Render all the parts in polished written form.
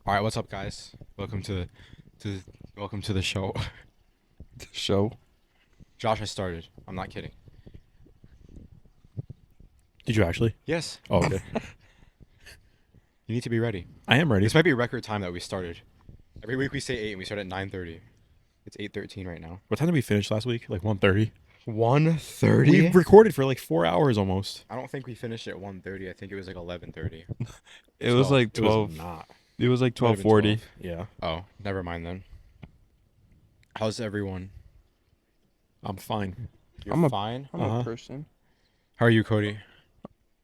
All right, what's up, guys? To welcome to the show. Show. Josh, I started. I'm not kidding. Did you actually? Yes, Oh, okay. you need to be ready. I am ready. This might be a record time that we started. Every week we say 8 and we start at 9:30. It's 8:13 right now. What time did we finish last week? Like 1:30. 1:30. We recorded for like 4 hours almost. I don't think we finished at 1:30. I think it was like 11:30. It was like It was 12. not. It was like Might have been 12:40. 12. Yeah. Oh, never mind then. How's everyone? I'm fine. You're fine. I'm Uh-huh. a person. How are you, Cody?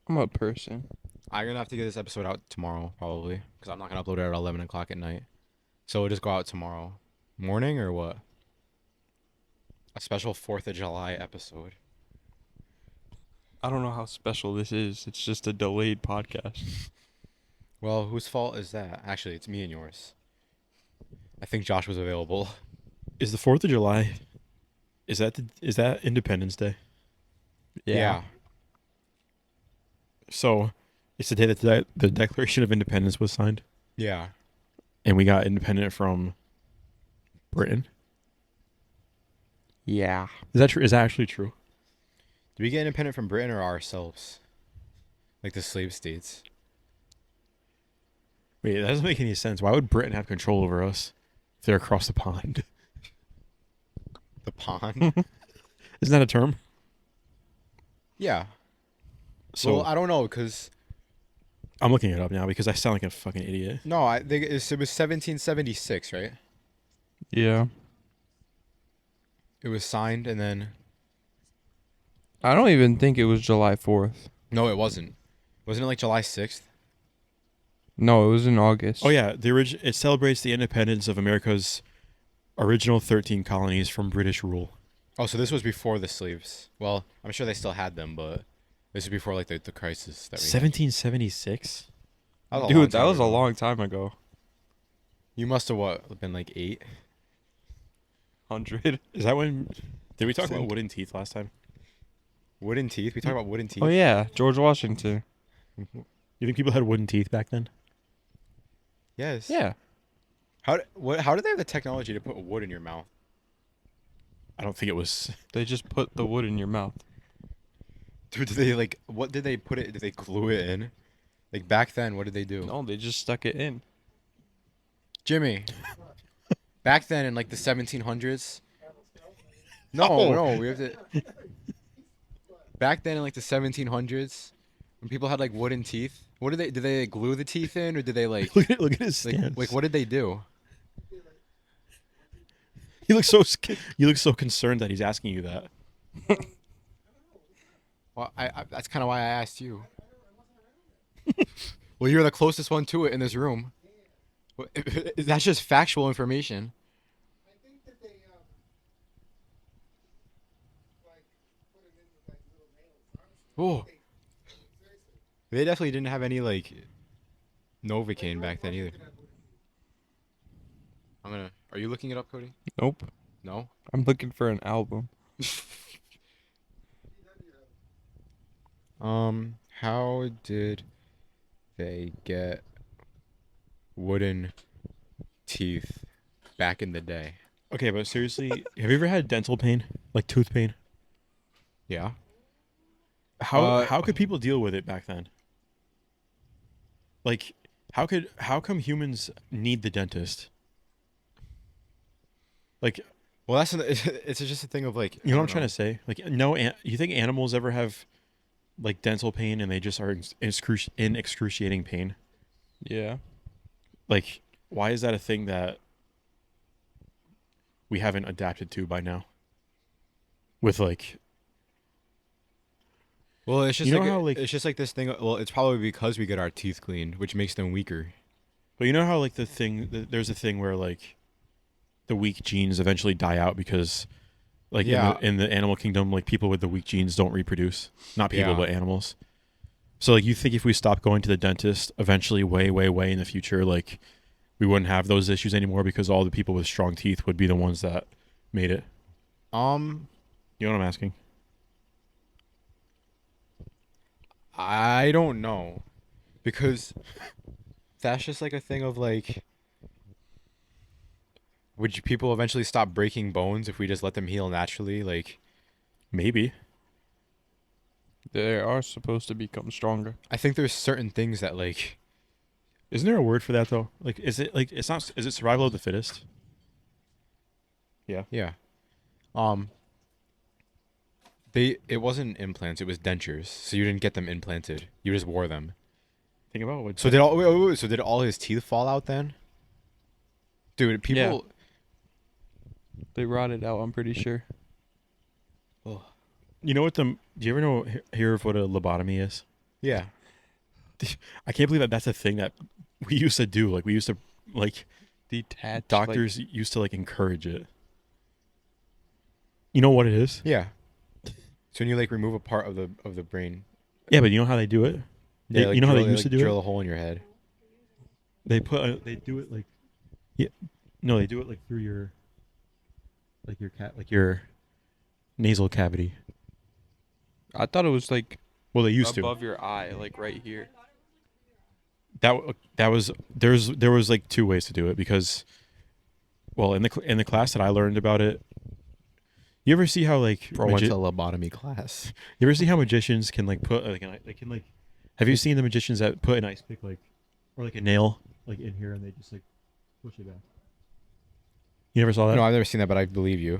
I'm a person. I'm gonna have to get this episode out tomorrow, probably, because I'm not gonna upload it at 11 o'clock at night. So it'll just go out tomorrow morning or what? A special 4th of July episode. I don't know how special this is. It's just a delayed podcast. Well, whose fault is that? Actually, it's me and yours. I think Josh was available. Is the 4th of July, is that Independence Day? Yeah. So it's the day that the Declaration of Independence was signed Yeah. and we got independent from Britain. Yeah. Is that true? Is that actually true? Did we get independent from Britain or ourselves? Like the slave states. Wait, that doesn't make any sense. Why would Britain have control over us if they're across the pond? The pond? Isn't that a term? Yeah. So Well, I don't know, because... I'm looking it up now because I sound like a fucking idiot. No, I think it was 1776, right? Yeah. It was signed and then... I don't even think it was July 4th. No, it wasn't. Wasn't it like July 6th? No, it was in August. Oh yeah, it celebrates the independence of America's original 13 colonies from British rule. Oh, so this was before the slaves. Well, I'm sure they still had them, but this was before like the crisis that we had. 1776? That was a long Dude, that time was a ago. long time ago. You must have what, been like 8? 100. Is that when? Did we talk about Think. wooden teeth last time? Wooden teeth? We talked about wooden teeth. Oh, yeah. George Washington. You think people had wooden teeth back then? Yes. Yeah. How did they have the technology to put wood in your mouth? I don't think it was. They just put the wood in your mouth. Dude, did they like what did they put it? Did they glue it in? Like back then, what did they do? No, they just stuck it in. Jimmy. Back then in like the 1700s. No, Oh. no, we have to. Back then in like the 1700s, when people had like wooden teeth, what did they like, glue the teeth in, or did they like look at his stance. like what did they do? You look so you look so concerned that he's asking you that. Well, I that's kind of why I asked you. Well, you're the closest one to it in this room. That's just factual information. Oh, they definitely didn't have any like Novocaine back then either. Are you looking it up, Cody? Nope. No. I'm looking for an album. How did they get wooden teeth back in the day? Okay, but seriously, have you ever had dental pain, like tooth pain? Yeah. How could people deal with it back then? Like, how come humans need the dentist? Like, Well, it's just a thing of like you know what I'm trying to say? Like, no, you think animals ever have like dental pain and they just are in excruciating pain? Yeah. Like, why is that a thing that we haven't adapted to by now? With like, Well, it's just You know like, how, like- it's just like this thing. Well, it's probably because we get our teeth cleaned, which makes them weaker. but you know how like there's a thing where like the weak genes eventually die out because like Yeah. in the animal kingdom, like people with the weak genes don't reproduce. Not people, Yeah. but animals. So like you think if we stop going to the dentist eventually way in the future, like we wouldn't have those issues anymore because all the people with strong teeth would be the ones that made it. You know what I'm asking? I don't know, because that's just like a thing of like, would people eventually stop breaking bones if we just let them heal naturally? Like, Maybe. They are supposed to become stronger. I think there's certain things that like, Isn't there a word for that though? Like, is it like it's not? Is it survival of the fittest? Yeah. yeah. It wasn't implants, it was dentures. So you didn't get them implanted. You just wore them. Think about what. So so did all his teeth fall out then? Dude, people They rotted out, I'm pretty sure. oh, You know what the? Do you ever hear of what a lobotomy is? yeah. I can't believe that that's a thing that we used to do. Like we used to, like Detached. doctors used to like encourage it. You know what it is? Yeah. So when you like remove a part of the brain, Yeah, but you know how they do it? they, like, You know how they drill- used to do drill it? a hole in your head. They do it like, yeah, no, they do it like through your, like your nasal cavity. I thought it was like Well, they used to. above your eye, like right here. That was there was like two ways to do it because, well, in the class that I learned about it, you ever see how like Bro went to a lobotomy class. you ever see how magicians can like put like they can like, have you seen the magicians that put an ice pick like, or like a nail like in here and they just like push it back? You never saw that? No, I've never seen that, but I believe you.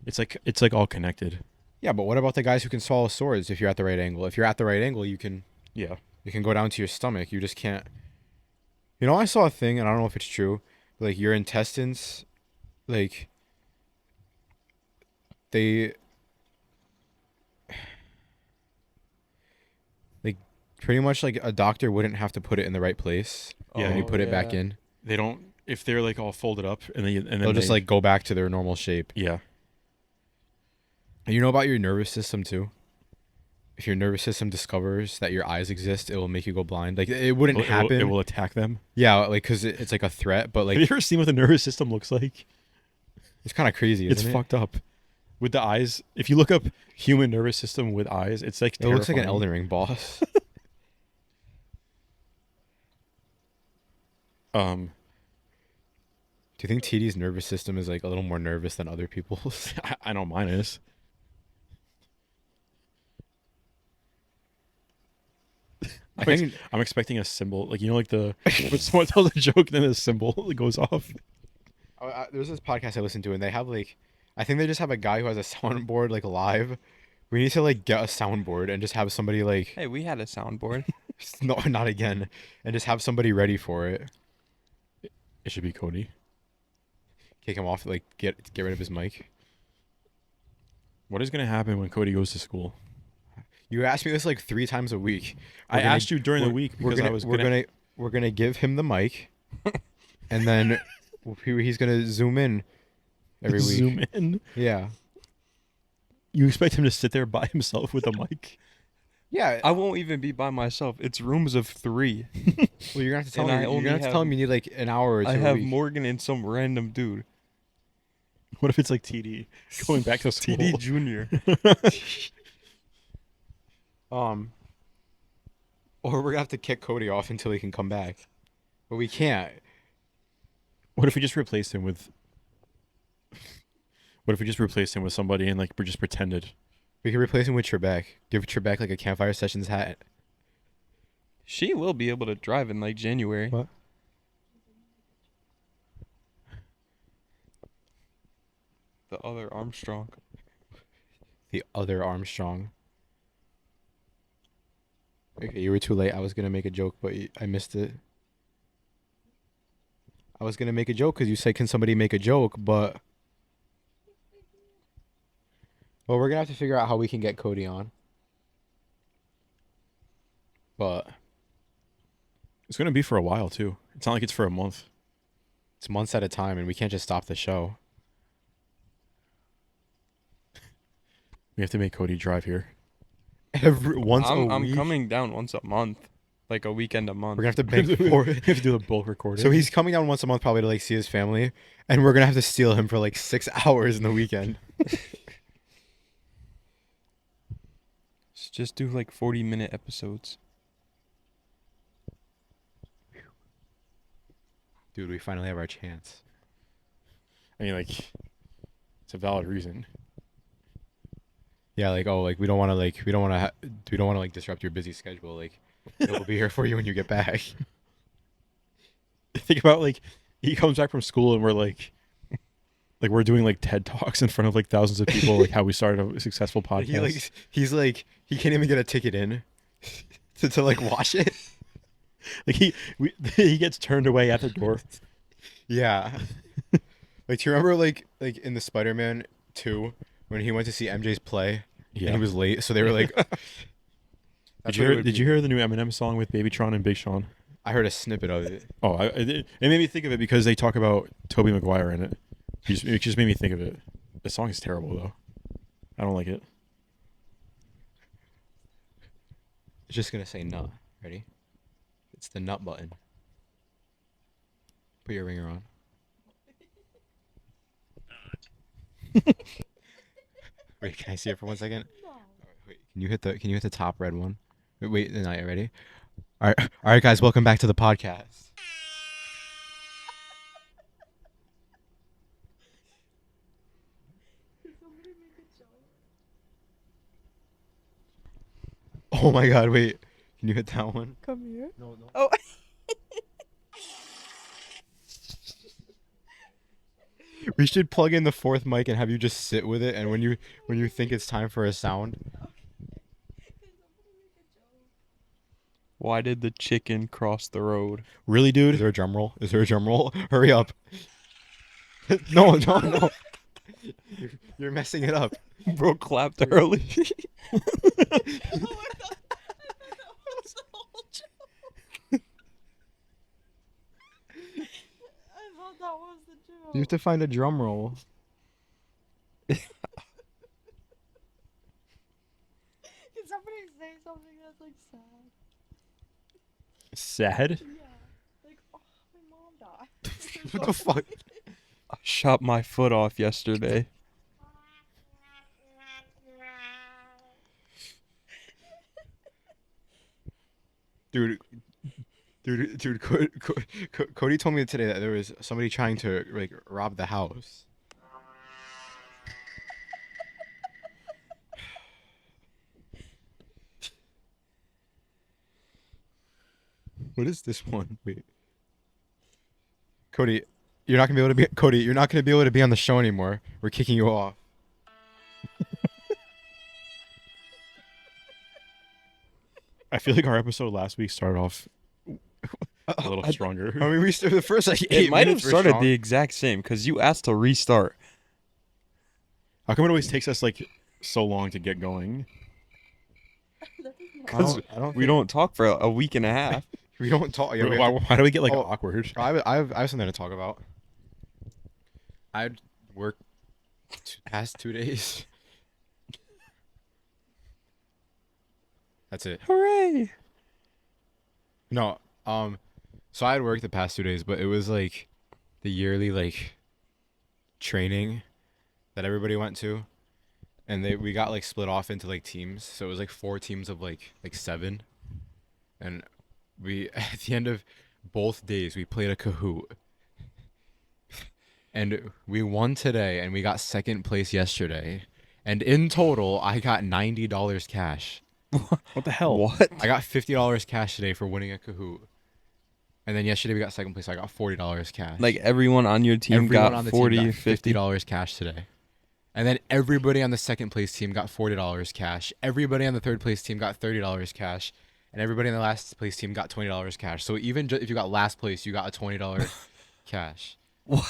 It's like all connected. Yeah, but what about the guys who can swallow swords if you're at the right angle? If you're at the right angle, you can Yeah. go down to your stomach. You just can't. You know, I saw a thing, and I don't know if it's true. But, like your intestines, like they, like pretty much like a doctor wouldn't have to put it in the right place. Yeah, when you Oh, put it back yeah. in, They don't, if they're like all folded up and then they'll just they- like go back to their normal shape. yeah. And you know about your nervous system too. If your nervous system discovers that your eyes exist, it will make you go blind. Like it wouldn't happen. It will attack them. Yeah, like because it's like a threat, but Have you like ever seen what the nervous system looks like? it's kind of crazy. It's Isn't it? fucked up. With the eyes, if you look up human nervous system with eyes, it's like It looks like an terrifying. Elden Ring boss. Um, Do you think TD's nervous system is like a little more nervous than other people's? I know mine is. I'm expecting a symbol, like like the when someone tells a joke, then a symbol goes off. There's this podcast I listened to, and they have like, I think they just have a guy who has a soundboard like live. We need to like get a soundboard and just have somebody like, Hey, we had a soundboard. no, not again, and just have somebody ready for it. It should be Cody. Kick him off, like get rid of his mic. What is gonna happen when Cody goes to school? You ask me this like 3 times a week. I asked you during the week because I was we're gonna give him the mic, and then he's gonna zoom in every week. zoom in. Yeah, You expect him to sit there by himself with a mic? yeah. I won't even be by myself. It's rooms of 3. Well, you're gonna have to tell And me. I You're only gonna have to have- tell him you need like an hour or two I a have week. Morgan and some random dude. What if it's like TD going back to school? TD Junior. Or we're gonna have to kick Cody off until he can come back, but we can't. What if we just replaced him with? What if we just replaced him with somebody and like we just pretended? We can replace him with Trebek. Give Trebek like a Campfire Sessions hat. She will be able to drive in like January. What? The other Armstrong. The other Armstrong. Okay, you were too late. I was gonna make a joke, but I missed it. I was gonna make a joke because you said, "Can somebody make a joke?" But well, we're gonna have to figure out how we can get Cody on. But It's gonna be for a while too. It's not like it's for a month. it's months at a time, and we can't just stop the show. We have to make Cody drive here. Once a I'm week. coming down once a month. Like a weekend a month. We're gonna have to bank we for have to do the bulk recording. So he's coming down once a month probably to like see his family, and we're gonna have to steal him for like 6 hours in the weekend. Just do like 40-minute episodes. Dude, we finally have our chance. I mean, like, it's a valid reason. Yeah, like we don't want to like disrupt your busy schedule. Like, we'll be here for you when you get back. Think about like he comes back from school and we're like we're doing like TED Talks in front of like thousands of people, like how we started a successful podcast. He can't even get a ticket in to like watch it. Like he gets turned away at the door. Yeah. Like, do you remember like in the Spider-Man 2 when he went to see MJ's play and he was late, so they were like. Did you hear the new Eminem song with Babytron and Big Sean? I heard a snippet of it. Oh, it made me think of it because they talk about Tobey Maguire in it. It just made me think of it. The song is terrible though. I don't like it. It's just gonna say nut. Ready? It's the nut button. Put your ringer on. Wait, can I see it for 1 second? No. Wait, can you hit the top red one? Wait, no, you ready? All right, guys, welcome back to the podcast. Did somebody make a joke? Oh my God, wait. Can you hit that one? Come here. No. Oh. We should plug in the fourth mic and have you just sit with it, and when you think it's time for a sound. Why did the chicken cross the road? Really, dude? Is there a drum roll? Hurry up. No. You're messing it up. Bro clapped early. Oh, I thought that was the whole joke. I thought that was the joke. You have to find a drum roll. Can somebody say something that's like sad? Sad? Yeah. Like, oh, my mom died. What the fuck? I shot my foot off yesterday. Dude, Cody told me today that there was somebody trying to like rob the house. What is this one? Wait. Cody, you're not gonna be able to be on the show anymore. We're kicking you off. I feel like our episode last week started off a little stronger. I mean, we started the first like 8 It might have minutes were started strong. the exact same because you asked to restart. How come it always takes us like so long to get going? Because I don't we think- don't talk for a week and a half. We don't talk. Yeah, we have to- Why do we get like Oh, awkward? I have something to talk about. I'd work past 2 days. That's it. Hooray! No, so I had worked the past 2 days, but it was like the yearly like training that everybody went to, and we got like split off into like teams. So it was like 4 teams of like 7, and we at the end of both days we played a Kahoot, and we won today, and we got second place yesterday, and in total I got $90 cash. What the hell? What? I got $50 cash today for winning a Kahoot. And then yesterday we got second place, so I got $40 cash. Like everyone on your team everyone got on the 40, team got 50. $50 cash today. And then everybody on the second place team got $40 cash. Everybody on the third place team got $30 cash. And everybody in the last place team got $20 cash. So even if you got last place, you got a $20 cash. What?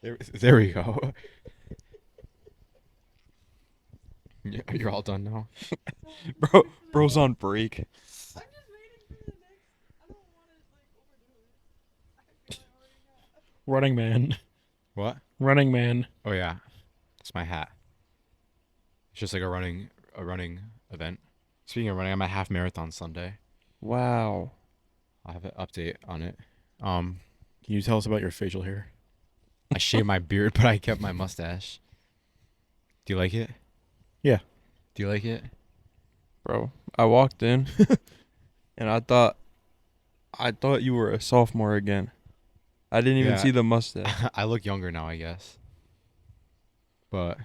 There we go. Yeah, you're all done now. Bro's on break. I'm just waiting for the next. I don't want to like overdo it. I feel I already got. Running man. What? Running man. Oh yeah, it's my hat. It's just like a running event. Speaking of running, I'm at half marathon Sunday. Wow. I have an update on it. Can you tell us about your facial hair? I shaved my beard, but I kept my mustache. Do you like it? Yeah. Do you like it? Bro, I walked in and I thought I thought you were a sophomore again. I didn't even Yeah. see the mustache. I look younger now, I guess. But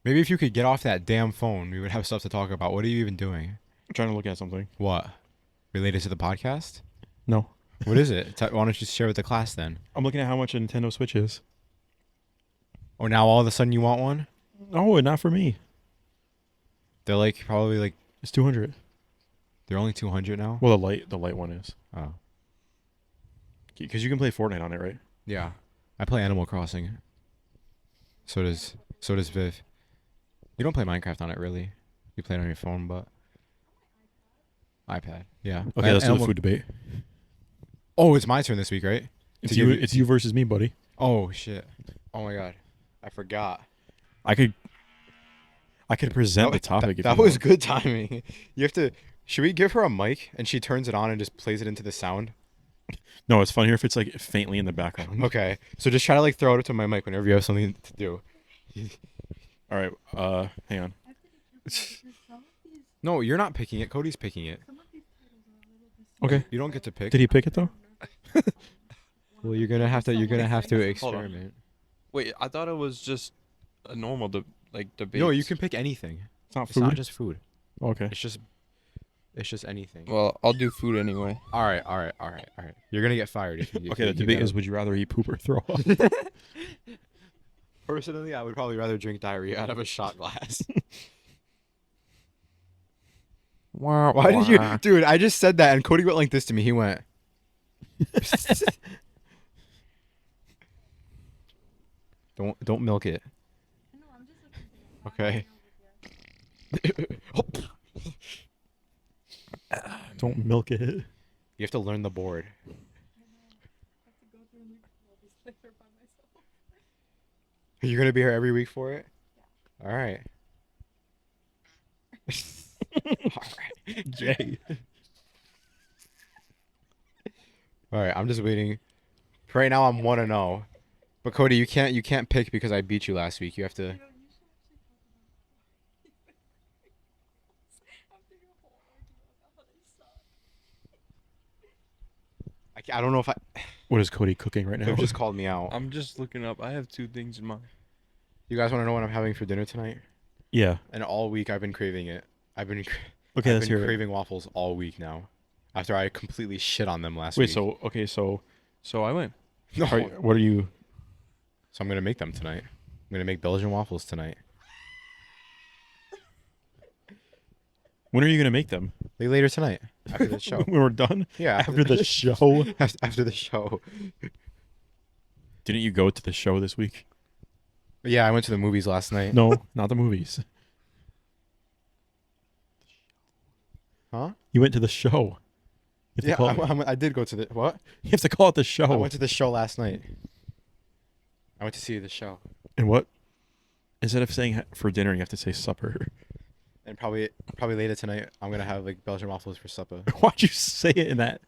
maybe if you could get off that damn phone, we would have stuff to talk about. What are you even doing? I'm trying to look at something. What? Related to the podcast? No. What is it? Why don't you share with the class then? I'm looking at how much a Nintendo Switch is. Oh, now all of a sudden you want one? No, not for me. They're like probably like It's 200. they're only 200 now. Well, the light one is. Oh, Because you can play Fortnite on it, right? yeah. I play Animal Crossing. So does Viv. You don't play Minecraft on it really. You play it on your phone, but iPad. Yeah. Okay, let's do the food debate. Oh, it's my turn this week, right? It's To you. give you- It's you versus me, buddy. Oh shit. Oh my god. I forgot. I could present the topic. That was good timing. You have to. Should we give her a mic and she turns it on and just plays it into the sound? No, it's funnier if it's like faintly in the background. Okay. So just try to like throw it up to my mic whenever you have something to do. All right. Hang on. I have to be careful because some of these No, you're not picking it. Cody's picking it. some of these titles are a little bit. Okay. You don't get to pick. Did he pick it though? Well, you're gonna have to. You're gonna have to Hold on. experiment. Wait, I thought it was just a normal debate. No, you can pick anything. It's not It's food. not just food. Okay. It's just. It's just anything. Well, I'll do food anyway. All right. You're gonna get fired if you. Okay. The debate is: would you rather eat poop or throw up? Personally, I would probably rather drink diarrhea out of a shot glass. Why did you, dude? I just said that, and Cody went like this to me. He went. Don't milk it. No, I'm just looking for Okay. Don't milk it. You have to learn the board. I have to go through and look at all these later by myself. You're gonna be here every week for it. All right. All right. Jay. All right. I'm just waiting. For right now, I'm 1-0. But Cody, you can't pick because I beat you last week. You have to. You know, you should actually talk about after your whole argument about how they suck. I don't know if I. What is Cody cooking right now? Viv just called me out. I'm just looking up. I have two things in mind. You guys want to know what I'm having for dinner tonight? Yeah. And all week I've been craving it. I've been Okay, I've let's been hear it. craving waffles all week now. After I completely shit on them last Wait. week. So I win. No. What are you? So I'm gonna make them tonight. I'm gonna make Belgian waffles tonight. When are you gonna make them? Like later tonight after the show. When we're done. Yeah. After the show. After the show. Didn't you go to the show this week? Yeah, I went to the movies last night. No, not the movies. Huh? You went to the show. You have to Yeah, call I did go to the what? you have to call it the I show. went to the show last night. I went to see the show, And what? Instead of saying for dinner, you have to say supper. and probably later tonight I'm gonna have like Belgian waffles for supper. Why'd you say it in that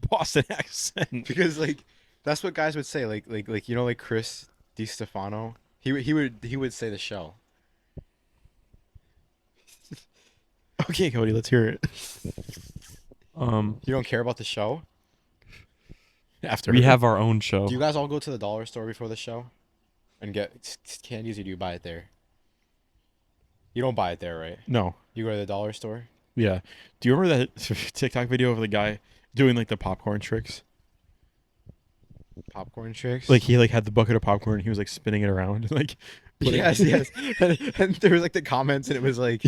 Boston accent? Because like that's what guys would say. Like you know like Chris DiStefano. He would say the show. Okay, Cody, let's hear it. You don't care about the show? After We have our own show. Do you guys all go to the dollar store before the show and get candies, or do you buy it there? You don't buy it there, right? No. You go to the dollar store? Yeah. Do you remember that TikTok video of the guy doing like the popcorn tricks? Popcorn tricks? Like he like had the bucket of popcorn and he was like spinning it around like putting- yes. And there was like the comments and it was like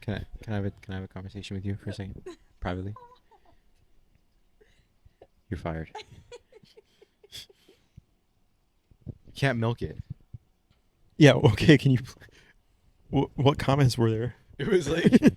Can I have a conversation with you for a second? Privately? You're fired. You can't milk it. Yeah, okay, can you what comments were there? It was like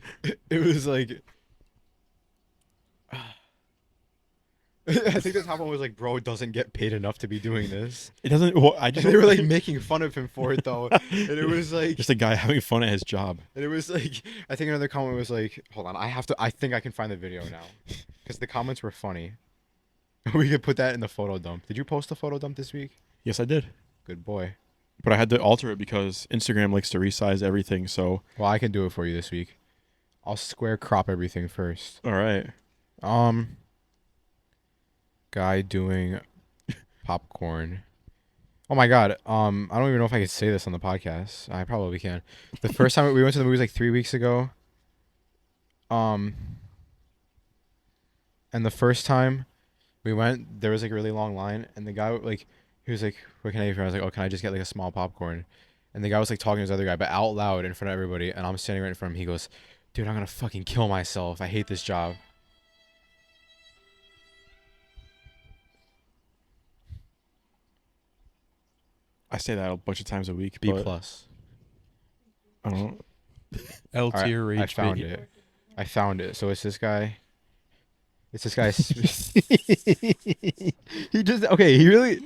I think the top one was like, bro doesn't get paid enough to be doing this. It doesn't well, I And just they were like making fun of him for it though. And it was like just a guy having fun at his job. And it was like, I think another comment was like, hold on, I think I can find the video now. Because the comments were funny. We could put that in the photo dump. Did you post the photo dump this week? Yes, I did. Good boy. But I had to alter it because Instagram likes to resize everything. So Well, I can do it for you this week. I'll square crop everything first. all right. Guy doing popcorn. Oh my god. I don't even know if I can say this on the podcast. I probably can. The first time we went to the movies like 3 weeks ago. And the first time we went, there was like a really long line, and the guy like he was like, "What can I get for you?" I was like, "Oh, can I just get like a small popcorn?" And the guy was like talking to his other guy, but out loud in front of everybody, and I'm standing right in front of him. He goes, "Dude, I'm gonna fucking kill myself. I hate this job." I say that a bunch of times a week. B but plus. I don't. L All right, tier I rage found bait. it. I found it. So it's this guy. It's this guy. He just okay. He really.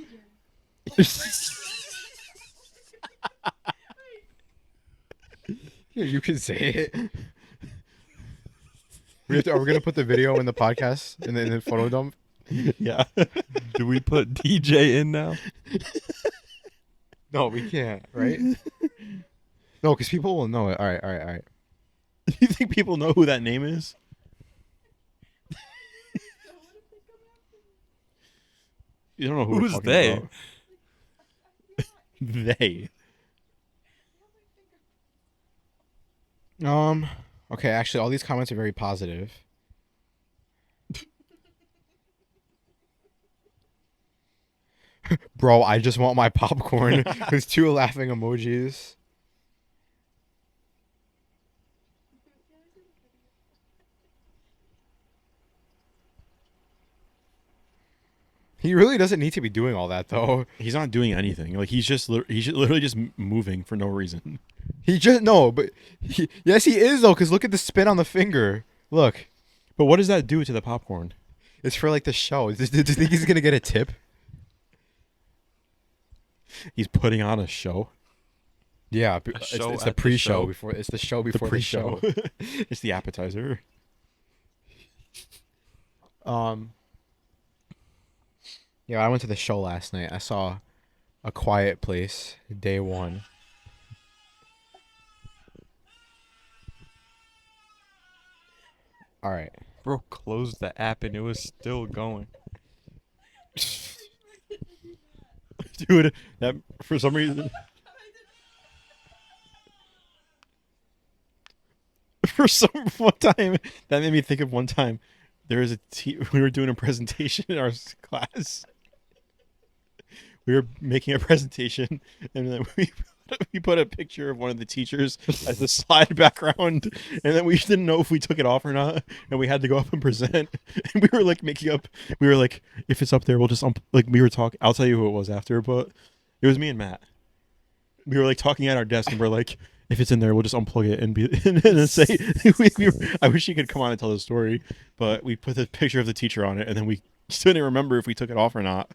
Here, you can say it. Are we gonna put the video in the podcast in the photo dump? Yeah. Do we put DJ in now? No, we can't. Right? No, because people will know it. All right. All right. All right. You think people know who that name is? You don't know who we're Who's talking they? about. They. Okay. Actually, all these comments are very positive. Bro, I just want my popcorn. There's 2 laughing emojis. He really doesn't need to be doing all that though. He's not doing anything. Like he's literally just moving for no reason. He just no, but yes, he is though. Cause look at the spin on the finger. Look, But what does that do to the popcorn? it's for like the show. Do you think he's gonna get a tip? He's putting on a show. Yeah, show it's at the the pre-show show. before. It's the show before the show. It's the appetizer. Yeah, I went to the show last night. I saw A Quiet Place, day 1. All right. Bro closed the app and it was still going. Dude, that for some reason for some one time that made me think of one time there was we were doing a presentation in our class. We were making a presentation and then we put a picture of one of the teachers as the slide background, and then we didn't know if we took it off or not, and we had to go up and present. And we were like making up. We were like, if it's up there, we'll just like we were talking. I'll tell you who it was after, but it was me and Matt. We were like talking at our desk, and we're like, if it's in there, we'll just unplug it and be and then say. I wish you could come on and tell the story, but we put the picture of the teacher on it, and then we still didn't remember if we took it off or not.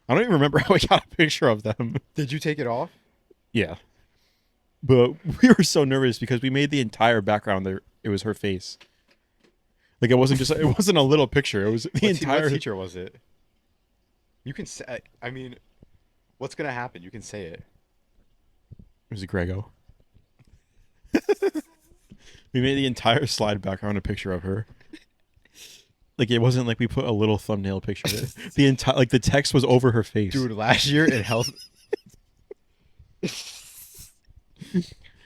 I don't even remember how we got a picture of them. Did you take it off? Yeah. But we were so nervous because we made the entire background there. It was her face. Like it wasn't a little picture. It was the entire What teacher was it? You can say. I mean, what's gonna happen? You can say it. It was Grego. We made the entire slide background a picture of her. Like it wasn't like we put a little thumbnail picture. The entire like the text was over her face. Dude, last year in health.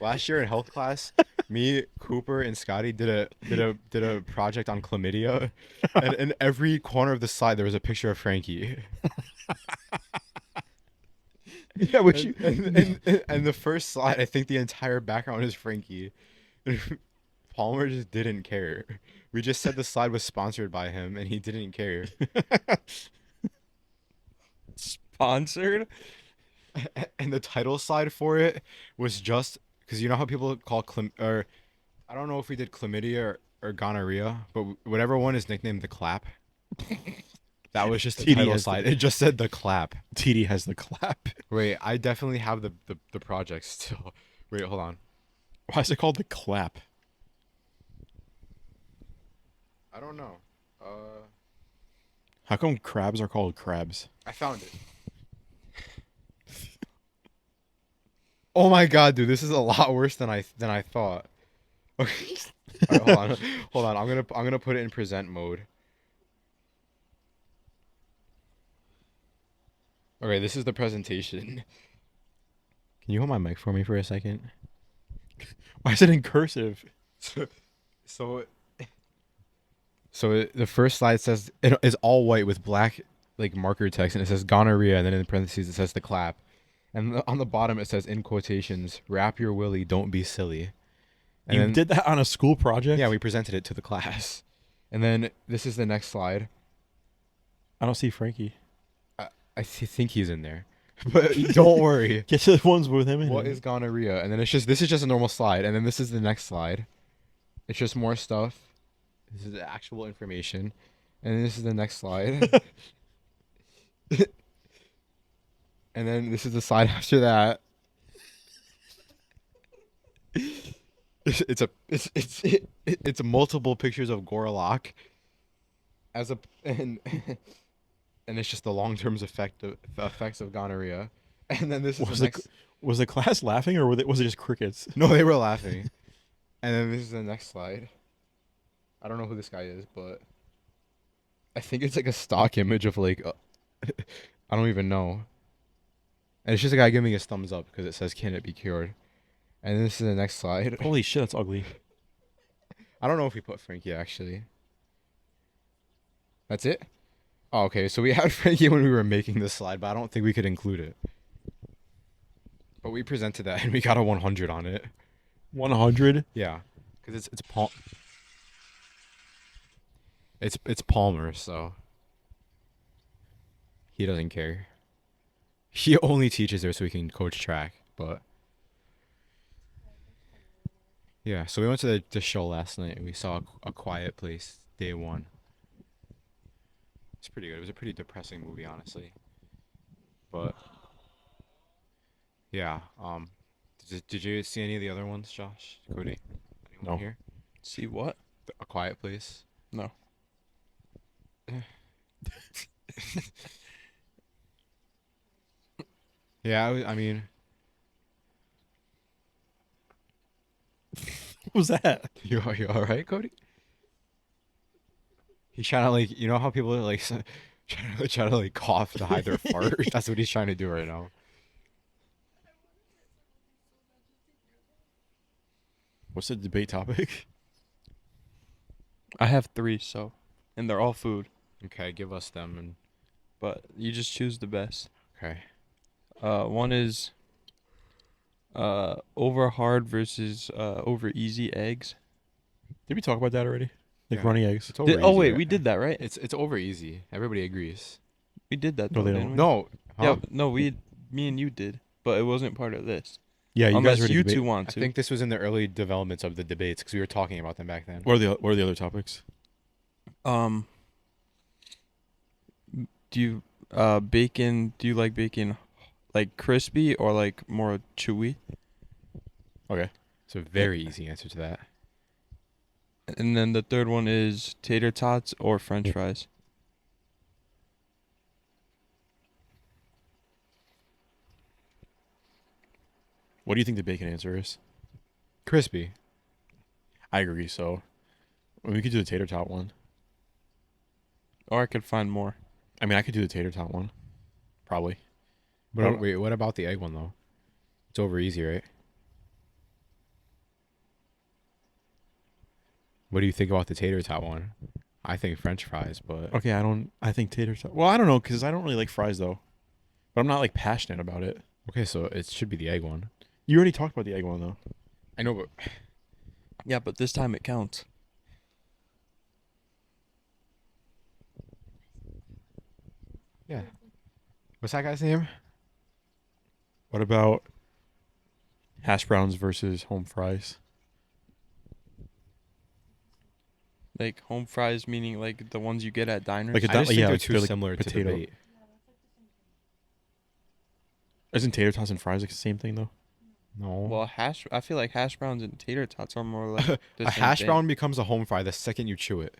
Last year in health class, me, Cooper, and Scotty did a project on chlamydia, and in every corner of the slide there was a picture of Frankie. Yeah, which And the first slide, I think the entire background is Frankie. Palmer just didn't care. We just said the slide was sponsored by him, and he didn't care. Sponsored? And the title slide for it was just because you know how people call or I don't know if we did chlamydia or gonorrhea, but whatever one is nicknamed the clap. That was just the TD title has slide. It just said the clap. TD has the clap. Wait, I definitely have the project still. Wait, hold on. Why is it called the clap? I don't know. How come crabs are called crabs? I found it. Oh my god, dude, this is a lot worse than I thought. Okay. All right, hold on. Hold on. I'm gonna put it in present mode. Okay, this is the presentation. Can you hold my mic for me for a second? Why is it in cursive? So, the first slide says it is all white with black like marker text, and it says gonorrhea, and then in parentheses it says the clap, and on the bottom it says in quotations, "Wrap your willy, don't be silly." And You then, did that on a school project? yeah, we presented it to the class, and then this is the next slide. I don't see Frankie. Think he's in there, but don't worry. Get to the ones with him in What it. is gonorrhea? And then this is just a normal slide, and then this is the next slide. It's just more stuff. This is the actual information, and then this is the next slide. And then this is the slide after that. It's multiple pictures of Gorlock as a and and it's just the long-term effects of gonorrhea. And then this is Was the the, next. was the class laughing or was it just crickets? No, they were laughing. And then this is the next slide. I don't know who this guy is, but I think it's like a stock image of like I don't even know. And it's just a guy giving his thumbs up because it says, "Can it be cured?" And this is the next slide. Holy shit, that's ugly. I don't know if we put Frankie actually. That's it? Oh, okay. So we had Frankie when we were making this slide, but I don't think we could include it. But we presented that and we got a 100 on it. 100? Yeah, because it's Palmer, so he doesn't care. He only teaches there so he can coach track, but yeah. So we went to the show last night and we saw a Quiet Place day one. It's pretty good. It was a pretty depressing movie, honestly. But yeah, did you see any of the other ones, Josh, Cody? Anyone No. here? See what? A Quiet Place. No. Yeah, I mean, What was that? you all right, Cody? He's trying to like, you know how people are like try to like cough to hide their fart. That's what he's trying to do right now. What's the debate topic? I have 3, so, and they're all food, Okay, give us them and but you just choose the best. okay. One is over hard versus over easy eggs. Did we talk about that already? Like Yeah. runny eggs? It's over Oh easy, wait, right? we did that, right? It's over easy. Everybody agrees. We did that. No, though, they didn't don't. we? No. Yeah, Huh? no, me and you did, but it wasn't part of this. Yeah, you Unless guys already you debate. two want I to. think this was in the early developments of the debates because we were talking about them back then. What are the other topics? Do you bacon? Do you like bacon, like crispy or like more chewy? Okay. So very easy answer to that. And then the third one is tater tots or French fries. What do you think the bacon answer is? Crispy. I agree, so we could do the tater tot one. Or I could find more. I mean, I could do the tater tot one. Probably. But Oh. wait, what about the egg one though? It's over easy, right? What do you think about the tater tot one? I think French fries, but Okay, I think tater tot. Well, I don't know, because I don't really like fries, though. But I'm not, like, passionate about it. okay, so it should be the egg one. You already talked about the egg one, though. I know, but Yeah, but this time it counts. yeah. What's that guy's name? What about hash browns versus home fries? Like home fries, meaning like the ones you get at diners. Like a I just think yeah, they're like too they're like similar potato. to debate. Isn't tater tots and fries like the same thing, though? No. Well, I feel like hash browns and tater tots are more like the a same hash thing. brown becomes a home fry the second you chew it.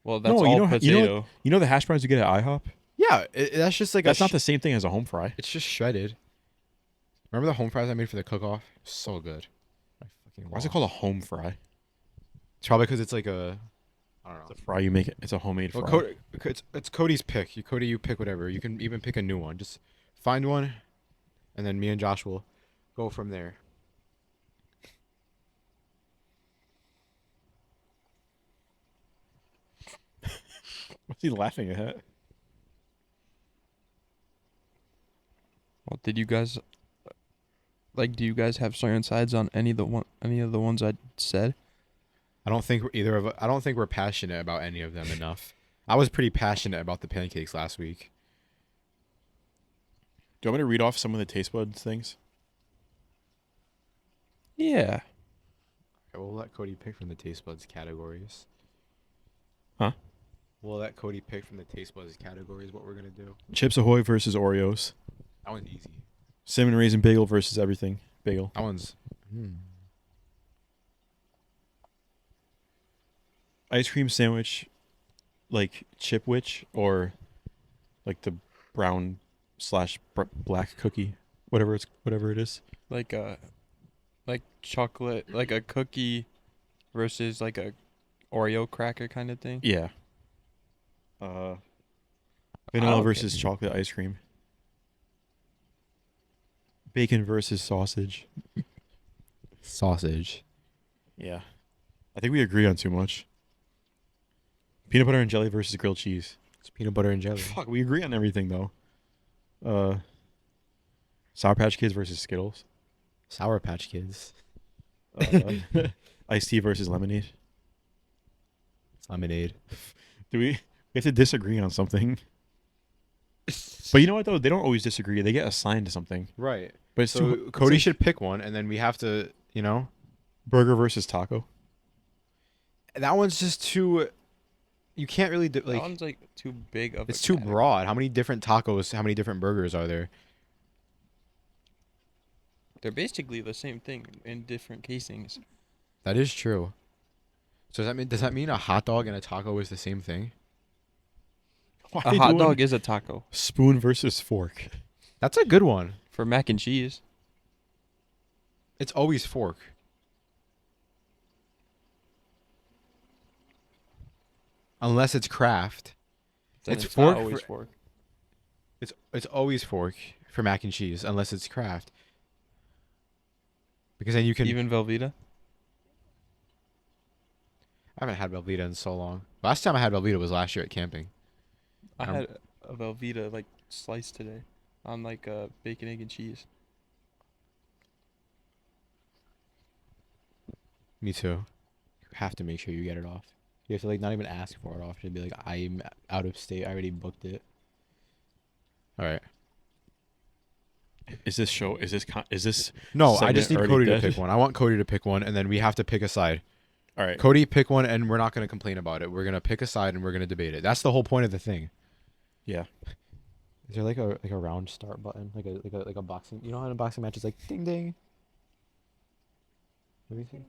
Well, that's No, all you know, potato. you know the hash browns you get at IHOP? Yeah, that's just like That's not the same thing as a home fry. It's just shredded. Remember the home fries I made for the cook-off? So good. I fucking Why is it lost. called a home fry? It's probably because it's like I don't know. It's a fry you make. It's a homemade Well, fry. it's Cody's pick. Cody, you pick whatever. You can even pick a new one. Just find one, and then me and Josh will go from there. What's he laughing at? Well, did you guys do you guys have certain sides on any of the ones I said? I don't think I don't think we're passionate about any of them enough. I was pretty passionate about the pancakes last week. Do you want me to read off some of the taste buds things? Yeah. Okay, we'll let Cody pick from the taste buds categories. Huh? We'll let Cody pick from the taste buds categories what we're gonna do. Chips Ahoy versus Oreos. That one's easy. Cinnamon Raisin Bagel versus everything. Bagel. That one's. Ice cream sandwich, like Chipwich or like the brown / black cookie, whatever it is. Like chocolate, like a cookie versus like a Oreo cracker kind of thing. Yeah. Vanilla versus chocolate ice cream. Bacon versus sausage. Sausage. Yeah. I think we agree on too much. Peanut butter and jelly versus grilled cheese. It's peanut butter and jelly. Fuck, we agree on everything though. Sour Patch Kids versus Skittles. Sour Patch Kids. Iced tea versus lemonade. It's lemonade. We have to disagree on something. But you know what though? They don't always disagree. They get assigned to something. Right. But it's So too, Cody it's should pick one, and then we have to, burger versus taco. that one's just too. You can't really do That like. one's like too big of. It's a too category. broad. How many different tacos? How many different burgers are there? They're basically the same thing in different casings. That is true. So does that mean a hot dog and a taco is the same thing? Why A are they hot doing dog is a taco spoon versus fork. That's a good one. for mac and cheese. It's always fork. Unless it's Kraft. Then It's not fork always for- fork. It's always fork for mac and cheese unless it's Kraft. Because then you can. Even Velveeta. I haven't had Velveeta in so long. Last time I had Velveeta was last year at camping. I Um, had a Velveeta like slice today on like bacon, egg, and cheese. Me too. You have to make sure you get it off. You have to like not even ask for it off. Just be like, I'm out of state. I already booked it. All right. Is this No, I segment just need already Cody dead? to pick one. I want Cody to pick one, and then we have to pick a side. all right? Cody, pick one, and we're not going to complain about it. We're going to pick a side, and we're going to debate it. That's the whole point of the thing. Yeah. Is there like a round start button, like a boxing? You know how in a boxing match it's like ding ding. Let me see.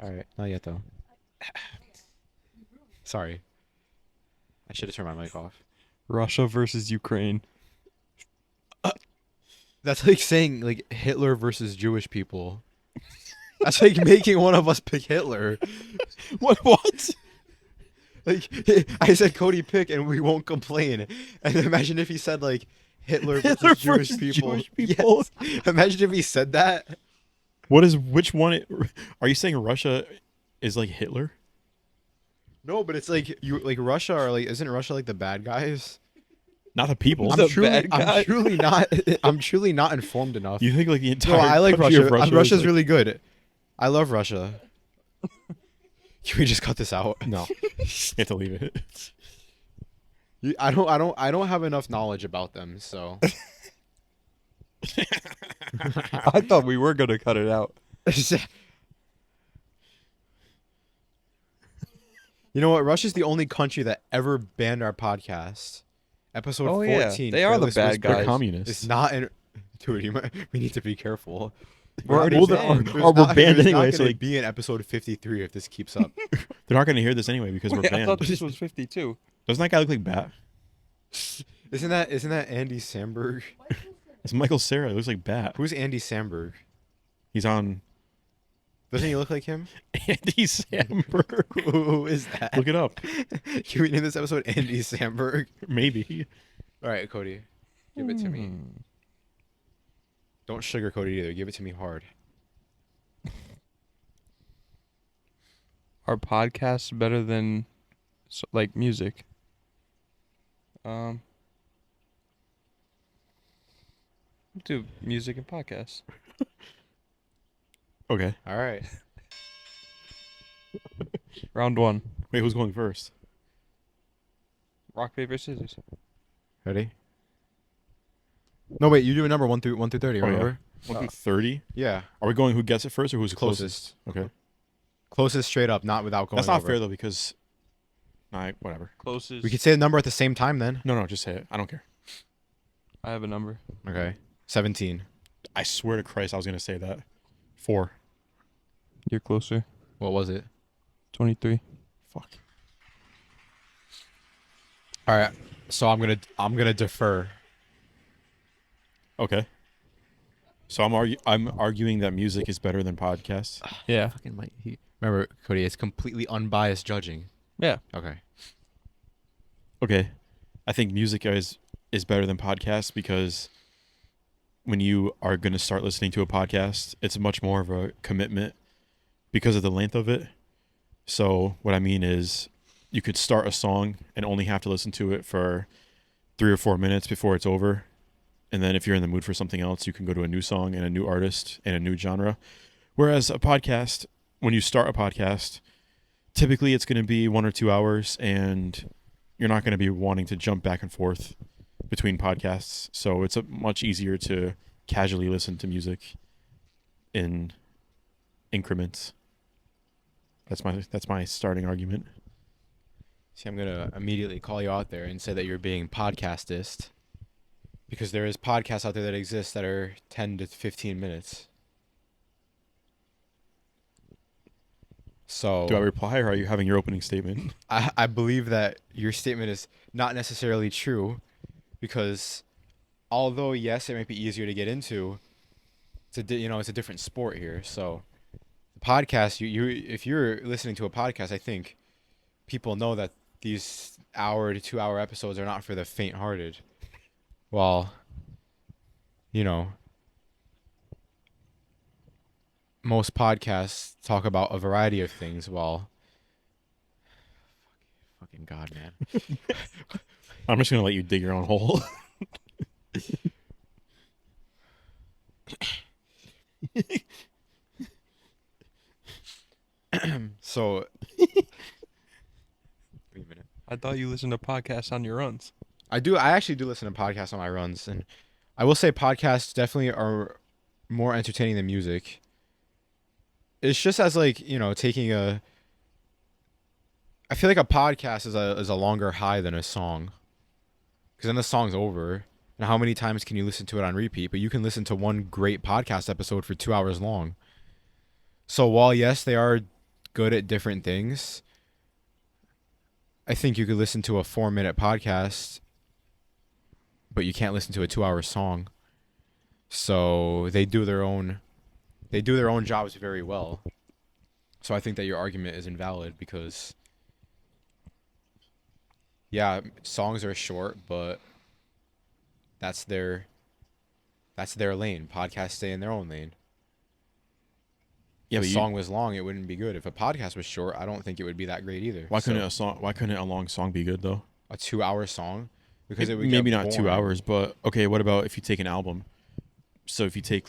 All right, not yet though. Sorry. I should have turned my mic off. Russia versus Ukraine. That's like saying like Hitler versus Jewish people. That's like making one of us pick Hitler. What? Like I said, Cody pick, and we won't complain. And imagine if he said like Hitler versus Jewish people. Jewish people. Yes. Imagine if he said that. Which one? Are you saying Russia is like Hitler? No, but it's like like Russia or like isn't Russia like the bad guys? Not the people. The bad guy. I'm truly not informed enough. You think like the No, entire I like country Russia. of Russia Russia's is, like- really good. I love Russia. Can we just cut this out? No. You have to leave it. I don't have enough knowledge about them, so. I thought we were gonna cut it out. You know what? Russia's the only country that ever banned our podcast. Episode Oh, yeah. 14. They are the Careless bad Whisper. guys. They're communists. It's not in. Dude, we need to be careful. We're already already banned. banned. There's Or we're not- banned there's anyway, Not so, gonna like- be in episode 53 if this keeps up. They're not going to hear this anyway because we're Wait, I thought banned. this was 52. Doesn't that guy look like Bat? Isn't that Andy Samberg? Michael said It's Michael Cera. It looks like Bat. Who's Andy Samberg? He's on Doesn't he look like him? Andy Samberg. Who is that? Look it up. Can we name this episode Andy Samberg? Maybe. All right, Cody, give it to me. Don't sugarcoat it either. Give it to me hard. Are podcasts better than like music? Do music and podcasts. Okay. All right. Round one. Wait, who's going first? Rock, paper, scissors. Ready? No, wait. You do a number 1 through 30. Oh, yeah. Remember? 1 through 30. Yeah. Are we going who gets it first or who's closest? Closest. Okay. Closest straight up, not without going. That's not over. fair though because. Nah, whatever. Closest. We could say the number at the same time then. No, just say it. I don't care. I have a number. Okay. 17. I swear to Christ, I was gonna say that. 4. You're closer. What was it? 23. Fuck. All right. So I'm gonna defer. Okay. So I'm arguing that music is better than podcasts. Yeah. Fucking might he. Remember, Cody, it's completely unbiased judging. Yeah. Okay. Okay. I think music is better than podcasts because when you are going to start listening to a podcast, it's much more of a commitment because of the length of it. So what I mean is you could start a song and only have to listen to it for 3 or 4 minutes before it's over. And then if you're in the mood for something else, you can go to a new song and a new artist and a new genre. Whereas a podcast, when you start a podcast, typically it's going to be 1 or 2 hours and you're not going to be wanting to jump back and forth between podcasts. So it's much easier to casually listen to music in increments. That's my starting argument. See, I'm gonna immediately call you out there and say that you're being podcastist, because there is podcasts out there that exist that are 10 to 15 minutes. So Do I reply or are you having your opening statement? I believe that your statement is not necessarily true, because although yes, it might be easier to get into, it's a different sport here. So the podcast, you if you're listening to a podcast, I think people know that these hour to 2 hour episodes are not for the faint-hearted. Well, most podcasts talk about a variety of things. Well, fucking God, man. I'm just going to let you dig your own hole. So, wait a minute. I thought you listened to podcasts on your runs. I do. I actually do listen to podcasts on my runs, and I will say podcasts definitely are more entertaining than music. It's just as taking a. I feel like a podcast is a longer high than a song, because then the song's over, and how many times can you listen to it on repeat? But you can listen to one great podcast episode for 2 hours long. So while yes, they are good at different things, I think you could listen to a 4-minute podcast, but you can't listen to a 2-hour song. So they do their own jobs very well. So I think that your argument is invalid because, yeah, songs are short, but that's their lane. Podcasts stay in their own lane. Yeah, If but a song was long, it wouldn't be good. If a podcast was short, I don't think it would be that great either. Why couldn't a long song be good though? a 2-hour song? Because it would Maybe get not 2 boring. hours, but okay, what about if you take an album? So if you take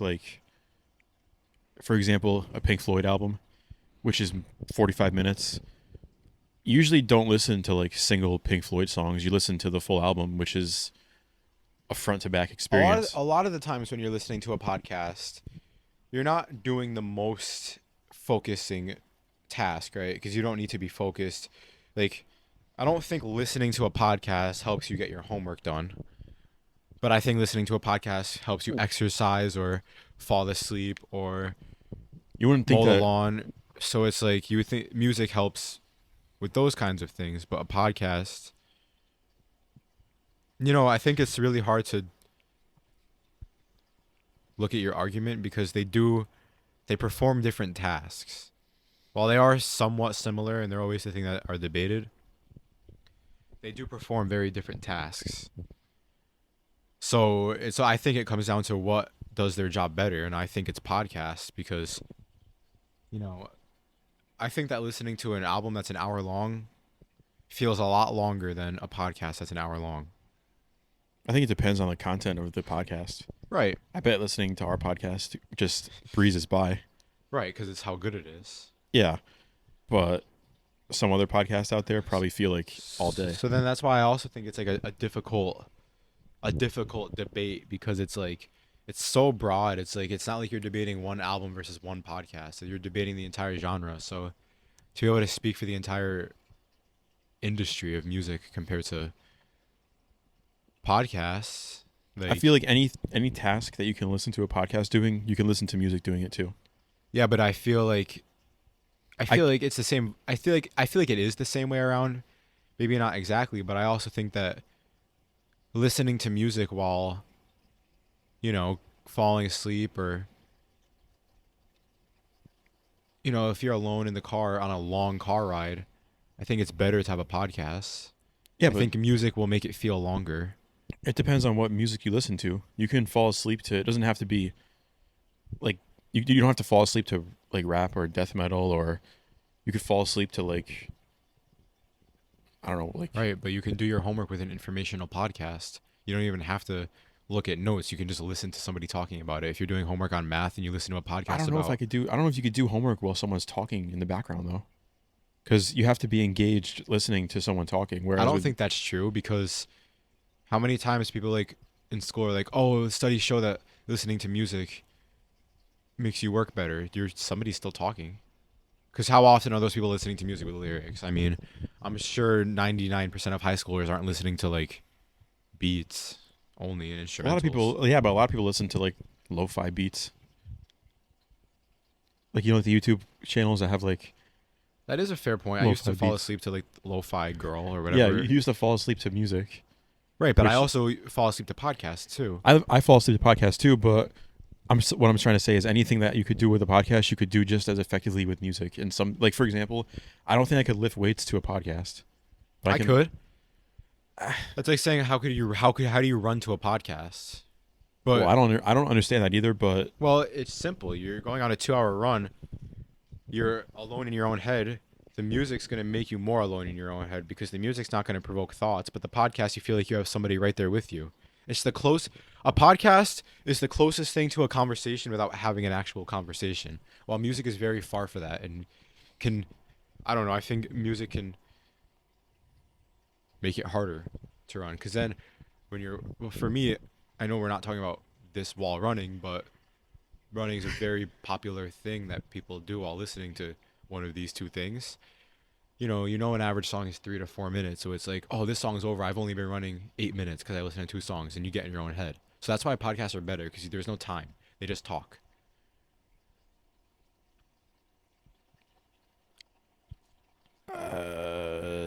for example, a Pink Floyd album, which is 45 minutes, you usually don't listen to single Pink Floyd songs. You listen to the full album, which is a front to back experience. A lot of the times when you're listening to a podcast, you're not doing the most focusing task, right? Because you don't need to be focused. I don't think listening to a podcast helps you get your homework done. But I think listening to a podcast helps you exercise or fall asleep or You wouldn't think mow the that lawn. So it's you would think music helps with those kinds of things, but a podcast, I think it's really hard to look at your argument because they perform different tasks. While they are somewhat similar and they're always the thing that are debated, they do perform very different tasks. So I think it comes down to what does their job better, and I think it's podcasts because, you know, I think that listening to an album that's an hour long feels a lot longer than a podcast that's an hour long. I think it depends on the content of the podcast. Right. I bet listening to our podcast just breezes by. Right, because it's how good it is. Yeah, but some other podcasts out there probably feel like all day. So then that's why I also think it's like a difficult debate because it's like it's so broad. It's like it's not like you're debating one album versus one podcast. You're debating the entire genre. So to be able to speak for the entire industry of music compared to podcasts, I feel like any task that you can listen to a podcast doing, you can listen to music doing it too. yeah, but I feel like it's the same. I feel like it is the same way around. Maybe not exactly, but I also think that listening to music while, falling asleep or, if you're alone in the car on a long car ride, I think it's better to have a podcast. Yeah, I but think music will make it feel longer. it depends on what music you listen to. You can fall asleep to. It doesn't have to be like you don't have to fall asleep to like rap or death metal, or you could fall asleep to like I don't know, like Right, but you can do your homework with an informational podcast. You don't even have to look at notes. You can just listen to somebody talking about it. If you're doing homework on math and you listen to a podcast I don't know about if I don't know if you could do homework while someone's talking in the background though, because you have to be engaged listening to someone talking. Whereas I don't with- think that's true because how many times people like in school are like, "Oh, studies show that listening to music makes you work better." Somebody's still talking. Because how often are those people listening to music with lyrics? I mean, I'm sure 99% of high schoolers aren't listening to like beats only and instrumentals. a lot of people, yeah, but a lot of people listen to like lo-fi beats. Like the YouTube channels that have like That is a fair point. I used to Lo-fi fall beats. asleep to like lo-fi girl or yeah, whatever. you used to fall asleep to music. Right, but I which- also fall asleep to podcasts too. I fall asleep to podcasts too, but what I'm trying to say is anything that you could do with a podcast, you could do just as effectively with music. And some, like for example, I don't think I could lift weights to a podcast. But I could. That's like saying how do you run to a podcast? But Well, I don't understand that either. But well, it's simple. You're going on a 2-hour run. You're alone in your own head. The music's going to make you more alone in your own head because the music's not going to provoke thoughts. But the podcast, you feel like you have somebody right there with you. A podcast is the closest thing to a conversation without having an actual conversation. While music is very far for that and I don't know, I think music can make it harder to run. Because then for me, I know we're not talking about this while running, but running is a very popular thing that people do while listening to one of these two things. An average song is 3 to 4 minutes, so it's like, oh, this song's over. I've only been running 8 minutes because I listened to 2 songs, and you get in your own head. So that's why podcasts are better because there's no time; they just talk.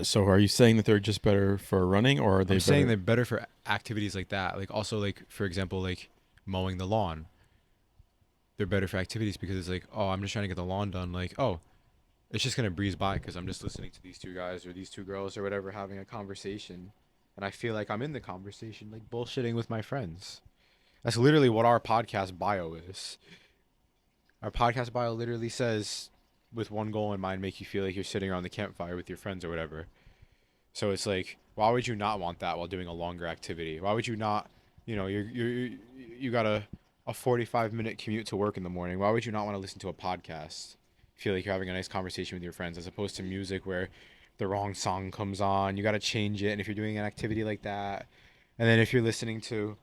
so are you saying that they're just better for running, or are they? I'm saying better? they're better for activities like that. Like also like for example like mowing the lawn. They're better for activities because it's like, oh, I'm just trying to get the lawn done. Like, oh, it's just gonna breeze by because I'm just listening to these two guys or these two girls or whatever having a conversation, and I feel like I'm in the conversation, like bullshitting with my friends. That's literally what our podcast bio is. Our podcast bio literally says, with one goal in mind, make you feel like you're sitting around the campfire with your friends or whatever. So it's like, why would you not want that while doing a longer activity? Why would you not, you got a 45-minute commute to work in the morning. Why would you not want to listen to a podcast? Feel like you're having a nice conversation with your friends as opposed to music where the wrong song comes on. You got to change it. And if you're doing an activity like that, and then if you're listening to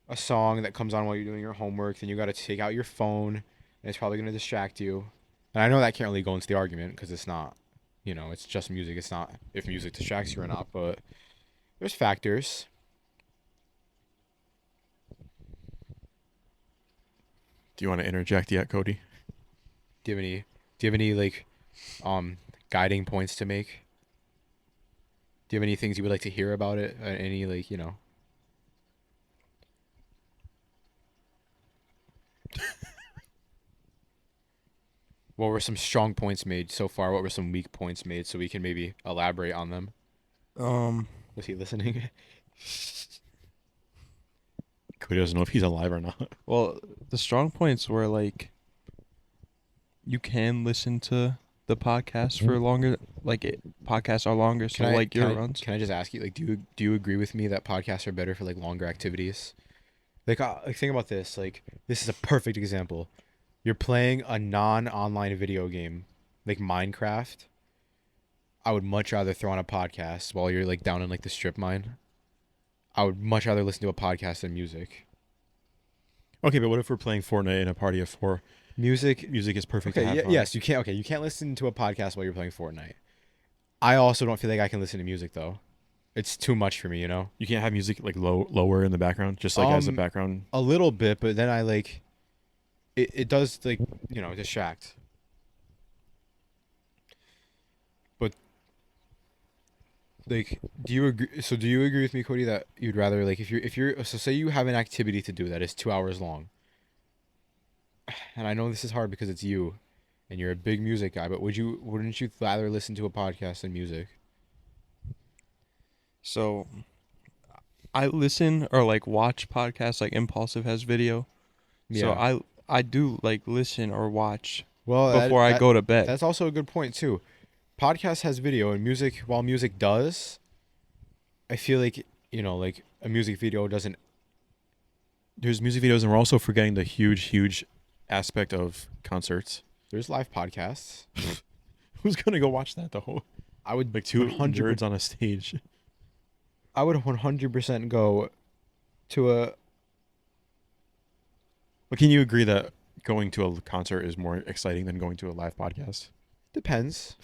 a song that comes on while you're doing your homework, then you got to take out your phone and it's probably going to distract you. And I know that can't really go into the argument because it's not, it's just music. It's not if music distracts you or not, but there's factors. Do you want to interject yet, Cody? Do you have any like guiding points to make? Do you have any things you would like to hear about it? Any What were some strong points made so far? What were some weak points made so we can maybe elaborate on them? Was he listening? Cody doesn't know if he's alive or not. Well, the strong points were like you can listen to the podcast for longer. Like podcasts are longer, so like your runs. Can I just ask you, like, do you agree with me that podcasts are better for like longer activities? Like think about this. Like, this is a perfect example. You're playing a non-online video game, like Minecraft. I would much rather throw on a podcast while you're like down in like the strip mine. I would much rather listen to a podcast than music. Okay, but what if we're playing Fortnite in a party of 4? Music. Music is perfect to Okay, have fun. yes, you can't. Okay, you can't listen to a podcast while you're playing Fortnite. I also don't feel like I can listen to music though. It's too much for me, you know. You can't have music like lower in the background, just like as a background. A little bit, but then I like it does like, you know, distract. But like, do you agree? So do you agree with me, Cody, that you'd rather like if you're so say you have an activity to do that is 2 hours long, and I know this is hard because it's you, and you're a big music guy, but wouldn't you rather listen to a podcast than music? So I listen or like watch podcasts. Like Impulsive has video, so I do like listen or watch before I go to bed. That's also a good point too. Podcast has video and music. While music does, I feel like, you know, like a music video doesn't. There's music videos, and we're also forgetting the huge aspect of concerts. There's live podcasts. Who's gonna go watch that though? I would Like 2 100 nerds on a stage. I would 100% go to a. But can you agree that going to a concert is more exciting than going to a live podcast? Depends.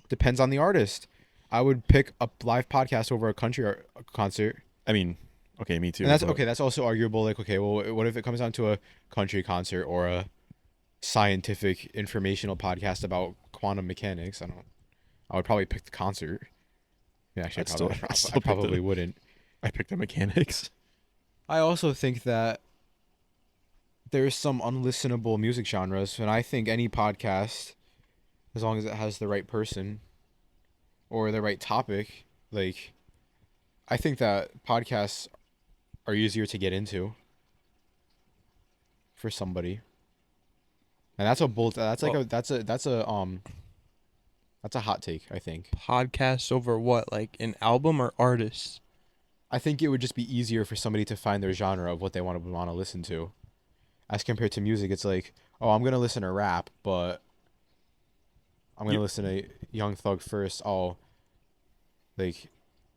Depends on the artist. I would pick a live podcast over a concert. I mean, okay, me too. And that's but okay. That's also arguable. Like, okay, well, what if it comes down to a country concert or a scientific informational podcast about quantum mechanics? I would probably pick the concert. Yeah, actually, I probably wouldn't. I picked the mechanics. I also think that there's some unlistenable music genres, and I think any podcast, as long as it has the right person or the right topic, like, I think that podcasts are easier to get into for somebody. And that's a bold. That's like Well- that's a hot take, I think. Podcasts over what? Like an album or artists? I think it would just be easier for somebody to find their genre of what they want to listen to, as compared to music. It's like, oh, I'm gonna listen to rap, but I'm gonna listen to Young Thug first. Oh, like,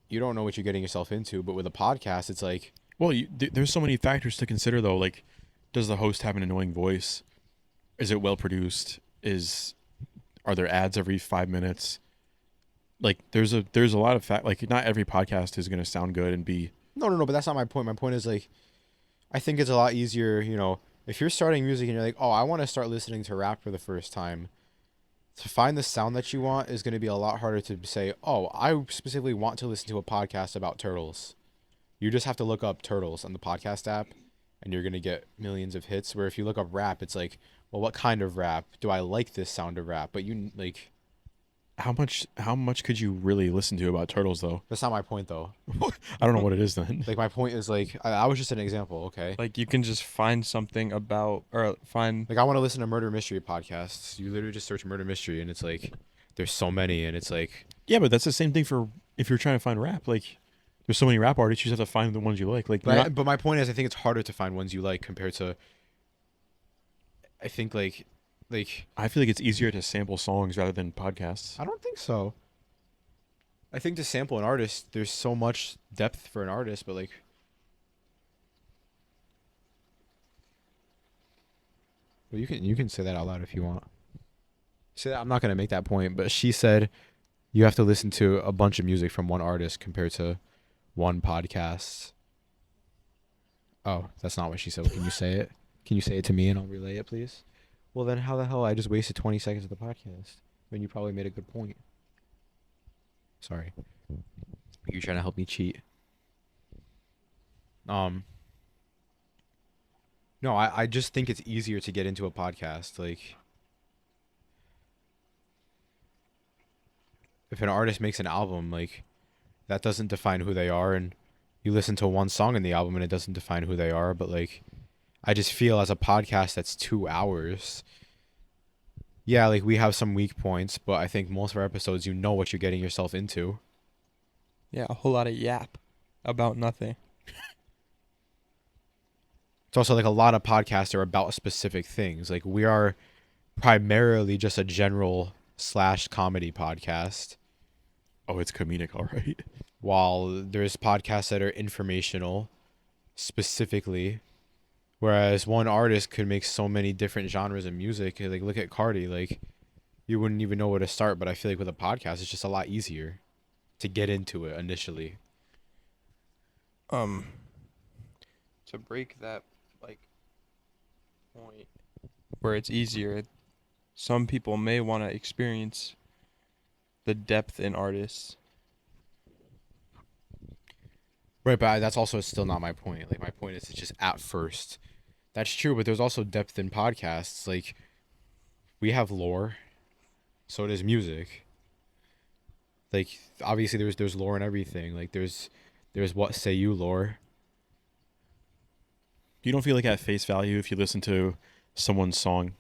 you don't know what you're getting yourself into. But with a podcast, it's like, Well, there's so many factors to consider though. Like, does the host have an annoying voice? Is it well produced? Are there ads every 5 minutes? Like, there's a lot of like, not every podcast is gonna sound good and be. no, but that's not my point. My point is, like, I think it's a lot easier, you know, if you're starting music and you're like, oh, I want to start listening to rap for the first time. To find the sound that you want is going to be a lot harder to say, oh, I specifically want to listen to a podcast about turtles. You just have to look up turtles on the podcast app, and you're going to get millions of hits. Where if you look up rap, it's like, well, what kind of rap? Do I like this sound of rap? But you, like, How much could you really listen to about turtles though? that's not my point, though. I don't know what it is then. Like, my point is, like, I was just an example, okay? Like you can just find something about or find. Like, I want to listen to murder mystery podcasts. You literally just search murder mystery, and it's like, there's so many, and it's like, Yeah, but that's the same thing for if you're trying to find rap. Like, there's so many rap artists, you just have to find the ones you like. Like, you're not- but my point is, I think it's harder to find ones you like compared to. I think like, I feel like it's easier to sample songs rather than podcasts. I don't think so. I think to sample an artist, there's so much depth for an artist, but like. Well, you can say that out loud if you want. Say that, I'm not gonna make that point, but she said you have to listen to a bunch of music from one artist compared to one podcast. Oh, that's not what she said. Can you say it? Can you say it to me and I'll relay it, please? Well, then how the hell I just wasted 20 seconds of the podcast when you probably made a good point? Sorry. You're trying to help me cheat. No, I just think it's easier to get into a podcast. Like, if an artist makes an album, like, that doesn't define who they are, and you listen to one song in the album and it doesn't define who they are. But like, I just feel as a podcast that's 2 hours, yeah, like we have some weak points, but I think most of our episodes, you know what you're getting yourself into. Yeah, a whole lot of yap about nothing. It's also like a lot of podcasts are about specific things. Like we are primarily just a general slash comedy podcast, Oh, it's comedic, all right. while there's podcasts that are informational specifically. Whereas one artist could make so many different genres of music. Like look at Cardi, like you wouldn't even know where to start. But I feel like with a podcast, it's just a lot easier to get into it initially. To break that like point where it's easier, some people may want to experience the depth in artists. Right, but that's also still not my point. Like my point is, it's just at first. That's true, but there's also depth in podcasts. Like we have lore, so does music. Like obviously there's lore in everything. Like there's what say you lore. You don't feel like at face value, if you listen to someone's song,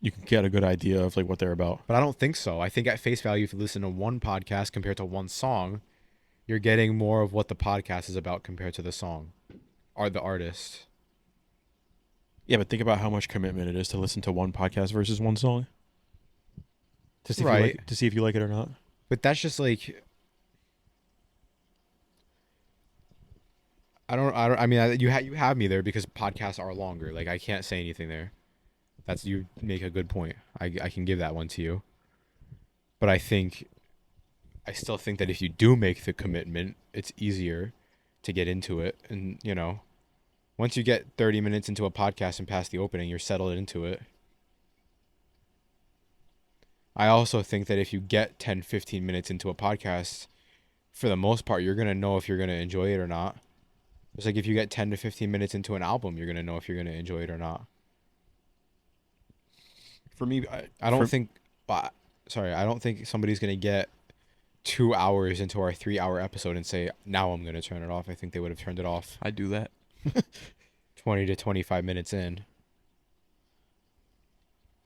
you can get a good idea of like what they're about. But I don't think so. I think at face value, if you listen to one podcast compared to one song, you're getting more of what the podcast is about compared to the song or the artist. Yeah, but think about how much commitment it is to listen to one podcast versus one song. To see Right. to see if you like it or not. But that's just like I mean you have me there because podcasts are longer. Like I can't say anything there. That's you make a good point. I can give that one to you. But I still think that if you do make the commitment, it's easier to get into it. And, you know, once you get 30 minutes into a podcast and past the opening, you're settled into it. I also think that if you get 10, 15 minutes into a podcast, for the most part, you're going to know if you're going to enjoy it or not. It's like if you get 10 to 15 minutes into an album, you're going to know if you're going to enjoy it or not. For me, I don't think, I don't think somebody's going to get 2 hours into our 3 hour episode and say, now I'm going to turn it off. I think they would have turned it off I do that. 20 to 25 minutes in.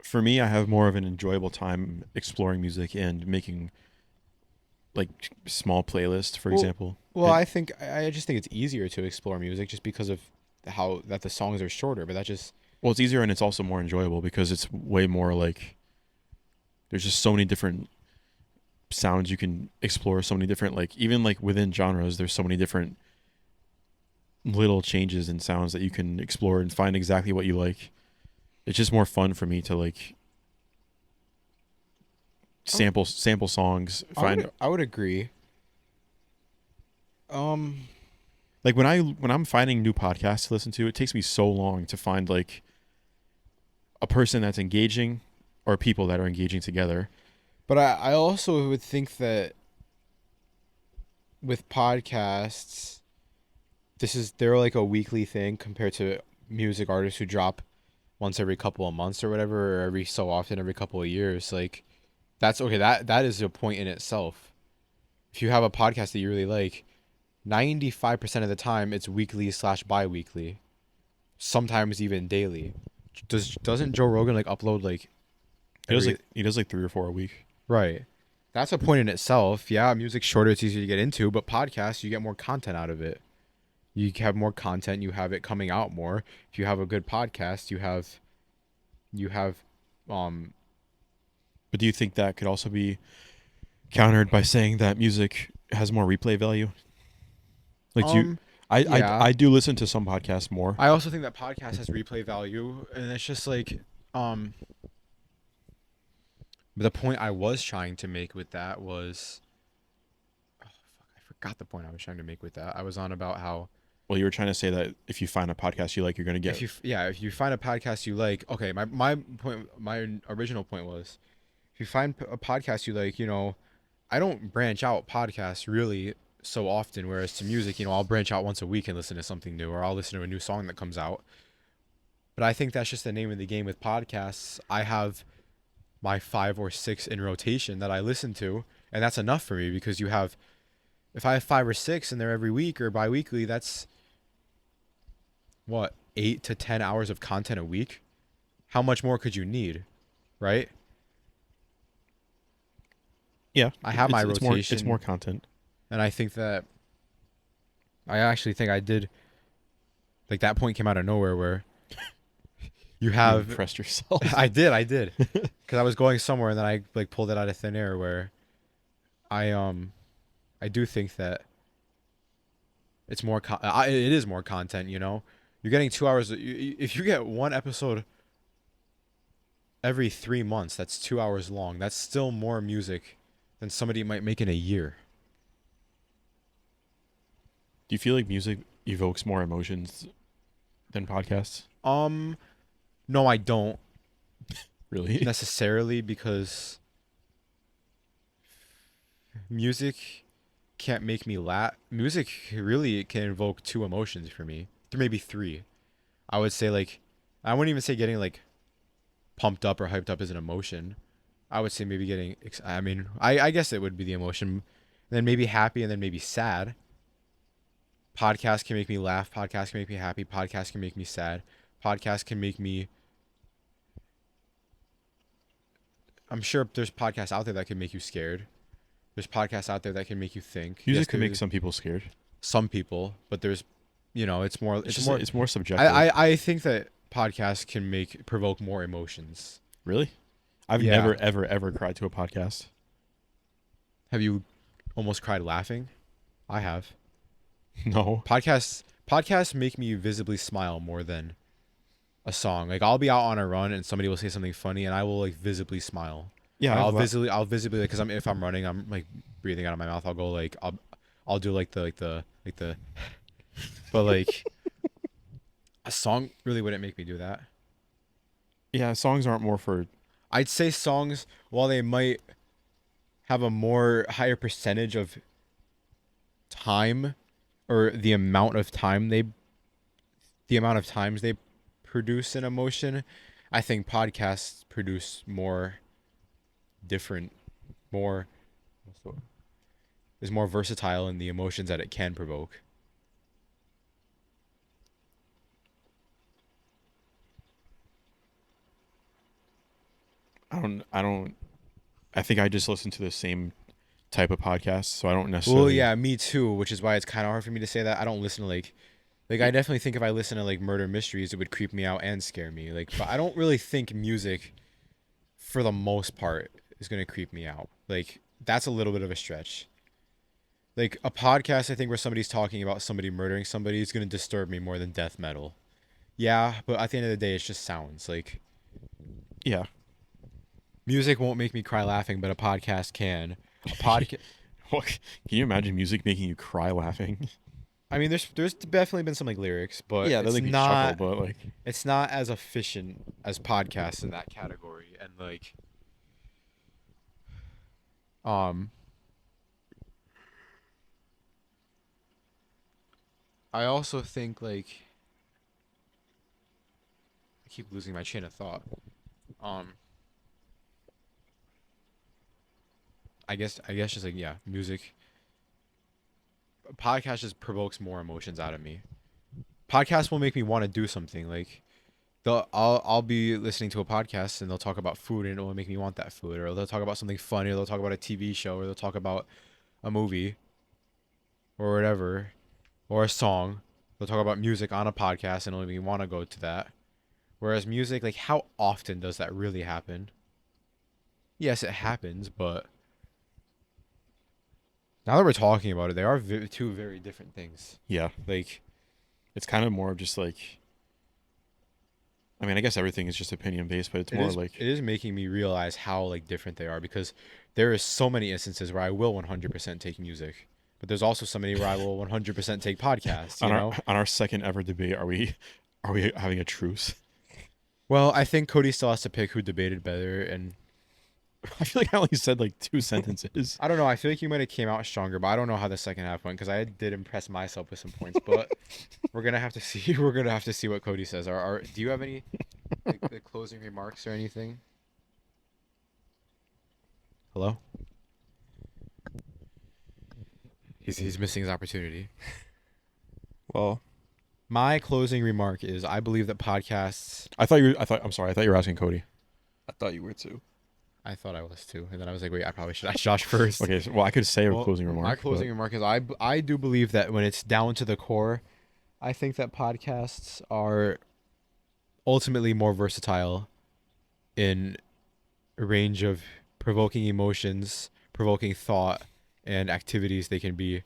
for me, I have more of an enjoyable time exploring music and making like small playlists, for example. Well, I just think it's easier to explore music just because of how that the songs are shorter, but that just Well, it's easier and it's also more enjoyable because it's way more like there's just so many different sounds you can explore, so many different like even like within genres, there's so many different little changes in sounds that you can explore and find exactly what you like. It's just more fun for me to like sample songs, find I would agree. like when I'm finding new podcasts to listen to, it takes me so long to find like a person that's engaging or people that are engaging together. But I also would think that with podcasts, they're like a weekly thing compared to music artists who drop once every couple of months or whatever, or every so often, every couple of years. Like that's okay. That is a point in itself. If you have a podcast that you really like, 95% of the time it's weekly / bi-weekly, sometimes even daily. Doesn't Joe Rogan like upload like He does like 3 or 4 a week. right? That's a point in itself. Yeah, music's shorter, it's easier to get into, but podcasts you get more content out of it. You have more content, you have it coming out more. If you have a good podcast, you have But do you think that could also be countered by saying that music has more replay value? Like yeah. I do listen to some podcasts more. I also think that podcast has replay value, and it's just like but the point I was trying to make with that was I forgot the point I was trying to make with that. I was on about how Well, you were trying to say that if you find a podcast you like, you're going to get if you find a podcast you like, okay, my original point was if you find a podcast you like, you know, I don't branch out podcasts really so often, whereas to music, you know, I'll branch out once a week and listen to something new, or I'll listen to a new song that comes out. But I think that's just the name of the game with podcasts. I have my 5 or 6 in rotation that I listen to, and that's enough for me because if I have 5 or 6 and they're every week or bi-weekly, that's what, 8 to 10 hours of content a week? How much more could you need, right? Yeah, I have my It's rotation. more content. And I think that I actually think I did, like, that point came out of nowhere where you You have impressed yourself. I did because I was going somewhere and then I like pulled it out of thin air where I I do think that it's more it is more content, you know. You're getting 2 hours if you get one episode every 3 months, that's 2 hours long. That's still more music than somebody might make in a year. Do you feel like music evokes more emotions than podcasts? No, I don't Really? necessarily because music can't make me laugh. Music really can evoke 2 emotions for me, maybe 3. I would say like, I wouldn't even say getting like pumped up or hyped up is an emotion. I would say maybe getting, I mean, I guess it would be the emotion, and then maybe happy, and then maybe sad. Podcast can make me laugh. Podcast can make me happy. Podcast can make me sad. Podcast can make me. I'm sure there's podcasts out there that can make you scared. There's podcasts out there that can make you think. Music Yes, can make there's some people scared. some people, but there's, you know, it's more. It's more. it's more subjective. I think that podcasts can provoke more emotions. Really? I've Yeah. never ever cried to a podcast. Have you almost cried laughing? I have. No. Podcasts make me visibly smile more than a song. Like I'll be out on a run and somebody will say something funny and I will like visibly smile. Yeah, I'll visibly like, cuz if I'm running, I'm like breathing out of my mouth. I'll go like I'll do like the but like a song really wouldn't make me do that. Yeah, songs aren't more for. I'd say songs, while they might have a more higher percentage of time or the amount of times they produce an emotion, I think podcasts produce more different, more is more versatile in the emotions that it can provoke. I don't. I think I just listen to the same type of podcast, so I don't necessarily. Well, yeah, me too, which is why it's kind of hard for me to say that. I don't listen to like I definitely think if I listen to like murder mysteries, it would creep me out and scare me. Like, but I don't really think music, for the most part, is gonna creep me out. Like, that's a little bit of a stretch. Like a podcast, I think where somebody's talking about somebody murdering somebody is gonna disturb me more than death metal. Yeah, but at the end of the day, it's just sounds. Like, Yeah. music won't make me cry laughing, but a podcast can. A podcast. What, can you imagine music making you cry laughing? I mean, there's definitely been some like lyrics, but Yeah, it's they make you not. chuckle, but like. It's not as efficient as podcasts in that category, and like, um, I also think like I keep losing my chain of thought. Um, I guess just like yeah, music. Podcast just provokes more emotions out of me. Podcast will make me want to do something like. I'll be listening to a podcast and they'll talk about food and it will make me want that food, or they'll talk about something funny, or they'll talk about a TV show, or they'll talk about a movie or whatever, or a song. They'll talk about music on a podcast and it'll make me want to go to that. Whereas music, like how often does that really happen? Yes, it happens, but now that we're talking about it, they are two very different things. Yeah. Like, It's kind of more of just like. I mean, I guess everything is just opinion based, but it's more like. it is making me realize how like different they are, because there is so many instances where I will 100% take music, but there's also so many where I will 100% take podcasts. You know. On our second ever debate, are we having a truce? Well, I think Cody still has to pick who debated better, and I feel like I only said like 2 sentences. I don't know. I feel like you might have came out stronger, but I don't know how the second half went because I did impress myself with some points. But we're gonna have to see. We're gonna have to see what Cody says. Do you have any like, the closing remarks or anything? Hello. He's missing his opportunity. Well, My closing remark is: I believe that podcasts. I'm sorry. I thought you were asking Cody. I thought you were too. I thought I was too, and then I was like, wait, I probably should ask Josh first. Okay, well, I could say a Well, closing remark. My closing remark is I do believe that when it's down to the core, I think that podcasts are ultimately more versatile in a range of provoking emotions, provoking thought, and activities they can be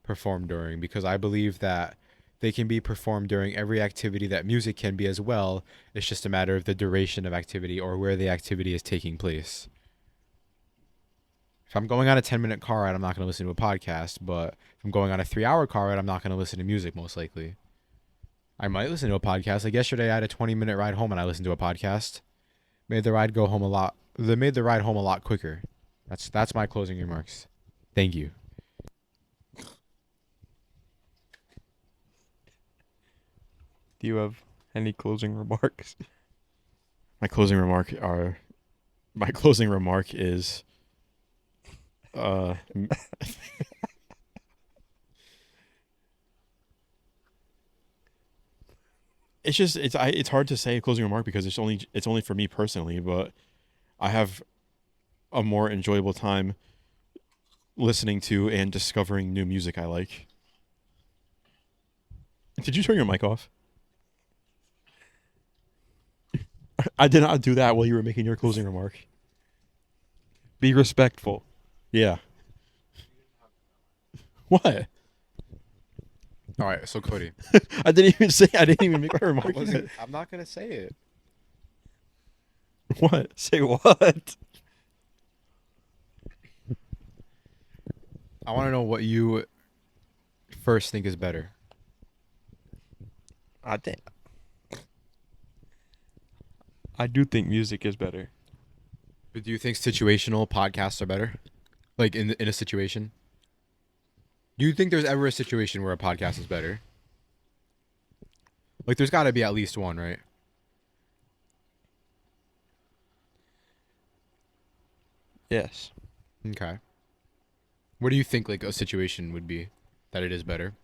performed during. Because I believe that they can be performed during every activity that music can be as well. It's just a matter of the duration of activity or where the activity is taking place. If I'm going on a 10-minute car ride, I'm not going to listen to a podcast. But if I'm going on a 3-hour car ride, I'm not going to listen to music, most likely. I might listen to a podcast. Like yesterday, I had a 20-minute ride home and I listened to a podcast. Made the ride go home a lot. They made the ride home a lot quicker. That's my closing remarks. Thank you. Do you have any closing remarks? My closing remark is it's hard to say a closing remark because it's only for me personally, but I have a more enjoyable time listening to and discovering new music I like. Did you turn your mic off? I did not do that while you were making your closing remark. Be respectful. Yeah. What? All right, so Cody. I didn't even make my remark. I'm not going to say it. What? Say what? I want to know what you first think is better. I do think music is better. But do you think situational podcasts are better? Like in a situation? Do you think there's ever a situation where a podcast is better? Like there's got to be at least one, right? Yes. Okay. What do you think like a situation would be that it is better?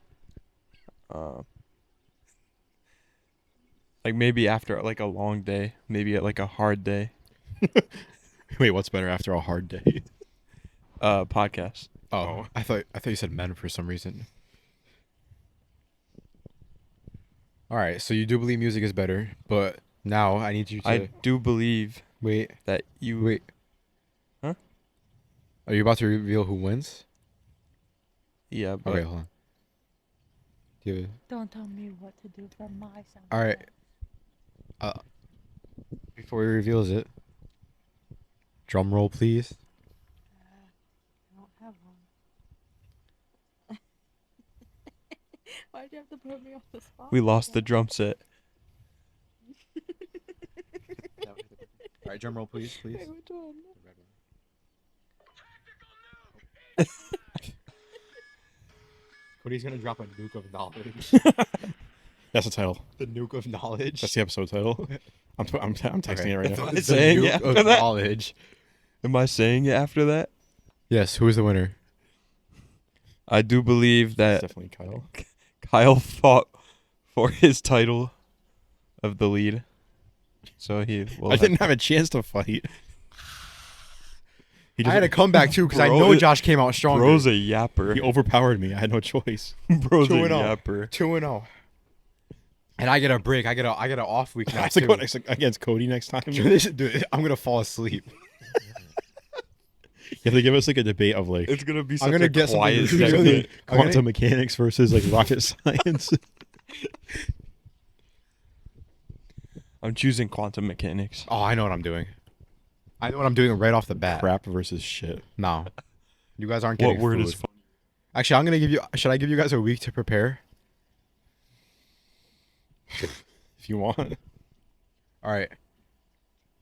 Like maybe after like a long day, maybe like a hard day. Wait, what's better after a hard day? Podcast. Oh, I thought you said men for some reason. All right, so you do believe music is better, but now I need you to I do believe wait. that you Wait. Huh? Are you about to reveal who wins? Yeah, but Okay, hold on. Do you, Don't tell me what to do for my sound. all right. Before he reveals it, drum roll, please. I don't have one. Why'd you have to put me on the spot? we lost the drum set. All right, drum roll, please, please. Wait, which one? Cody's gonna drop a nuke of knowledge. That's the title. The nuke of knowledge. That's the episode title. I'm texting Okay. it right now. I'm saying nuke yeah, of after that. knowledge. Am I saying it after that? Yes. Who is the winner? I do believe That's that definitely Kyle. Kyle fought for his title of the lead. So he will I didn't have a chance to fight. He I had to come back too because I Bro, know Josh came out stronger. Bro's a yapper. He overpowered me. I had no choice. Bro's a 2-0. yapper. 2-0. And I get a break. I get an off week I now have to too. go against Cody next time. You Dude, I'm gonna fall asleep. have to give us like a debate of like It's gonna be such I'm gonna a get something quiet really- segment. I'm gonna- quantum mechanics versus like rocket science. I'm choosing quantum mechanics. Oh, I know what I'm doing. I know what I'm doing right off the bat. Crap versus shit. No, you guys aren't What getting word food. is fun? Actually, I'm gonna give you. Should I give you guys a week to prepare? If you want. All right.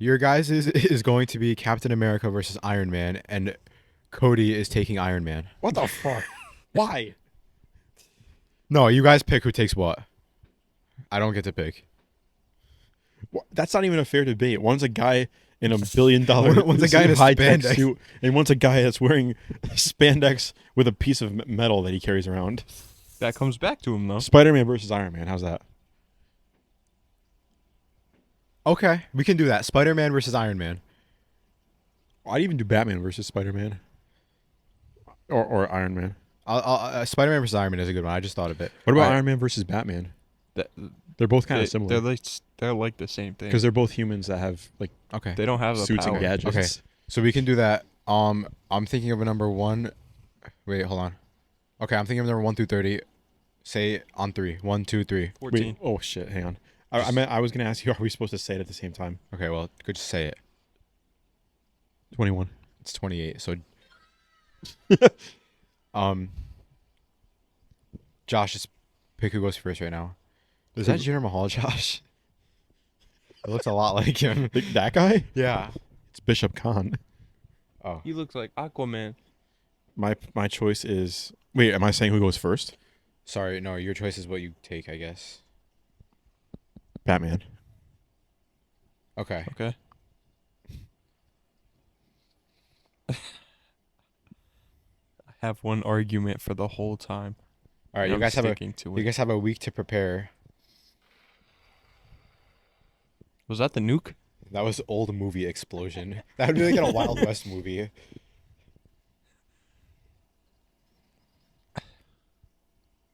Your guys is going to be Captain America versus Iron Man, and Cody is taking Iron Man. What the fuck? Why? No, you guys pick who takes what. I don't get to pick. That's not even a fair debate. One's a guy in a $1 billion One's a guy in a high-tech spandex suit, and one's a guy that's wearing spandex with a piece of metal that he carries around. That comes back to him though. Spider-Man versus Iron Man. How's that? Okay, we can do that. Spider-Man versus Iron Man. I'd even do Batman versus Spider-Man. Or Iron Man. Spider-Man versus Iron Man is a good one. I just thought of it. What about Alright. Iron Man versus Batman? That, They're both kind they, of similar they're like the same thing. because they're both humans that have like Okay. They don't have the suits power. and gadgets. Okay. So we can do that. I'm thinking of a number 1. Wait, hold on. Okay, I'm thinking of number 1 through 30. Say on 3. 1, 2, 3. 14. Wait, oh shit, hang on. I was gonna ask you, are we supposed to say it at the same time? Okay, well, could just say it. 21. It's 28. So Josh, just pick who goes first right now. Is that Jinder Mahal, Josh? It looks a lot like him. That guy? Yeah. It's Bishop Khan. Oh. He looks like Aquaman. My choice is. Wait, am I saying who goes first? Sorry, no, your choice is what you take, I guess. Batman. Okay. Okay. I have one argument for the whole time. All right, and you I'm guys have a sticking to you it. guys have a week to prepare. Was that the nuke? That was old movie explosion. That would be like in a Wild West movie.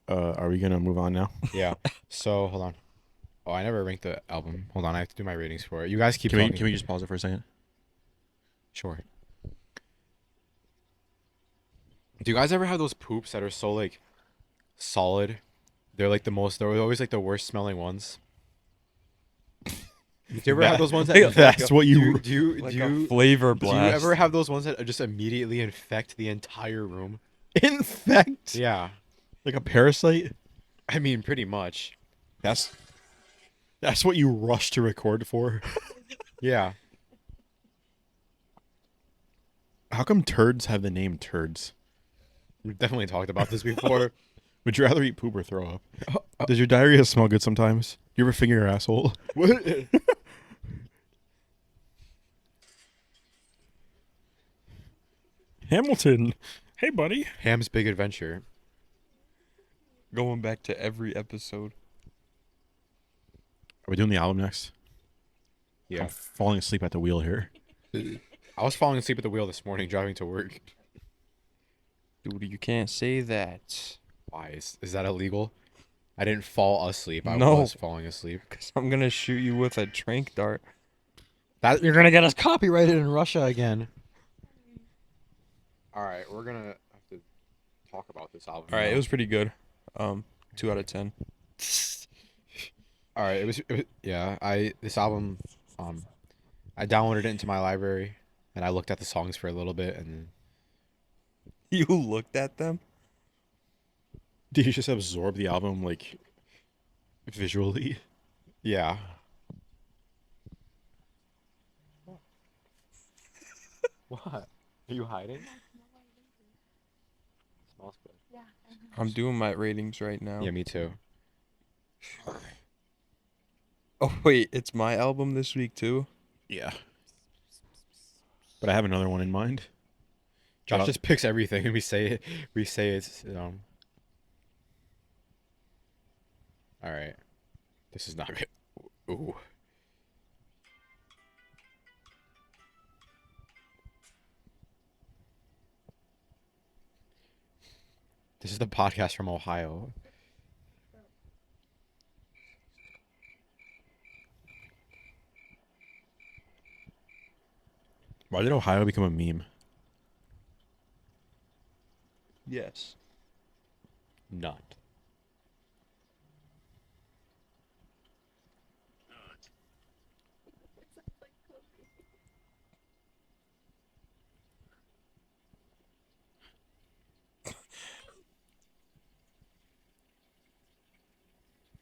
Are we gonna move on now? Yeah. So hold on. Oh, I never ranked the album. Hold on, I have to do my ratings for it. You guys keep Can we talking. can we just pause it for a second? Sure. Do you guys ever have those poops that are so like solid? They're like the most. They're always like the worst smelling ones. Do you ever have those ones that? That's what you. Do you Like do a you flavor do you blast. ever have those ones that just immediately infect the entire room? Infect. Yeah, Like a parasite. I mean pretty much. That's what you rush to record for. Yeah. How come turds have the name turds? We've definitely talked about this before. Would you rather eat poop or throw up? Does your diarrhea smell good sometimes? You ever finger your asshole? What? Hamilton. Hey, buddy. Ham's Big Adventure. Going back to every episode. Are we doing the album next? Yeah. I'm falling asleep at the wheel here. I was falling asleep at the wheel this morning driving to work. Dude, you can't say that. Why? Is that illegal? I didn't fall asleep. I No. was falling asleep. Because I'm going to shoot you with a trank dart. That you're gonna get us copyrighted in Russia again. All right, we're gonna have to talk about this album. All right, now. it was pretty good. 2 out of 10. All right. It was yeah. This album, I downloaded it into my library and I looked at the songs for a little bit and You looked at them? Did you just absorb the album like visually? yeah. What? Are you hiding? Smells good. Yeah. I'm doing my ratings right now. Yeah, me too. Oh, wait, it's my album this week, too? Yeah. But I have another one in mind. Josh just picks everything and we say it's All right. This is not good. Ooh. This is the podcast from Ohio. Why did Ohio become a meme? Yes. Not.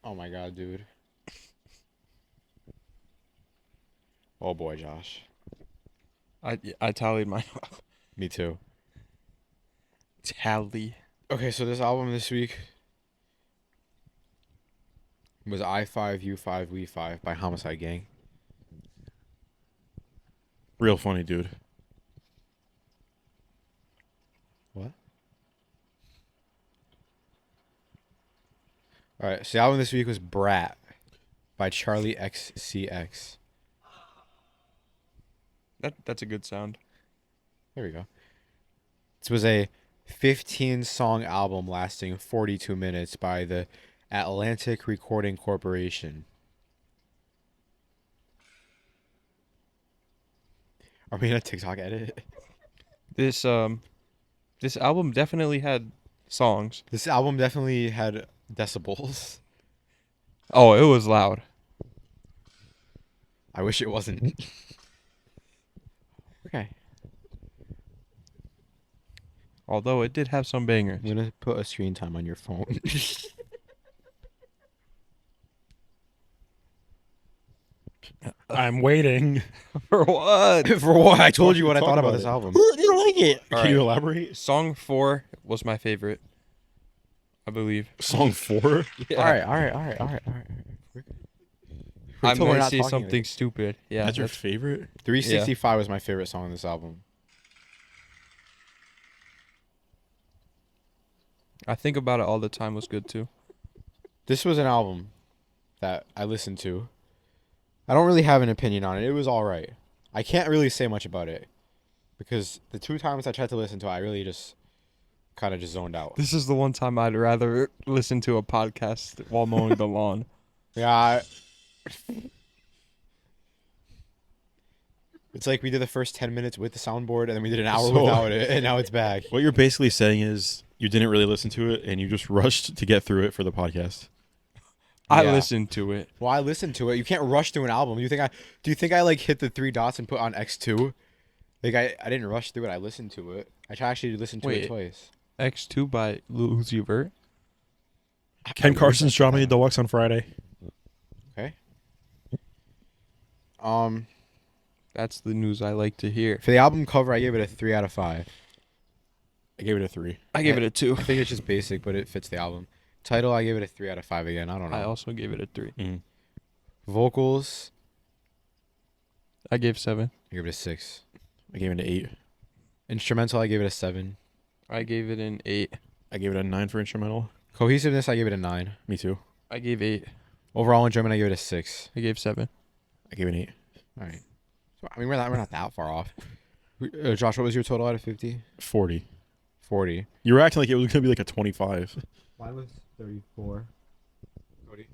Oh my god, dude. Oh boy, Josh. I tallied mine up. Me too. Tally. Okay, so this album this week was I5, U5, We5 by Homicide Gang. Real funny, dude. What? Alright, so the album this week was Brat by Charlie XCX. That's a good sound. There we go. This was a 15-song album lasting 42 minutes by the Atlantic Recording Corporation. Are we in a TikTok edit? This album definitely had songs. This album definitely had decibels. Oh, it was loud. I wish it wasn't. Okay. Although it did have some bangers. I'm going to put a screen time on your phone. I'm waiting. For what? For what? I told you what I Talk thought about about this it. album. You don't like it. All Can you right. elaborate? Song 4 was my favorite, I believe. Song 4? Yeah. All right. I'm going to say something stupid. Yeah. That's your favorite? 365 was my favorite song on this album. I think about it all the time was good too. This was an album that I listened to. I don't really have an opinion on it. It was all right. I can't really say much about it because the 2 times I tried to listen to it, I really just kind of just zoned out. This is the one time I'd rather listen to a podcast while mowing the lawn. Yeah. It's like we did the first 10 minutes with the soundboard and then we did an hour So- without it and now it's back. What you're basically saying is you didn't really listen to it and you just rushed to get through it for the podcast. I Yeah. listened to it. Well, I listened to it. You can't rush through an album. Do you think I like hit the 3 dots and put on X2? Like I didn't rush through it. I listened to it. I actually listened to it Wait. twice. X2 by Lil Uzi Vert. Ken Carson's dropping a deluxe on Friday. Okay. That's the news I like to hear. For the album cover, I gave it a 3 out of 5. I gave it a 3. I gave it a 2. I think it's just basic, but it fits the album. Title, I gave it a 3 out of 5 again. I don't know. I also gave it a 3. Mm. Vocals, I gave 7. I gave it a 6. I gave it an 8. Instrumental, I gave it a 7. I gave it an 8. I gave it a 9 for instrumental. Cohesiveness, I gave it a 9. Me too. I gave 8. Overall enjoyment, I gave it a 6. I gave 7. I gave it an 8. All right. So, I mean, we're not that far off. Josh, what was your total out of 50? 40. 40. You were acting like it was going to be like a 25. Mine was 34. Cody?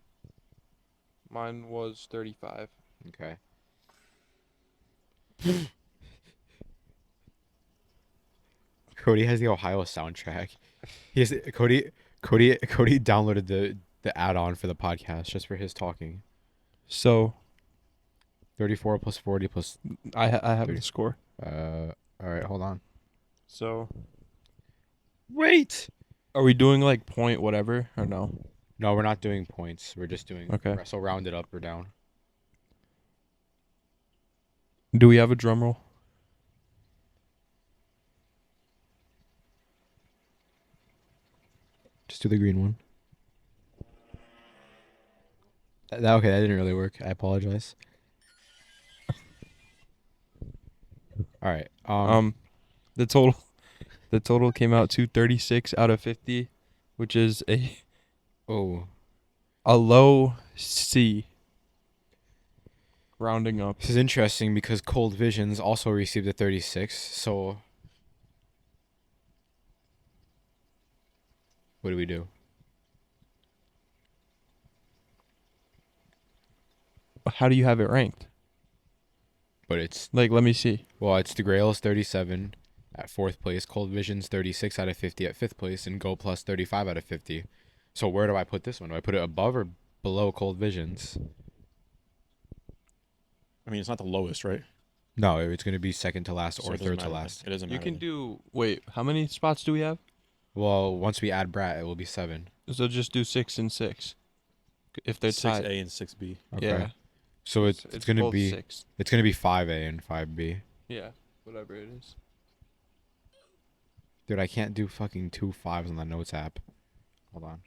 Mine was 35. Okay. Cody has the Ohio soundtrack. He has Cody downloaded the add-on for the podcast just for his talking. So 34 plus 40 plus I have 30. the score. all right, hold on. So Wait. are we doing like point whatever or no? No, we're not doing points. We're just doing Okay. so round it up or down. Do we have a drum roll? Just do the green one. Okay, that didn't really work. I apologize. All right. The total came out to 36 out of 50, which is Oh, a low C. Rounding up. this is interesting because Cold Visions also received a 36. So, what do we do? How do you have it ranked? But it's Like, let me see. it's the Grails 37 at 4th place, Cold Visions 36 out of 50 at 5th place, and Go Plus 35 out of 50. So where do I put this one? Do I put it above or below Cold Visions? I mean, it's not the lowest, right? No, it's going to be second to last So or it doesn't third to matter. last. It doesn't You matter. can do. Wait, how many spots do we have? Well, once we add Brat, it will be 7. So just do 6 and 6. If they're tied. 6A and 6B. Okay. Yeah. So it's gonna both be 6. it's gonna be 5A and 5B. Yeah, whatever it is. Dude, I can't do fucking 2 5s on the notes app. Hold on.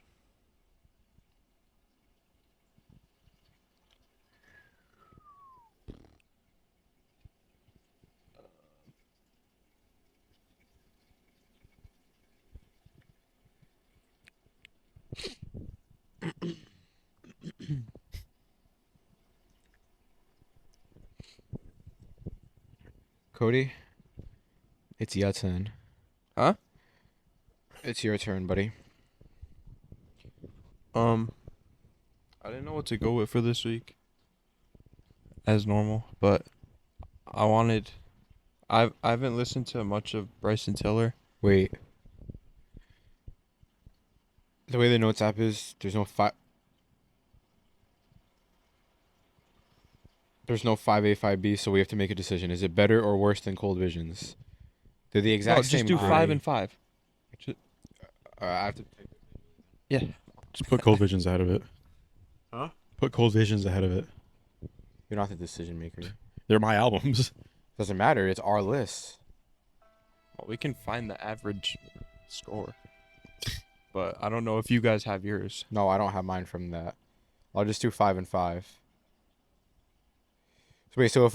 Cody, it's your turn. Huh? It's your turn, buddy. I didn't know what to go with for this week. As normal, but I haven't listened to much of Bryson Tiller. Wait. The way the notes app is, there's no 5A, 5B, so we have to make a decision. Is it better or worse than Cold Visions? They're the exact No, same just do group. 5 and 5. I have to. Yeah. Just put Cold Visions ahead of it. Huh? Put Cold Visions ahead of it. You're not the decision maker. They're my albums. Doesn't matter. It's our list. Well, we can find the average score. But I don't know if you guys have yours. No, I don't have mine from that. I'll just do 5 and 5. So wait, so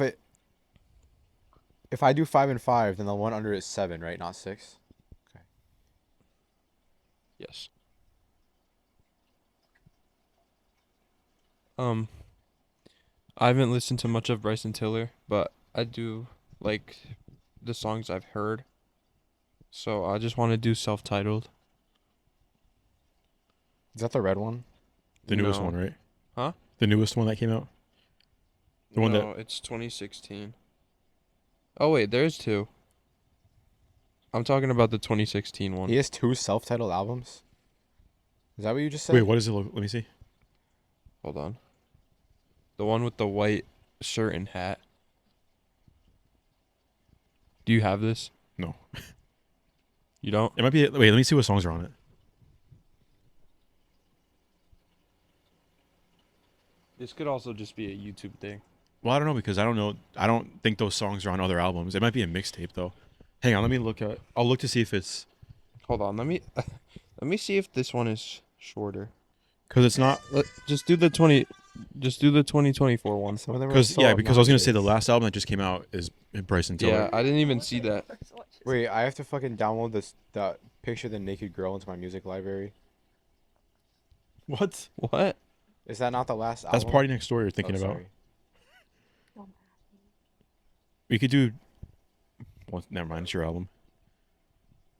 if I do 5 and 5, then the one under is 7, right? Not 6. Yes. I haven't listened to much of Bryson Tiller, but I do like the songs I've heard. So I just want to do self-titled. Is that the red one? The newest No. one, right? Huh? The newest one that came out. The one No, it's 2016. Oh wait, there's 2. I'm talking about the 2016 one. He has 2 self-titled albums. Is that what you just said? Wait, what does it look? Let me see. Hold on. The one with the white shirt and hat. Do you have this? No. You don't? It might be. Wait, let me see what songs are on it. This could also just be a YouTube thing. Well, I don't know because I don't know. I don't think those songs are on other albums. It might be a mixtape though. Hang on, let me look at. I'll look to see if it's Hold on, let me see if this one is shorter. because it's not. Just do the 2024 one. Some of them are Because so yeah, because I was gonna say the obnoxious. last album that just came out is Bryson Tiller. Yeah, I didn't even see that. Wait, I have to fucking download that picture of the naked girl into my music library. What? What? Is that not the last That's album? Party Next Door you're Oh, thinking about. sorry. We could do. Well, never mind. It's your album.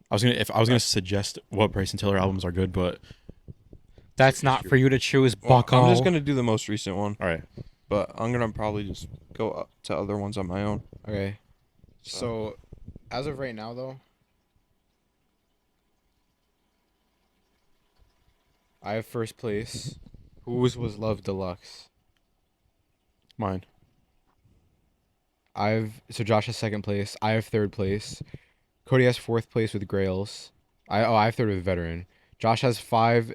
I was gonna suggest what Bryson Tiller albums are good, but That's not for you to choose, Well, bucko. I'm just gonna do the most recent one, all right. but I'm gonna probably just go up to other ones on my own. Okay. So, as of right now, though, I have first place. Whose was Love Deluxe? Mine. So Josh has second place. I have third place. Cody has fourth place with Grails. I have third with Veteran. Josh has 5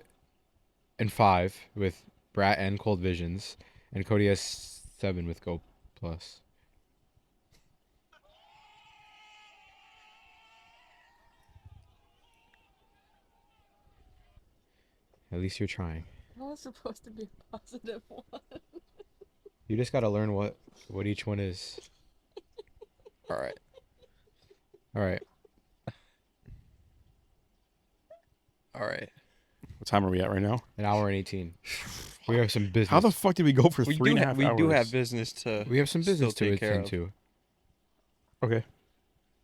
and 5 with Brat and Cold Visions, and Cody has 7 with Go Plus. At least you're trying. That was supposed to be a positive one. You just gotta learn what each one is. All right. All right. All right. What time are we at right now? An hour and 18. We have some business. How the fuck did we go for We three and a half hours? do have business to. We have some business still to take care attend of. to. Okay.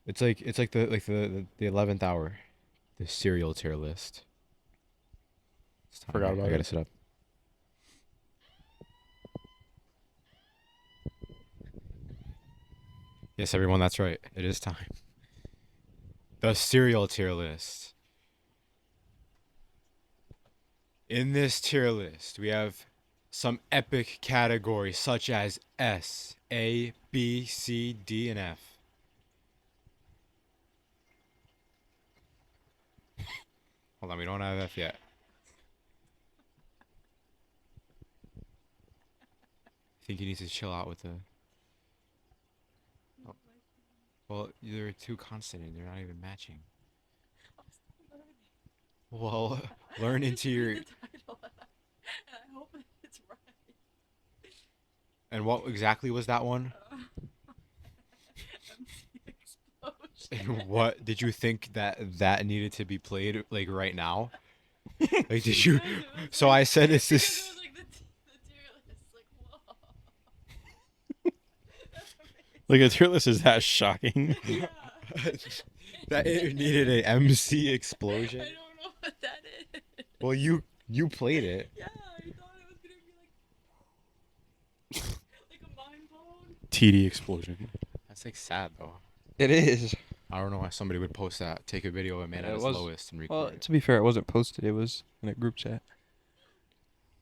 It's like the 11th hour, the serial tier list. It's time. Forgot about I gotta it. sit up. Yes, everyone, that's right. It is time. The serial tier list. In this tier list, we have some epic categories such as S, A, B, C, D, and F. Hold on, we don't have F yet. I think you need to chill out with the. Oh, well, they're too consonant. They're not even matching. Well, learn into your. The title, and I hope it's right. And what exactly was that one? MC Explosion. And what did you think that needed to be played like right now? Like, did you? So I said it's Because this. it was like the tier list. Like, whoa. That's amazing. Like a tier list is that shocking? Yeah. That it needed an MC I explosion. don't know what that is. Well, you played it. Yeah, I thought it was gonna be like a mind blown. TD explosion. That's like sad though. It is. I don't know why somebody would post that. Take a video of a man Yeah, at it his was- lowest and record Well, it. to be fair, it wasn't posted. It was in a group chat.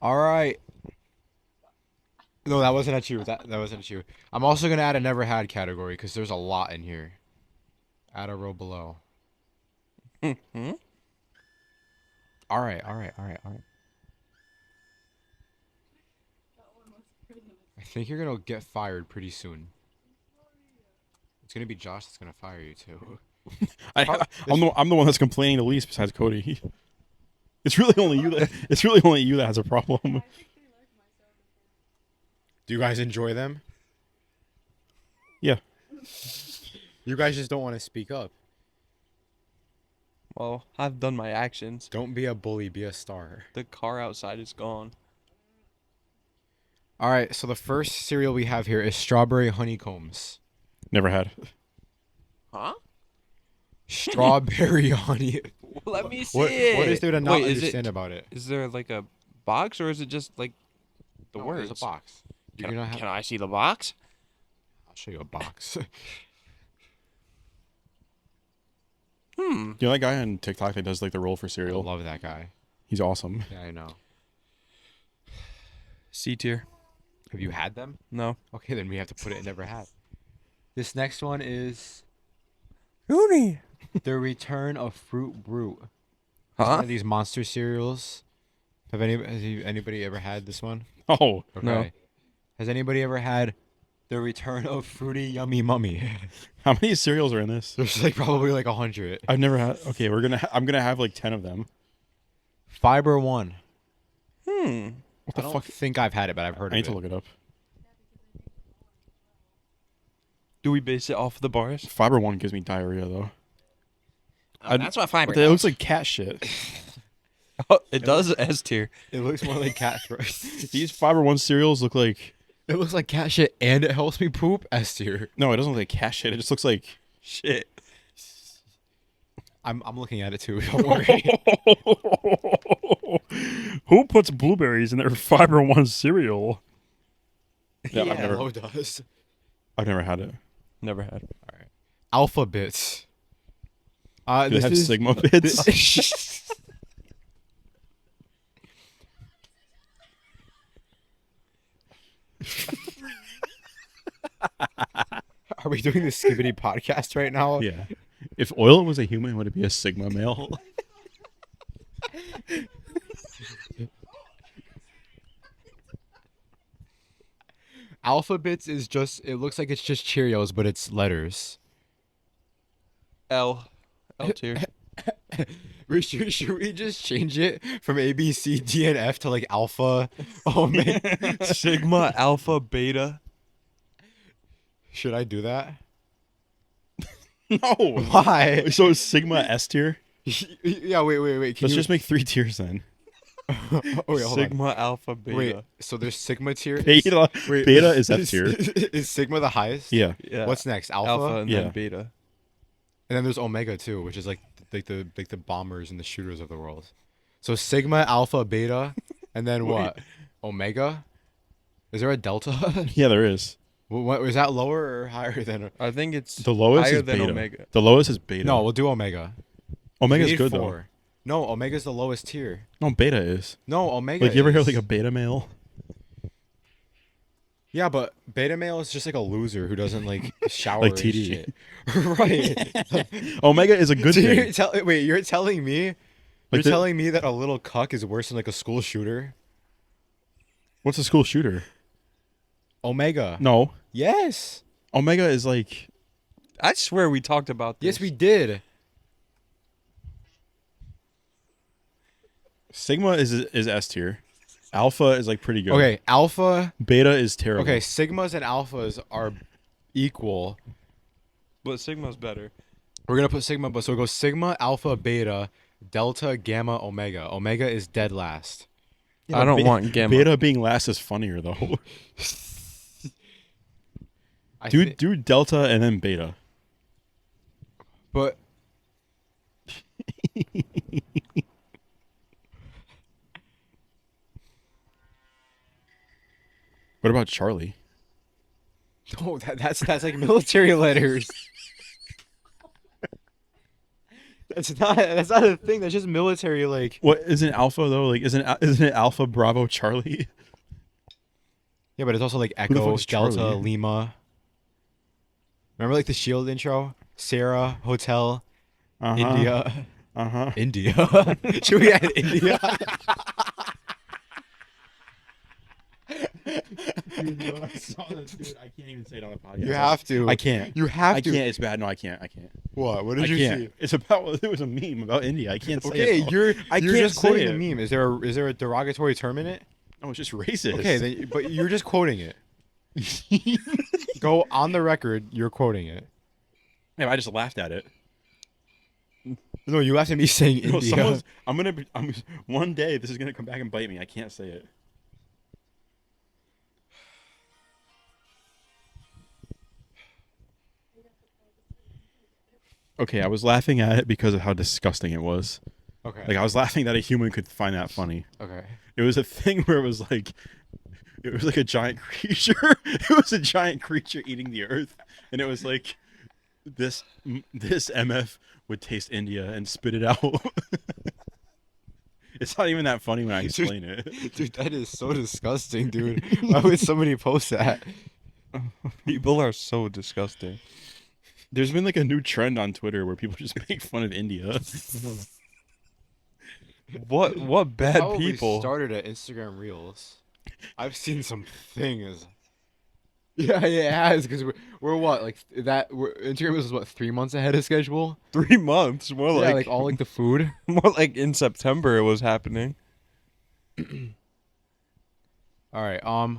All right. No, that wasn't at you. That wasn't at you. I'm also gonna add a never had category because there's a lot in here. Add a row below. Mm-hmm. All right. That one was prison. I think you're gonna get fired pretty soon. It's gonna be Josh that's gonna fire you too. I'm the one that's complaining the least besides Cody. It's really only you that has a problem. I think they like my sound effects. Do you guys enjoy them? Yeah. You guys just don't want to speak up. Well, I've done my actions. Don't be a bully. Be a star. The car outside is gone. All right. So the first cereal we have here is strawberry honeycombs. Never had. Huh? Strawberry honey. Let me see What it. is there to not Wait, understand about it? Is there like a box or is it just like the No, words? There's a box. You're Can, gonna have. can I see the box? I'll show you a box. Hmm. You know that guy on TikTok that does like the roll for I cereal? love that guy. He's awesome. Yeah, I know. C tier. Have you had them? No. Okay, then we have to put it in never had. This next one is Rooney. the return of Fruit Brute. It's one Huh? of these monster cereals. Has anybody ever had this one? Oh, Okay. No. Has anybody ever had the return of Fruity Yummy Mummy? how many cereals are in this? There's like probably like 100. I've never had. Okay, I'm gonna have like 10 of them. Fiber One. Hmm. What I the don't fuck? think I've had it, but I've heard I need of to it. look it up. Do we base it off of the bars? Fiber One gives me diarrhea though. That's what fiber. It looks like cat shit. It does S tier. It looks more like cat throat. These Fiber One cereals look like. It looks like cat shit, and it helps me poop. S tier. No, it doesn't look like cat shit. It just looks like. Shit. I'm looking at it too. Don't worry. Who puts blueberries in their Fiber One cereal? Yeah, Yeah. Hello does. I've never had it. Never had. Alpha Bits. Do they This have is Sigma bits? Are we doing the Skibbity podcast right now? Yeah. If oil was a human, would it be a Sigma male? Alpha Bits is just. It looks like it's just Cheerios, but it's letters. L tier. Should we just change it from A, B, C, D, and F to like Alpha? Oh man. Sigma, alpha, beta. Should I do that? No. Why? So it's Sigma S tier? Yeah. Wait. Can Let's you... just make 3 tiers then. Oh, wait, hold on. Sigma, alpha, beta. Wait. So there's Sigma tier. Beta, Wait, beta is F tier. Is Sigma the highest? Yeah. Yeah. What's next? Alpha? alpha and Yeah. then beta? And then there's Omega too, which is like the bombers and the shooters of the world. So Sigma, Alpha, Beta, and then what? Omega? Is there a Delta? Yeah, there is. What is that lower or higher than? I think it's The lowest higher is than beta. omega. The lowest is beta. No, we'll do Omega. Omega's We need good 4. No, Omega's the lowest tier. though. No, beta is. No, Omega. Like, you ever hear is. like a beta male? Yeah, but beta male is just like a loser who doesn't like shower Like and TD. shit. Right. Omega is a good So thing. you're telling me Like you're the- telling me that a little cuck is worse than like a school shooter? What's a school shooter? Omega. No, Yes. omega is like I swear we talked about this. Yes, we did. sigma is S tier. Alpha is like pretty good. Okay, alpha. Beta is terrible. Okay, sigmas and alphas are equal. But Sigma's better. We're gonna put sigma, but so it goes sigma, alpha, beta, delta, gamma, omega. Omega is dead last. I don't want gamma. Beta being last is funnier though. Do delta and then beta. But What about Charlie? no, that's like military letters. That's not a thing. That's just military like. What isn't Alpha though? Like isn't it Alpha Bravo Charlie? Yeah, but it's also like the Echo, fuck is Delta, Charlie? Lima. Remember like the Shield intro? Sarah, Hotel, India. India. Should we add India? Dude, I saw this, dude. I can't even say it on the podcast. You have to. I can't. You have I to. can't. It's bad. No, I can't. I can't. What? What I did you can't. see? It's about. It was a meme about India. I can't say Okay, it. though. you're I can't just say quoting it. the meme. Is there a derogatory term in it? No, it's just racist. Okay, then, but you're just quoting it. Go on the record. You're quoting it. Yeah, I just laughed at it. No, you laughed at me saying No, India. I'm one day this is gonna come back and bite me. I can't say it. Okay, I was laughing at it because of how disgusting it was. Okay. Like I was laughing that a human could find that funny. Okay. It was a thing where it was like a giant creature. It was a giant creature eating the earth, and it was like this MF would taste India and spit it out. It's not even that funny when I explain it. Dude, that is so disgusting, dude. Why would somebody post that? People are so disgusting. There's been like a new trend on Twitter where people just make fun of India. What bad Probably people? started at Instagram Reels. I've seen some things. Yeah, it has because we're what like that. Instagram Reels is what 3 months ahead of schedule. 3 months. More Yeah, like, like all like the food. more like in September it was happening. All right.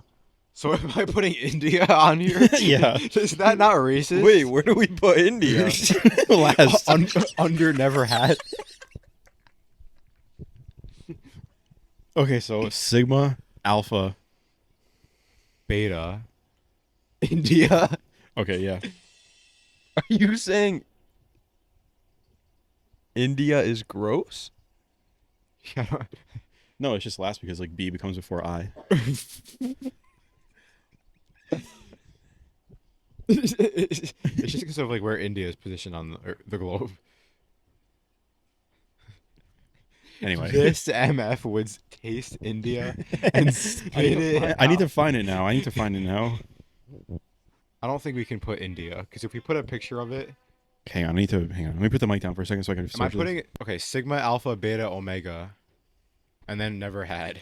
So am I putting India on here? Yeah. Is that not racist? Wait, where do we put India? Last. Under never had. Okay, so Sigma, Alpha. Beta. India. Okay, yeah. Are you saying India is gross? No, it's just last because like B becomes before I. It's just because of like where India is positioned on the globe. Anyway. This MF would taste India and spit it. I need to out. find it now. I don't think we can put India because if we put a picture of it, Hang on. Let me put the mic down for a second so I can. am I search this. putting it? Okay, sigma, alpha, beta, omega, and then never had.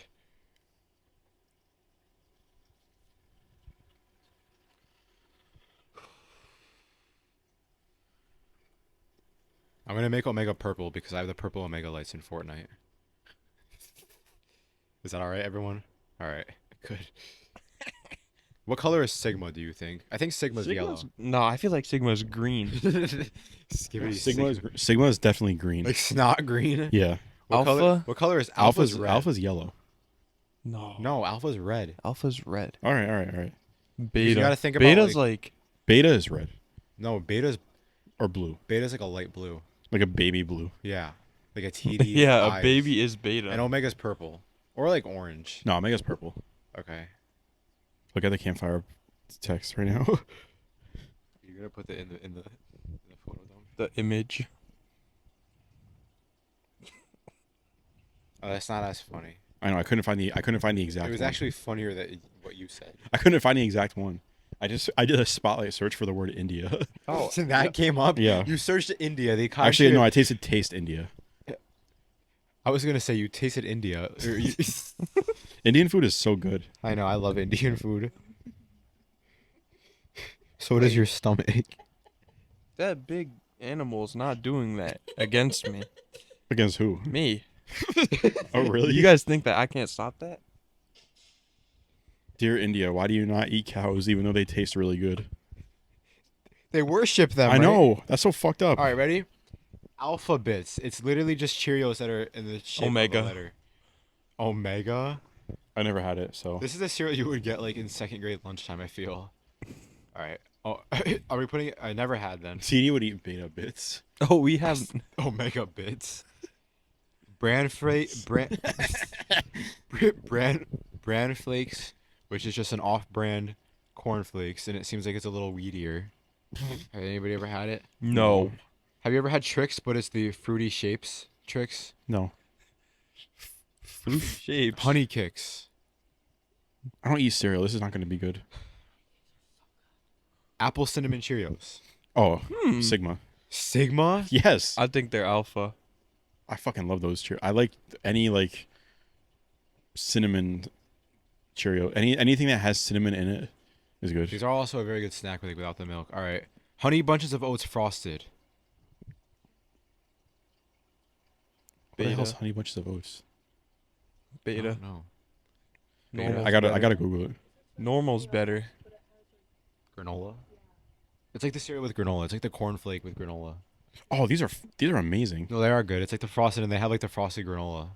I'm gonna make omega purple because I have the purple omega lights in Fortnite. Is that all right, everyone? All right, good. What color is sigma? Do you think? I think sigma's yellow. No, I feel like Sigma's green. Skibbity Sigma is definitely green. like snot green. Yeah. What color? Alpha? What color is alpha's red? Alpha's yellow. No. No, alpha's red. Alpha's red. All right. Beta. gotta think about, Beta's like Beta is red No, beta's or blue, like a light blue. like a baby blue. Yeah, like a TD. yeah, a eyes. baby is beta. And omega's purple or like orange. No, Omega's purple. Okay, Look at the campfire text right now. you're gonna put it in the photo dome. The image. Oh, that's not as funny. I know. I couldn't find the exact. It was one. actually funnier that what you said. I couldn't find the exact one. I did a spotlight search for the word India. Oh, so that came up. Yeah. You searched India. They Actually, no. I taste India. I was gonna say you tasted India. Indian food is so good. I know. I love Indian food. So does your stomach. That big animal's not doing that against me. Against who? Me. Oh, really? You guys think that I can't stop that? Dear India, why do you not eat cows even though they taste really good? They worship them. I right? know. That's so fucked up. All right, ready? Alpha bits. It's literally just Cheerios that are in the shape Omega. of a letter. Omega. I never had it, so. This is a cereal you would get like in second grade lunchtime. I feel. All right. Oh, are we putting? I never had then. CD would eat beta bits. Oh, we have. Omega bits. Bran bran flakes, which is just an off-brand cornflakes, and it seems like it's a little weedier. Has anybody ever had it? No. Have you ever had Trix, but it's the fruity shapes Trix? No. Fruit shapes. Honey Kicks. I don't eat cereal. This is not going to be good. Apple cinnamon Cheerios. Oh, Sigma. Sigma? Yes. I think they're alpha. I fucking love those Cheerios. I like any like cinnamon Cheerio. Anything that has cinnamon in it is good. These are also a very good snack without the milk. All right. Honey Bunches of Oats Frosted. What the hell's Beta. Honey Bunches of Oats? Beta. No. Normal's I gotta better. Google it. Normal's better. Granola. It's like the cereal with granola. It's like the cornflake with granola. Oh, these are amazing. No, they are good. It's like the frosted, and they have like the frosted granola.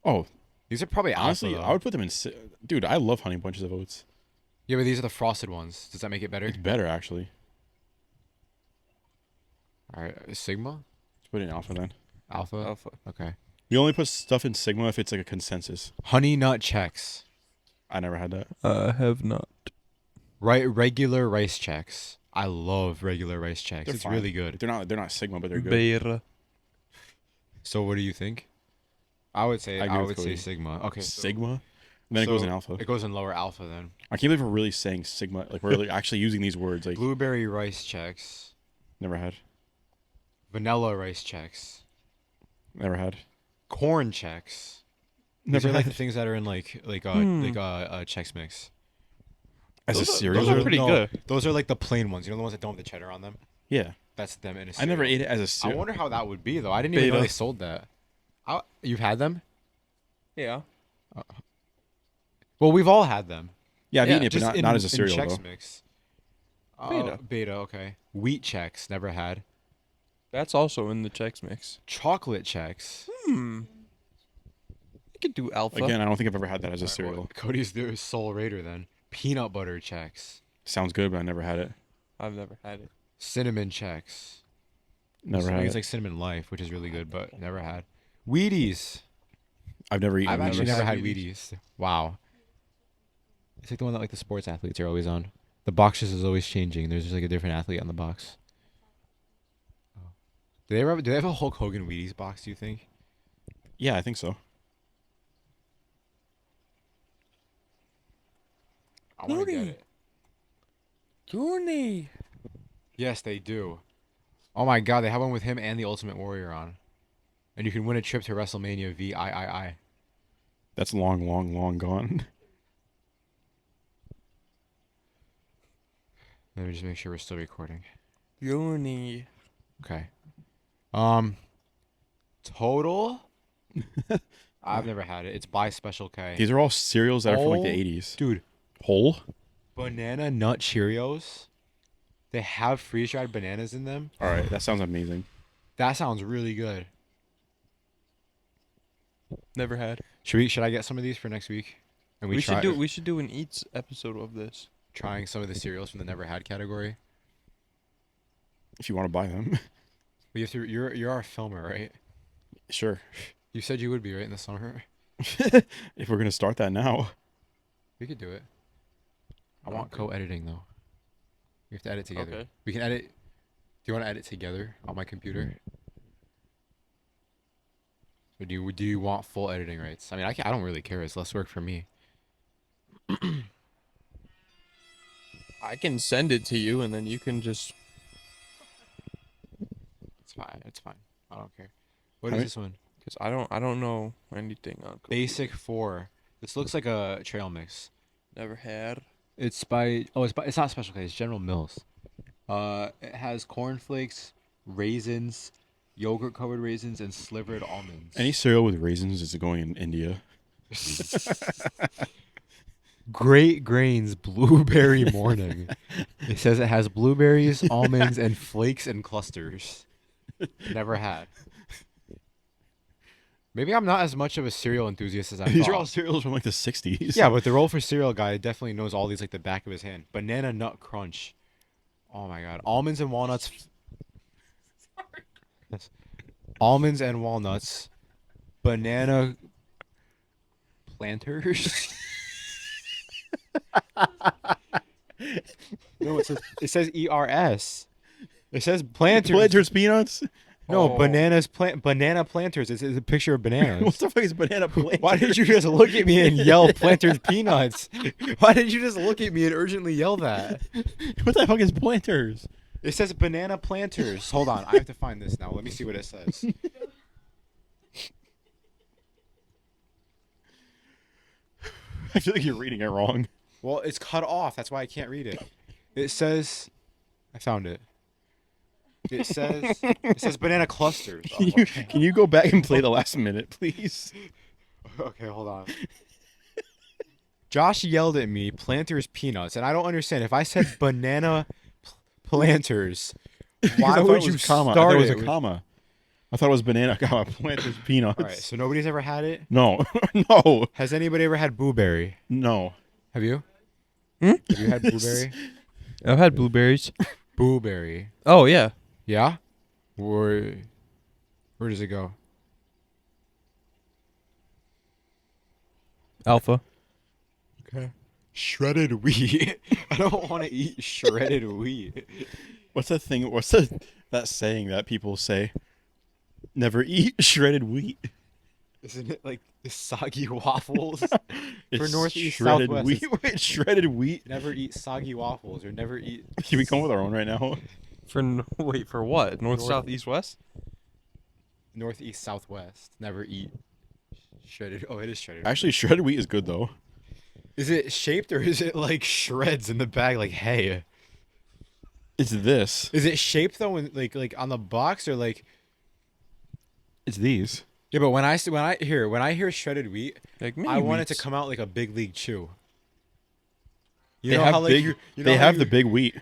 Oh, These are probably honestly, alpha, I would put them in. Dude, I love Honey Bunches of Oats. Yeah, but these are the frosted ones. Does that make it better? It's better actually. All right, Sigma, Let's put it in alpha then. alpha. Alpha. Okay. We only put stuff in Sigma if it's like a consensus. Honey Nut Chex. I never had that. Have not. Right, regular rice checks. I love regular rice checks. They're It's fine. really good. They're not Sigma, but they're good. Beta. So what do you think? I would say I agree I with would say Cody. Sigma. Okay. so- Sigma, and then it goes so in alpha. It goes in lower alpha then. I can't believe we're really saying Sigma. Like we're really actually using these words. Like Blueberry rice checks. never had, Vanilla rice checks. never had, Corn checks. These never are like had. the things that are in like Chex Mix. As a Those are- cereal. those are pretty good. Those are like the plain ones. You know the ones that don't have the cheddar on them. Yeah, That's them in a I cereal. never ate it as a I cereal. wonder how that would be though. I didn't even know Beta. they sold that. You've had them? Yeah. Well, we've all had them. Yeah, I've Yeah, eaten it, but not as a cereal in Chex though. Mix. Beta. Beta, okay. Wheat Chex, never had. That's also in the Chex Mix. Chocolate Chex. You could do alpha. Again, I don't think I've ever had that as a Alright, well, cereal. Cody's the sole raider then. Peanut butter Chex. Sounds good, but I never had it. I've never had it. Cinnamon Chex. Never I had think it. it's like Cinnamon Life, which is really good, but never had. Wheaties. I've never eaten. I've actually Wheaties. never had Wheaties. Wheaties. Wow. It's like the one that like the sports athletes are always on. The boxes is always changing. There's just like a different athlete on the box. Do they have a Hulk Hogan Wheaties box, do you think? Yeah, I think so. I want to get Cody. it. Goonie. Yes, they do. Oh my god, they have one with him and the Ultimate Warrior on. And you can win a trip to WrestleMania VIII. That's long, long, long gone. Let me just make sure we're still recording. Goonie. Okay. Total? I've never had it. It's by Special K. These are all cereals that are from like the Oh, 80s. Dude, Whole? banana nut Cheerios. They have freeze-dried bananas in them. All right, that sounds amazing. That sounds really good. Never had. Should I get some of these for next week? And We try, should do an eats episode of this. trying some of the cereals from the never had category. If you want to buy them, But you have to, you're our filmer, right? sure. You said you would be right in the summer. If we're gonna start that now, We could do it. I want co-editing though. We have to edit together. Okay. We can edit. Do you want to edit together on my computer? Or do you want full editing rights? I mean, I don't really care. It's less work for me. I can send it to you, and then you can just. It's fine. It's fine. I don't care. What is Alright. this one? Because I don't know anything on. Basic 4. This looks like a trail mix. Never had. It's by it's not Special K. It's General Mills. It has cornflakes, raisins, yogurt covered raisins, and slivered almonds. Any cereal with raisins is going in India. Great Grains Blueberry Morning. It says it has blueberries, almonds, and flakes and clusters. Never had. Maybe I'm not as much of a cereal enthusiast as I These thought. are all cereals from like the 60s. Yeah, but the roll for cereal guy definitely knows all these like the back of his hand. Banana Nut Crunch. Oh my god. Almonds and walnuts. Yes. Almonds and walnuts. Banana planters. No, it says ERS. It says planters. Planters peanuts. No, Oh. banana planters. It's a picture of bananas. What the fuck is banana planters? Why did you just look at me and yell planters peanuts? Why did you just look at me and urgently yell that? What the fuck is planters? It says banana planters. Hold on, I have to find this now. Let me see what it says. I feel like you're reading it wrong. Well, it's cut off. That's why I can't read it. It says, I found it. It says banana clusters. Oh, okay. Can you go back and play the last minute, please? Okay, hold on. Josh yelled at me, planters peanuts, and I don't understand. If I said banana planters, why I thought would it you was comma. I start thought it was it a with- comma. I thought it was banana comma planters peanuts. All right, so nobody's ever had it. No, no, Has anybody ever had blueberry? no. Have you? Hmm? Have you had blueberry? I've had blueberries. Blueberry. Oh yeah. Yeah. Where does it go? Alpha. Okay. Shredded wheat. I don't want to eat shredded wheat. What's that thing? What's that saying that people say? Never eat shredded wheat. Isn't it like the soggy waffles? It's Northeast, shredded Southwest, wheat. Wait, shredded wheat. Never eat soggy waffles or never eat. Can we come up with our own right now? Wait, for what? North, North- south, east, west? Northeast, Southwest. Never eat shredded. Oh, it is shredded. Actually, shredded wheat is good though. Is it shaped or is it like shreds in the bag? Like hay. It's this. Is it shaped though, like on the box or like? It's these. Yeah, but when I hear shredded wheat, Like I want it to come out like a big league chew. You They know have how like big. you know They how have you- the big wheat.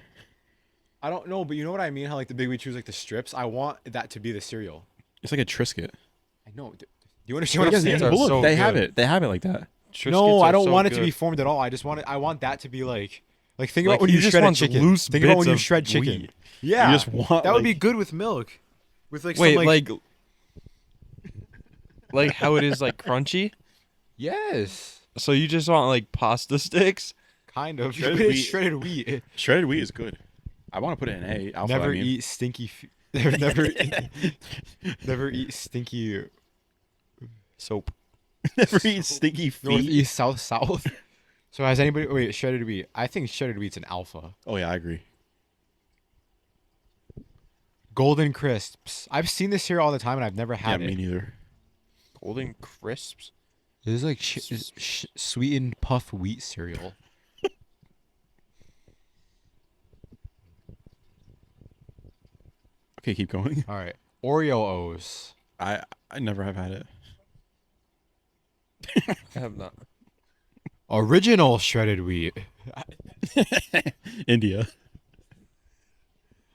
I don't know, but you know what I mean? How like the big wheat chews like the strips? I want that to be the cereal. It's like a Triscuit. I know. Do you understand what I'm saying? are Look, so they have good. it. They have it like that. No, Triscuits I are don't so want it to good. be formed at all. I want that to be like think Like, about when he you just shred a wants chicken. loose Think about bits when you of shred chicken. wheat. Yeah, You just want that would be like- good with milk. With like Wait, some, like how it is like crunchy? yes, So you just want like pasta sticks? kind of. Shredded It's wheat. shredded wheat. Shredded wheat is good. I want to put it in A. Alpha, Never I mean. eat stinky. Never eat stinky soap. Never eat stinky feet. Northeast, south, south. So has anybody? Wait, shredded wheat. I think shredded wheat's an alpha. Oh yeah, I agree. Golden crisps. I've seen this here all the time, and I've never Yeah, had me it. neither. Golden crisps? This is like sweetened puff wheat cereal. Okay, keep going. All right, Oreo O's. I never have had I have not. Original shredded wheat. it. India.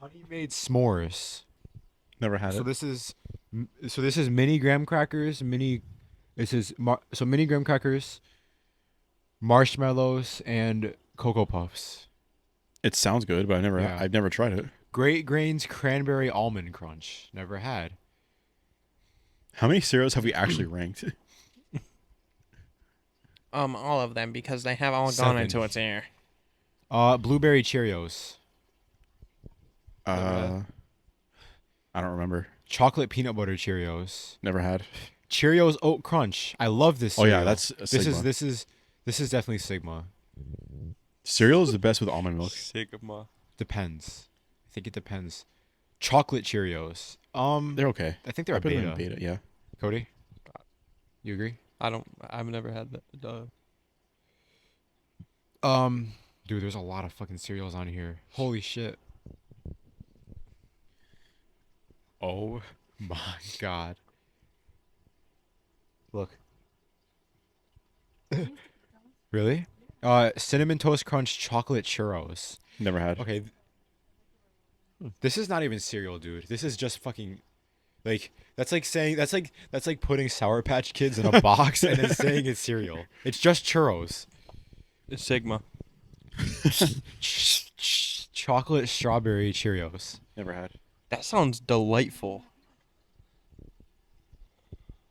Honey made s'mores. Never had So it. this is mini graham crackers. Mini graham crackers, marshmallows, and Cocoa Puffs. It sounds good, but Yeah. I've never tried it. Great Grains Cranberry Almond Crunch. Never had. How many cereals have we actually ranked? All of them because they have all gone Seven. into its air. Blueberry Cheerios. I don't remember. Chocolate Peanut Butter Cheerios. Never had. Cheerios Oat Crunch. I love this Oh cereal. yeah, that's a this Sigma. is definitely Sigma. Cereal is the best with almond milk. Sigma. Depends. I think it depends. Chocolate Cheerios. They're okay. I think they're I a put them beta. in beta. Yeah. Cody, you agree? I've never had that. Dude, there's a lot of fucking cereals on here. Holy shit. Oh my god. Look. Really? Cinnamon Toast Crunch chocolate churros. Never had. Okay, this is not even cereal, dude. This is just fucking like that's like putting Sour Patch Kids in a box and then saying it's cereal. It's just churros. It's Sigma. Chocolate strawberry Cheerios. Never had. That sounds delightful.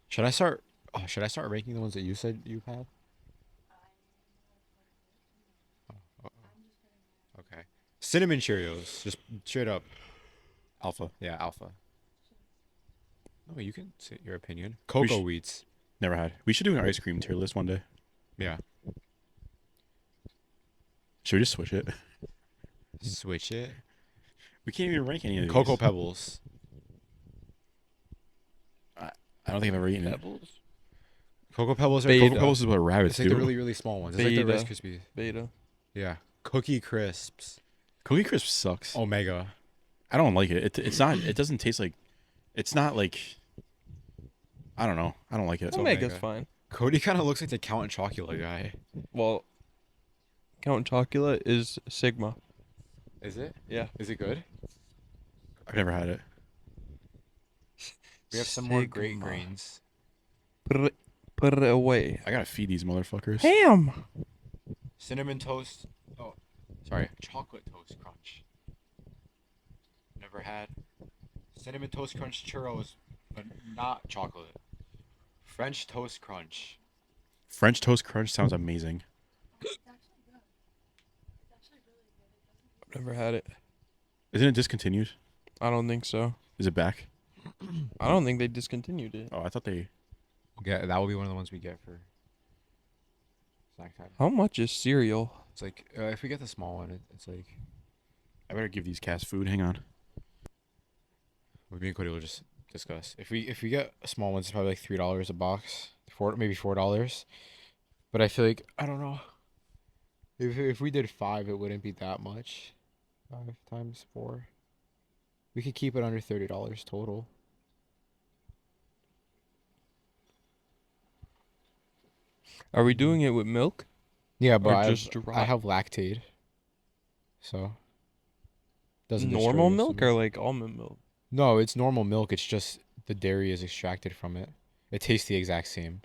Should I start? Oh, should I start ranking the ones that you said you've had? Okay. Cinnamon Cheerios, just straight up. Alpha. Yeah, alpha. No, you can say your opinion. Cocoa should- Wheats. Never had. We should do an ice cream tier list one day. Yeah. Should we just switch it? Switch it. We can't even rank any of these. Cocoa Pebbles. I don't think I've ever eaten it. Pebbles. Cocoa Pebbles are Beta. Cocoa Pebbles is what rabbits It's like do. the really, really small ones. It's like the Beta. Rice Krispies. Beta. Yeah. Cookie Crisps. Cookie Crisp sucks. Omega. I don't like it. It's not. It doesn't taste like. It's not like. I don't know. I don't like it. Omega's Omega. fine. Cody kind of looks like the Count Chocula guy. Well, Count Chocula is Sigma. Is it? Yeah. Is it good? I've never had it. We have some more Sigma. great grains. Put it away. I gotta feed these motherfuckers. Ham. Cinnamon toast. Oh, sorry. Chocolate toast crunch. Never had. Cinnamon toast crunch churros, but not chocolate. French toast crunch. French toast crunch sounds amazing. It's actually good. It's actually really good. It doesn't Never had it. Isn't it discontinued? I don't think so. Is it back? I don't think they discontinued it. Oh, I thought they. Yeah, that will be one of the ones we get for snack time. How much is cereal? It's like if we get the small one, it's like I better give these cats food. Hang on. me and Cody will just discuss. If we get a small one, it's probably like $3 a box, maybe $4. But I feel like I don't know. If we did 5, it wouldn't be that much. 5 times 4. We could keep it under $30 total. Are we doing it with milk? Yeah, but Or I just have, dry? I have Lactaid, so doesn't destroy Normal your milk stomach. or like almond milk? No, it's normal milk. It's just the dairy is extracted from it. It tastes the exact same.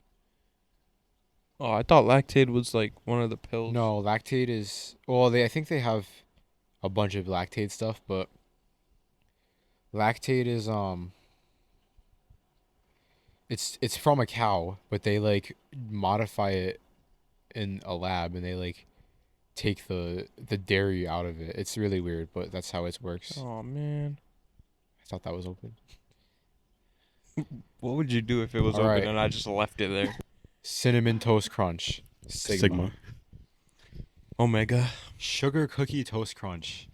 Oh, I thought Lactaid was like one of the pills. No, Lactaid is I think they have a bunch of Lactaid stuff, but Lactaid is it's from a cow, but they like modify it in a lab and they like take the dairy out of it. It's really weird, but that's how it works. Oh man. I thought that was open. What would you do if it was All open right. and I just left it there? Cinnamon Toast Crunch. Sigma. Omega. Sugar Cookie Toast Crunch.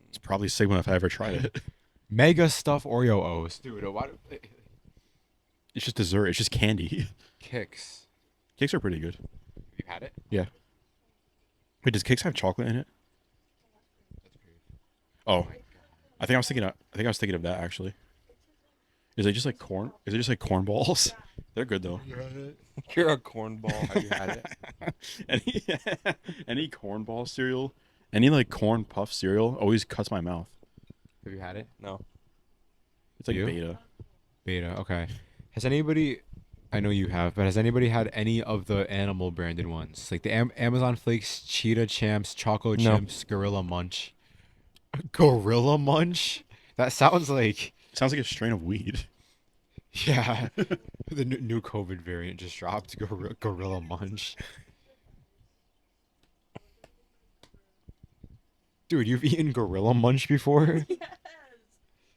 It's probably Sigma if I ever tried it. Mega Stuff Oreo O's. Dude, why do... It's just dessert. It's just candy. Kicks. Cakes are pretty good. Have you had it? Wait, does Cakes have chocolate in it? Oh, I think I was thinking of that actually. Is it just like corn? Is it just like corn balls? They're good though. You're a cornball. Have you had it? any cornball cereal, any like corn puff cereal always cuts my mouth. Have you had it? No. It's like You? beta. Beta. Okay. Has anybody? I know you have, but has anybody had any of the animal branded ones, like the Amazon Flakes, Cheetah Champs, Choco No. Chimps, Gorilla Munch? Gorilla Munch? That sounds like Sounds like a strain of weed. yeah. The new COVID variant just dropped. Gorilla Munch. Dude, you've eaten Gorilla Munch before? Yes.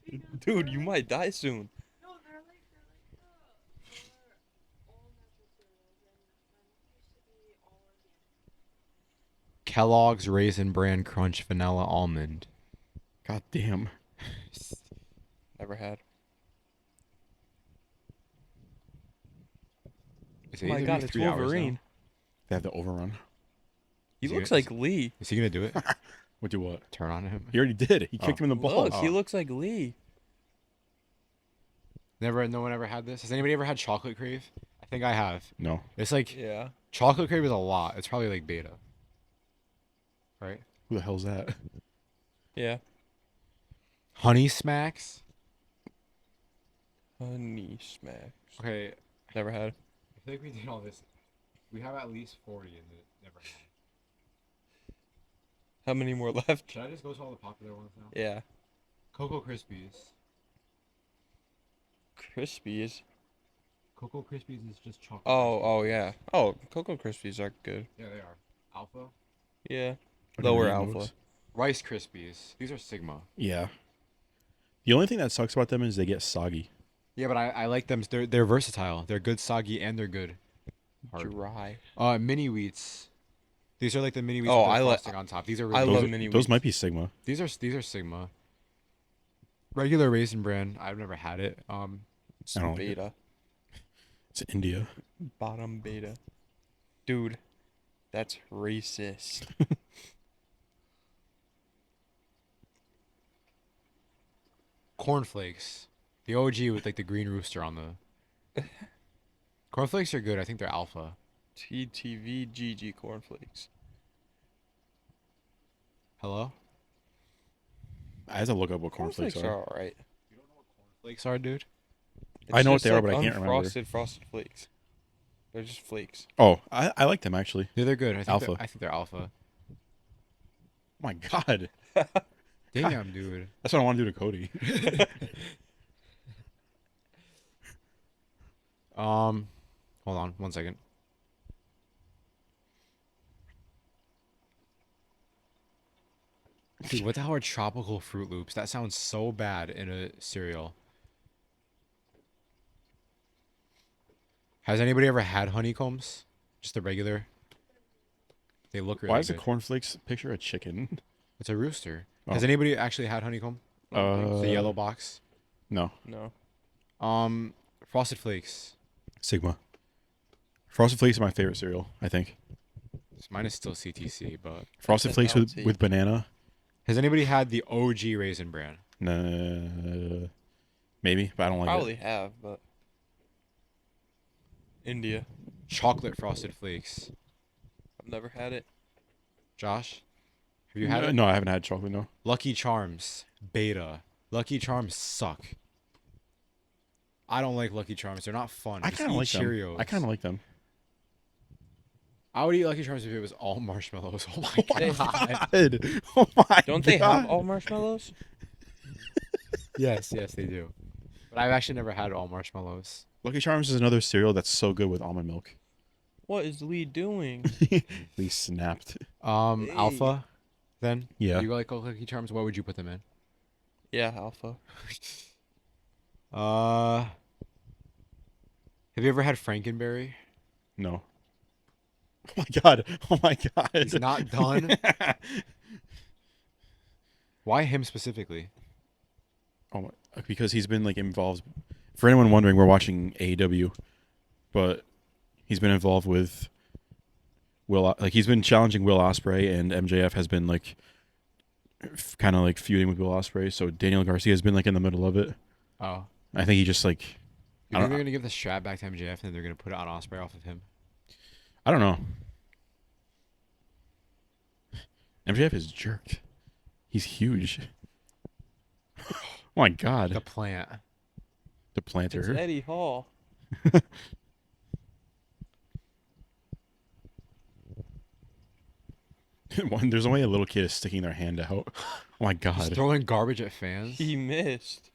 Because Dude, they're you like- might die soon. No, they're all natural cereals, and mine used to be all organic. Kellogg's Raisin Bran Crunch Vanilla Almond. God damn. Never had. Is Oh my either god, be it's 3 hours now? Wolverine. They have the overrun. He Is he looks gonna- like Lee. Is he gonna do it? What do what? Turn on him? He already did. He kicked Oh. him in the balls. Look, he Oh. looks like Lee. No one ever had this. Has anybody ever had chocolate crave? I think I have. No. It's like Yeah. chocolate crave is a lot. It's probably like beta. Right? Who the hell's that? Yeah. Honey smacks. Honey smacks. Okay, Never had. I feel like we did all this. We have at least 40 in the never had. How many more left? Should I just go to all the popular ones now? Yeah. Cocoa Krispies. Crispies. Cocoa Krispies is just chocolate. Oh yeah. Oh, Cocoa Krispies are good. Yeah, they are. Alpha. Yeah. I've Lower never eaten alpha. those. Rice Krispies. These are Sigma. Yeah. The only thing that sucks about them is they get soggy. Yeah, but I like them. They're versatile. They're good soggy and they're good hard. Dry. Mini wheats. These are like the mini wheats Oh, with the I like- frosting on top. These are I really love good. mini Those wheats. might be Sigma. These are Sigma. Regular Raisin Bran. I've never had it. It's I don't like it. beta. It's India. Bottom beta. Dude, that's racist. Cornflakes. The OG with like the green rooster on the. Cornflakes are good. I think they're alpha. TTVGG cornflakes. Hello? I have to look up what cornflakes Cornflakes are. are alright. Flakes are, dude. I know what just they are, like but I can't remember. Unfrosted frosted flakes. They're just flakes. Oh, I like them actually. Yeah, they're good. I think Alpha. I think they're alpha. Oh my god. Damn, dude. That's what I want to do to Cody. Hold on 1 second. Dude, what the hell are tropical Fruit Loops? That sounds so bad in a cereal. Has anybody ever had honeycombs? Just the regular? They look really Why is the good. cornflakes picture a chicken? It's a rooster. Oh. Has anybody actually had honeycomb? The yellow box. No. No. Frosted Flakes. Sigma. Frosted Flakes are my favorite cereal, I think. Mine is still CTC, but Frosted Flakes with, LT. with banana. has anybody had the OG Raisin Bran? Nah, maybe, but I don't like Probably it. have, but India. Chocolate Frosted Flakes. I've never had it. Josh, have you had it? No, I haven't had chocolate, no. Lucky Charms. Beta. Lucky Charms suck. I don't like Lucky Charms. They're not fun. I Just kind of eat like Cheerios. them. I kind of like them. I would eat Lucky Charms if it was all marshmallows. Oh my They- god. God. Oh my Don't they God. have all marshmallows? Yes, they do. But I've actually never had all marshmallows. Lucky Charms is another cereal that's so good with almond milk. What is Lee doing? They snapped. Hey. Alpha. Then Yeah. you like Lucky Charms? What would you put them in? Yeah, alpha. Have you ever had Frankenberry? No. Oh my god. Oh my god. He's not done. Why him specifically? Oh my, because he's been like involved. For anyone wondering, we're watching AEW, but he's been involved with like he's been challenging Will Ospreay, and MJF has been like kind of like feuding with Will Ospreay. So Daniel Garcia has been like in the middle of it. Oh. I think he just like You I think don't- they're gonna give the strap back to MJF and then they're gonna put it on Osprey off of him? I don't know. MJF is jerked. He's huge. Oh my god. The plant. The It's planter. Eddie Hall. There's only a little kid is sticking their hand out. Oh my Just god. throwing garbage at fans. He missed.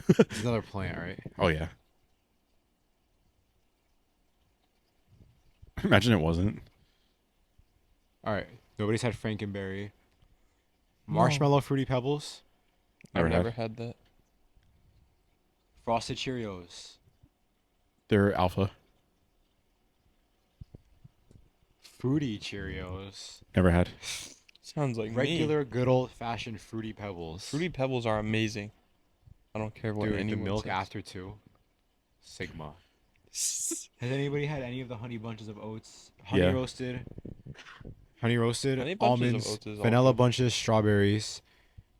It's another plant, right? Oh yeah. Imagine it wasn't. All right. Nobody's had Frankenberry. Marshmallow Fruity Pebbles. Never I've had. never had that. Frosted Cheerios. They're alpha. Fruity Cheerios. Never had. Sounds like me. Regular good old fashioned Fruity Pebbles. Fruity Pebbles are amazing. I don't care what Dude, the anyone milk says. after two. Sigma. Has anybody had any of the honey bunches of oats? Yeah. Honey roasted, Honey bunches of almonds, oats is all vanilla good. bunches, strawberries,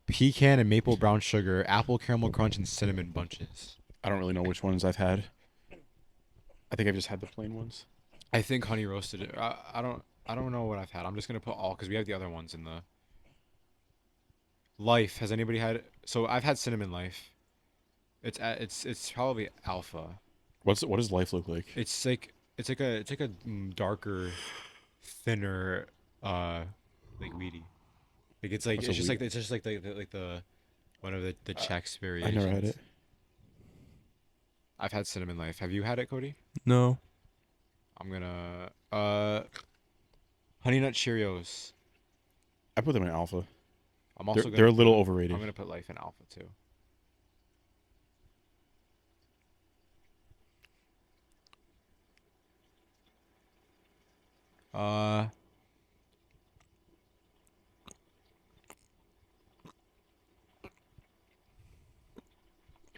pecan and maple brown sugar, apple caramel crunch, and cinnamon bunches. I don't really know which ones I've had. I think I've just had the plain ones. I think honey roasted. I don't know what I've had. I'm just gonna put all because we have the other ones in the life. Has anybody had? So I've had cinnamon life. It's probably alpha. What does life look like? It's like a darker, thinner, uh, like weedy. Like What's a weed? it's just like the one of the Chex I variations. never had it. I've had cinnamon life. Have you had it, Cody? No. I'm gonna Honey Nut Cheerios. I put them in alpha. I'm also They're a little put- overrated. I'm gonna put life in alpha too. Uh,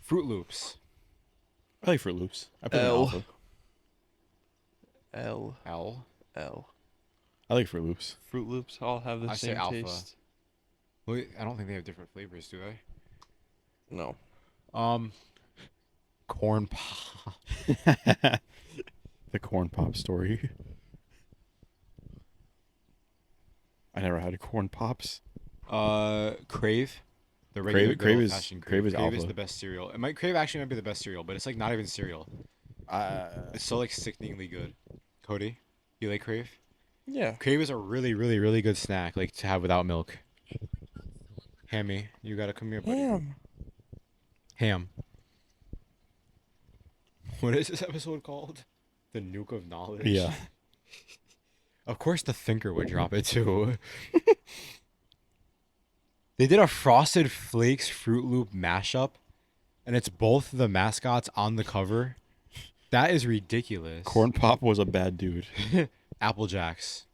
Fruit Loops. I like Fruit Loops. I put them in L. alpha. L. L. L. I like Fruit Loops. Fruit Loops all have the I say same alpha. taste. Well, I don't think they have different flavors, do they? No. Corn pop. The corn pop story. I never had corn pops. Crave. The regular Crave good is- old-fashioned Crave is Crave is alpha. the best cereal. Crave actually might be the best cereal, but it's like not even cereal. It's so like sickeningly good. Cody, you like Crave? Yeah. Crave is a really, really, really good snack, like to have without milk. Hammy, you gotta come here, buddy. Damn. Ham. What is this episode called? The Nuke of Knowledge. Yeah. Of course, the Thinker would drop it too. They did a Frosted Flakes Fruit Loop mashup, and it's both the mascots on the cover. That is ridiculous. Corn pop was a bad dude. Apple Jacks.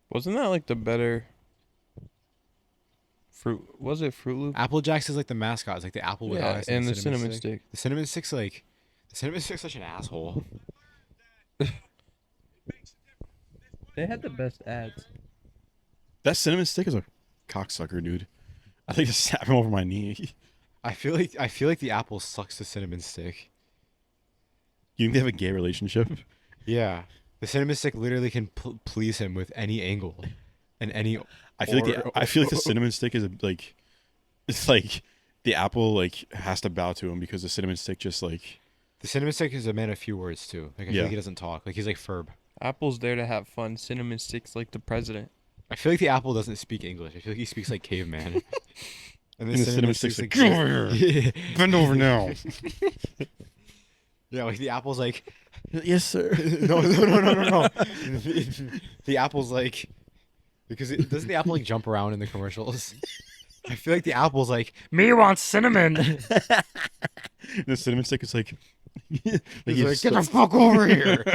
Wasn't that like the better fruit? Was it Fruit Loop? Apple Jacks is like the mascot. It's like the apple with Yeah, eyes and the cinnamon stick. The cinnamon stick's like, the cinnamon stick's such an asshole. They had the best ads. That cinnamon stick is a cocksucker, dude. I think to slap him over my knee. I feel like the apple sucks the cinnamon stick. You think they have a gay relationship? Yeah, the cinnamon stick literally can please him with any angle, and any. I feel like the cinnamon stick is like, it's like the apple like has to bow to him because the cinnamon stick just like. The cinnamon stick is a man of few words too. Like I feel Yeah. like he doesn't talk. Like he's like Ferb. Apple's there to have fun. Cinnamon sticks like the president. I feel like the apple doesn't speak English. I feel like he speaks like caveman. And the cinnamon stick's like, "Get "Get over here. Bend over now." Yeah, like the apple's like, Yes, sir. no. The apple's like, because doesn't the apple like jump around in the commercials? I feel like the apple's like, me wants cinnamon. The cinnamon stick is like, He's he's like, get the fuck over here.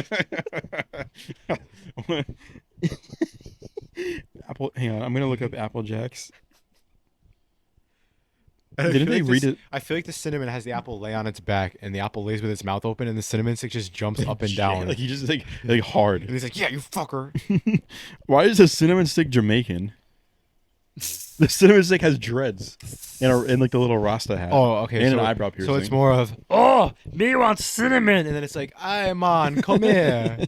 Apple. Hang on, I'm gonna look up Apple Jacks. And I Didn't feel they like read this- it? I feel like the cinnamon has the apple lay on its back, and the apple lays with its mouth open, and the cinnamon stick just jumps up and down. Like he just like hard. And he's like, yeah, you fucker. Why is the cinnamon stick Jamaican? The cinnamon stick has dreads and like the little Rasta hat. Oh, okay. And so, an eyebrow piercing. So it's more of, oh, me wants cinnamon. And then it's like, aye, man, come here.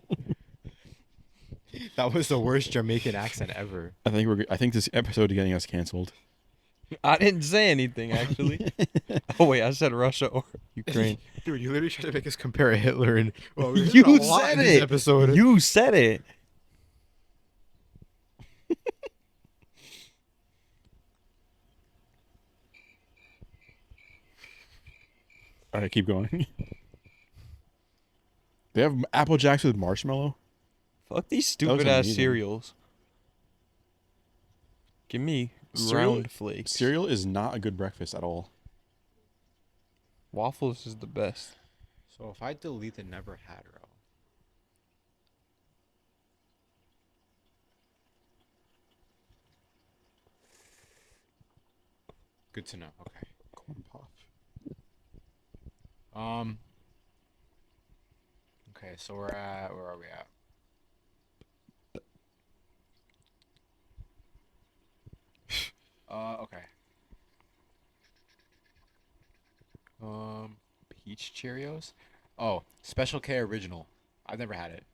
That was the worst Jamaican accent ever. I think this episode is getting us canceled. I didn't say anything actually. Oh wait, I said Russia or Ukraine. Dude, you literally tried to make us compare Hitler and well, we You did a lot said in this it. episode. You said it. All right, keep going. They have Apple Jacks with marshmallow. Fuck these That looks stupid ass amazing. cereals. Give me Cereal- round flakes. Cereal is not a good breakfast at all. Waffles is the best. So if I delete the never had row. Good to know. Okay. Corn pop. Okay, so we're at where are we at? Okay. Peach Cheerios. Oh, Special K original. I've never had it.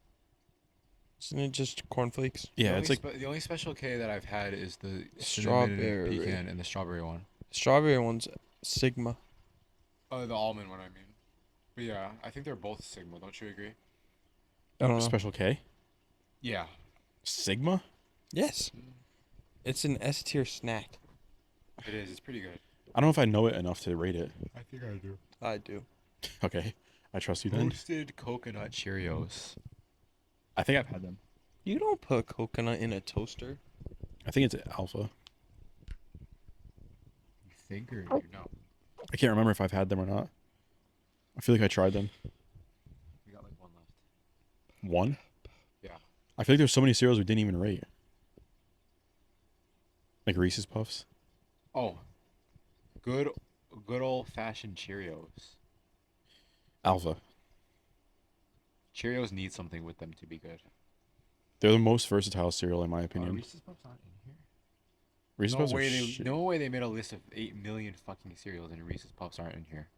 Isn't it just cornflakes? Yeah, it's like The only Special K that I've had is the cinnamon Strawberry. pecan and the strawberry one. Strawberry one's Sigma. Oh, the almond one, I mean. But yeah, I think they're both Sigma. Don't you agree? I don't know. Special K. Yeah. Sigma. Yes. It's an S tier snack. It is. It's pretty good. I don't know if I know it enough to rate it. I think I do. I do. Okay, I trust you then. Roasted coconut Cheerios. I think I've had them. You don't put coconut in a toaster. I think it's Alpha. You think or you know? I can't remember if I've had them or not. I feel like I tried them. We got like one left. One? Yeah. I feel like there's so many cereals we didn't even rate. Like Reese's Puffs. Oh. Good old fashioned Cheerios. Alpha. Cheerios need something with them to be good. They're the most versatile cereal in my opinion. Reese's Puffs aren't in here. Reese's Puffs are shit. No way they made a list of 8 million fucking cereals and Reese's Puffs aren't in here.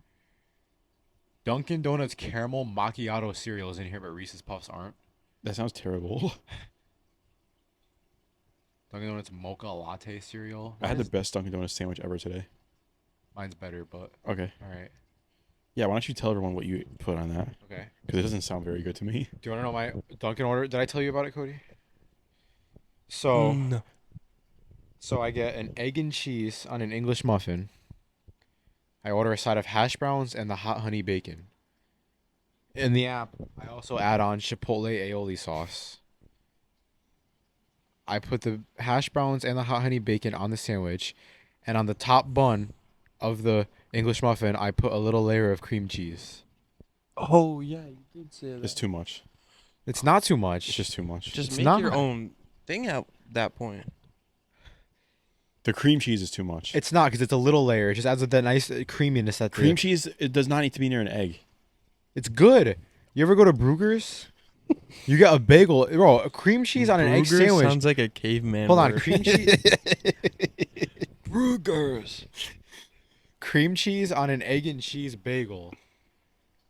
Dunkin' Donuts caramel macchiato cereal is in here, but Reese's Puffs aren't. That sounds terrible. Dunkin' Donuts mocha latte cereal. I had the best Dunkin' Donuts sandwich ever today. Mine's better, but Okay. all right. Yeah, why don't you tell everyone what you put on that? Okay. Because it doesn't sound very good to me. Do you want to know my Dunkin' order? Did I tell you about it, Cody? So, No. so I get an egg and cheese on an English muffin. I order a side of hash browns and the hot honey bacon. In the app, I also add on Chipotle aioli sauce. I put the hash browns and the hot honey bacon on the sandwich, and on the top bun of the English muffin, I put a little layer of cream cheese. Oh yeah, you did say that. It's too much. It's not too much. It's just too much. Just It's make not. your own thing at that point. The cream cheese is too much. It's not because it's a little layer. It just adds that nice creaminess at Cream the. cheese, it does not need to be near an egg. It's good. You ever go to Bruegger's? You get a bagel, bro. A cream cheese on an egg Bruegger's sandwich. sounds like a caveman. Hold on, word. cream cheese. Bruegger's. Cream cheese on an egg and cheese bagel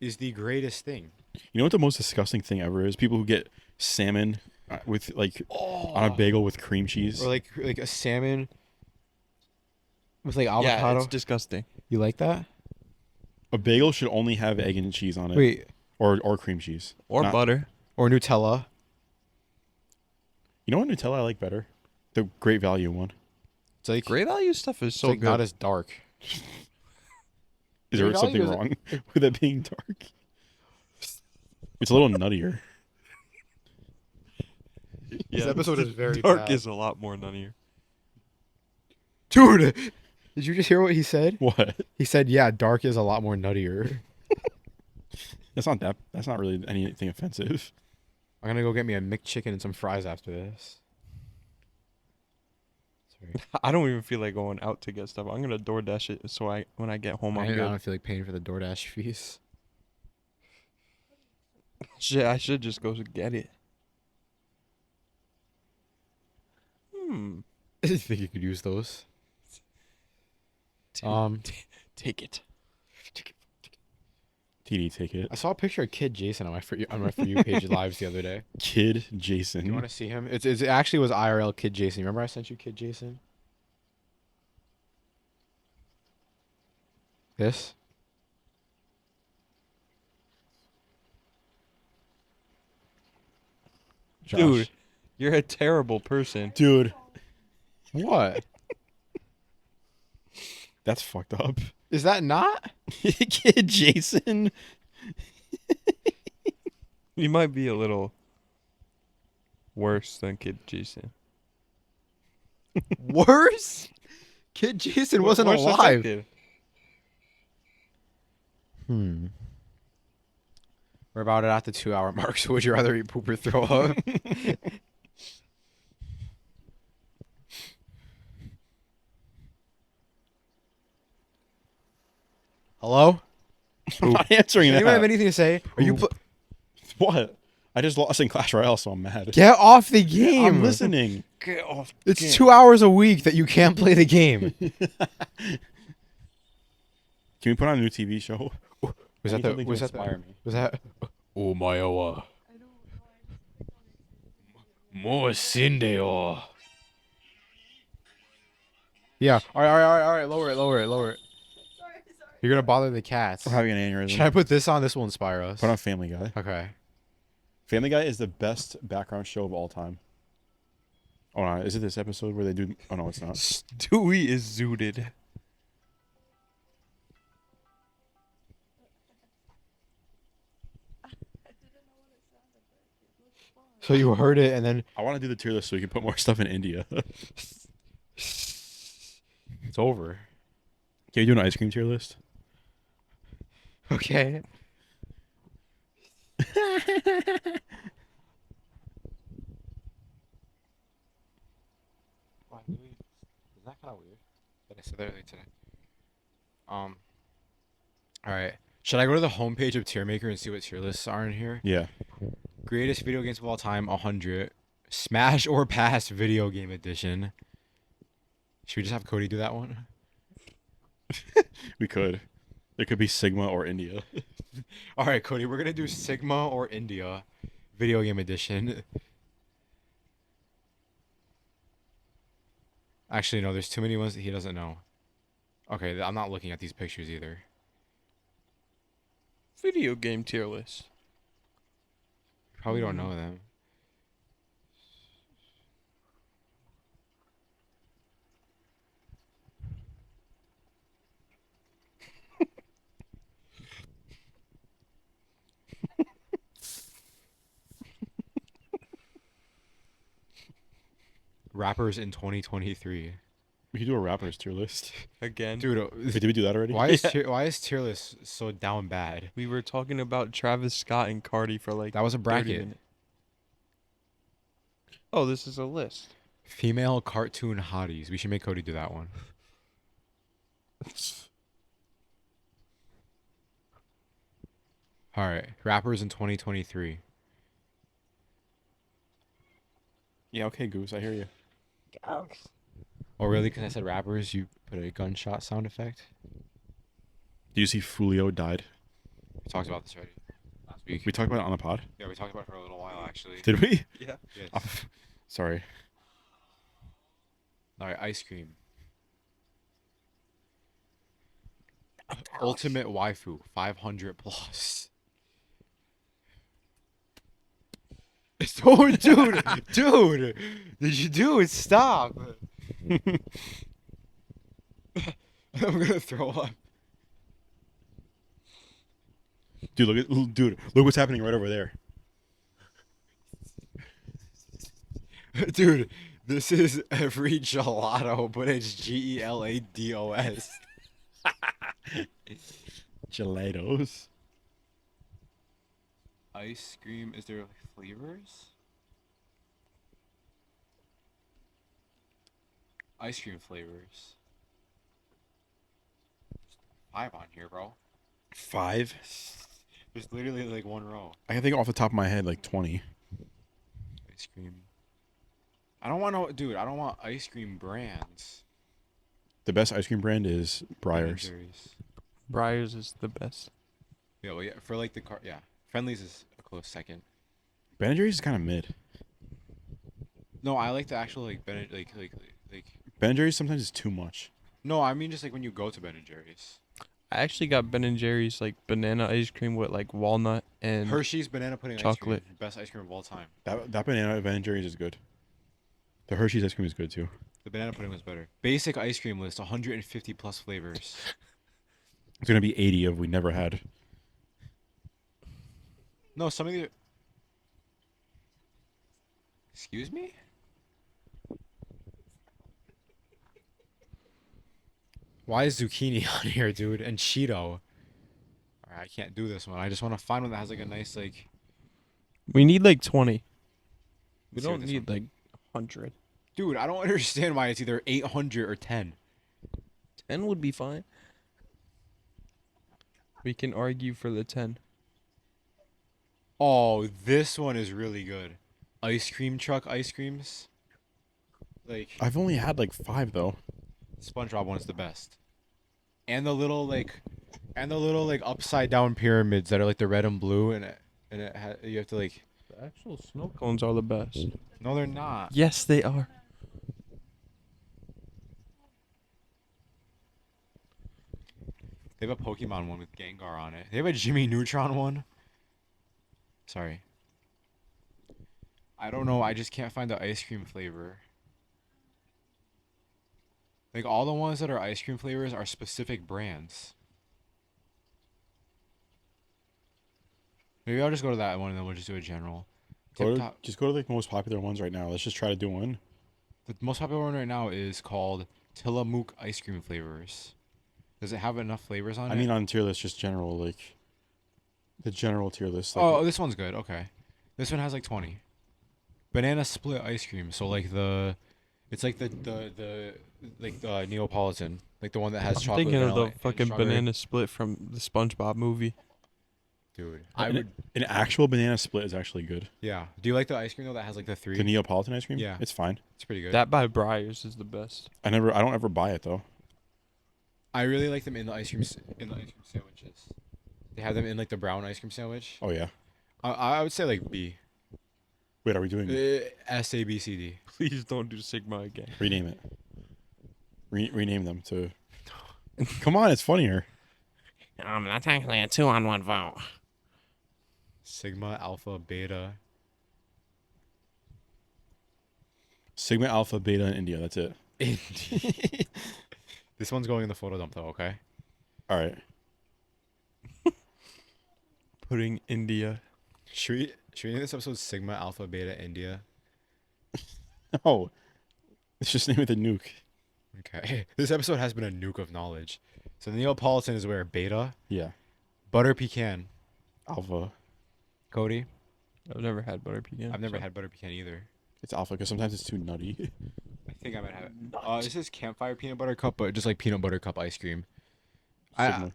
is the greatest thing. You know what the most disgusting thing ever is? People who get salmon with like on a bagel with cream cheese. Or like a salmon with like Yeah, avocado. it's disgusting. You like that? A bagel should only have egg and cheese on it. Wait, Or cream cheese. Or Not- butter. or Nutella? You know what Nutella I like better? The Great Value one. It's like Great value stuff is it's so like good. not as dark. Is there Great something Value is- wrong with it being dark? It's a little nuttier. This episode is very dark bad. is a lot more nuttier. Dude, did you just hear what he said? What? He said, "Yeah, dark is a lot more nuttier." That's not really anything offensive. I'm gonna go get me a McChicken and some fries after this. Sorry. I don't even feel like going out to get stuff. I'm gonna DoorDash it so when I get home I'm I good. don't feel like paying for the DoorDash fees. Shit, I should just go get it. I think you could use those. Take it. TD, take it. I saw a picture of Kid Jason on my For You page lives the other day. Kid Jason. You want to see him? It actually was IRL Kid Jason. Remember I sent you Kid Jason? This? Josh. Dude, you're a terrible person. Dude, What? that's fucked up. Is that not? Kid Jason. You might be a little worse than Kid Jason. Worse? Kid Jason wasn't Worse alive. affected. We're about at the 2-hour mark, so would you rather eat poop or throw up? Hello? I'm not answering Anyone have that. anything to say? Are you Poop. What? I just lost in Clash Royale, so I'm mad. Get off the game. I'm listening. Get off. It's 2 hours a week that you can't play the game. Can we put on a new TV show? Was I that need the? something to Was that inspire the? me? Was that? Oh my oh. I don't know. I just clicked on it. More Sindeo. Yeah. All right. Lower it. Sorry. You're gonna bother the cats. We're having an aneurysm. Should I put this on? This will inspire us. Put on Family Guy. Okay. Family Guy is the best background show of all time. Oh no, is it this episode where they do? Oh no, it's not. Stewie is zooted. I didn't know what it sounded like. It looked fun. So you heard it, and then I want to do the tier list so we can put more stuff in India. it's over. Can we do an ice cream tier list? Okay. Is that kind of weird? That I said that earlier today. All right. Should I go to the homepage of Tier Maker and see what tier lists are in here? Yeah. Greatest video games of all time, 100. Smash or Pass video game edition. Should we just have Cody do that one? We could. It could be Sigma or India. All right, Cody, we're gonna do Sigma or India video game edition. Actually, no, there's too many ones that he doesn't know. Okay, I'm not looking at these pictures either. Video game tier list. You probably don't know them. Rappers in 2023. We could do a rappers tier list. Again. Dude, Wait, did we do that already? why is tier list so down bad? We were talking about Travis Scott and Cardi for like That was a 30 bracket. minutes. Oh, this is a list. Female cartoon hotties. We should make Cody do that one. All right, rappers in 2023. Yeah, okay, Goose, I hear you. Oh, really? Because I said rappers, you put a gunshot sound effect? Do you see Fulio died? We talked about this already last week. We talked about it on the pod. Yeah, we talked about it for a little while, actually. Did we? Yeah. Yes. Oh, sorry. All right, ice cream. Ultimate waifu, 500 plus. Oh, dude, did you do it? Stop. I'm gonna throw up. Dude, look what's happening right over there. Dude, this is every gelato, but it's GELADOS. Gelatos. Ice cream, is there flavors? Ice cream flavors. 5 on here, bro. 5? There's literally like one row. I can think off the top of my head like 20. Ice cream. I don't want no, dude. I don't want ice cream brands. The best ice cream brand is Breyers. Friendlies. Briars is the best. Yeah, well, yeah. For like the car, yeah. Friendlies is a close second. Ben & Jerry's is kind of mid. No, I like the actual like like. Ben & Jerry's sometimes is too much. No, I mean just like when you go to Ben and Jerry's. I actually got Ben & Jerry's like banana ice cream with like walnut and Hershey's banana pudding chocolate. ice cream, best ice cream of all time. That banana at Ben & Jerry's is good. The Hershey's ice cream is good too. The banana pudding was better. Basic ice cream list, 150 plus flavors. It's gonna be 80 of we never had. No, some of the. Excuse me? Why is zucchini on here, dude? And Cheeto. Alright, I can't do this one. I just want to find one that has like a nice like. we need like 20. We Let's see what don't this need one- like 100. Dude, I don't understand why it's either 800 or 10. 10 would be fine. We can argue for the 10. Oh, this one is really good. Ice cream truck ice creams. Like I've only had like 5 though. SpongeBob one is the best. And the little like upside down pyramids that are like the red and blue, you have to like. The actual snow cones are the best. No, they're not. Yes, they are. They have a Pokemon one with Gengar on it. They have a Jimmy Neutron one. Sorry. I don't know. I just can't find the ice cream flavor. Like all the ones that are ice cream flavors are specific brands. Maybe I'll just go to that one and then we'll just do a general. Just go to like the most popular ones right now. Let's just try to do one. The most popular one right now is called Tillamook ice cream flavors. Does it have enough flavors on it? I mean, on tier list, just general, like the general tier list. Like, Oh, this one's good. Okay. This one has like 20. Banana split ice cream. So like it's like the like the Neapolitan, like the one that has I'm chocolate. thinking of vanilla, the and fucking strawberry. banana split from the SpongeBob movie. Dude, an actual banana split is actually good. Yeah. Do you like the ice cream though that has like the 3? The Neapolitan ice cream. Yeah. It's fine. It's pretty good. That by Briar's is the best. I don't ever buy it though. I really like them in the ice cream sandwiches. They have them in like the brown ice cream sandwich. Oh yeah. I would say like B. Wait, are we doing S A B C D. Please don't do Sigma again. rename it? Rename them to. Come on, it's funnier. That's actually a 2-on-1 vote. Sigma, alpha, beta. Sigma, Alpha, Beta, and India. That's it. This one's going in the photo dump though. Okay. All right. Putting India. Should we name this episode Sigma, Alpha, Beta, India? Oh, let's just name it the nuke. Okay. This episode has been a nuke of knowledge. So the Neapolitan is where beta, Yeah. butter pecan. Alpha. Cody, I've never had butter pecan. I've never so- had butter pecan either. It's alpha because sometimes it's too nutty. I think I might have it. This is campfire peanut butter cup, but just like peanut butter cup ice cream. Sigma.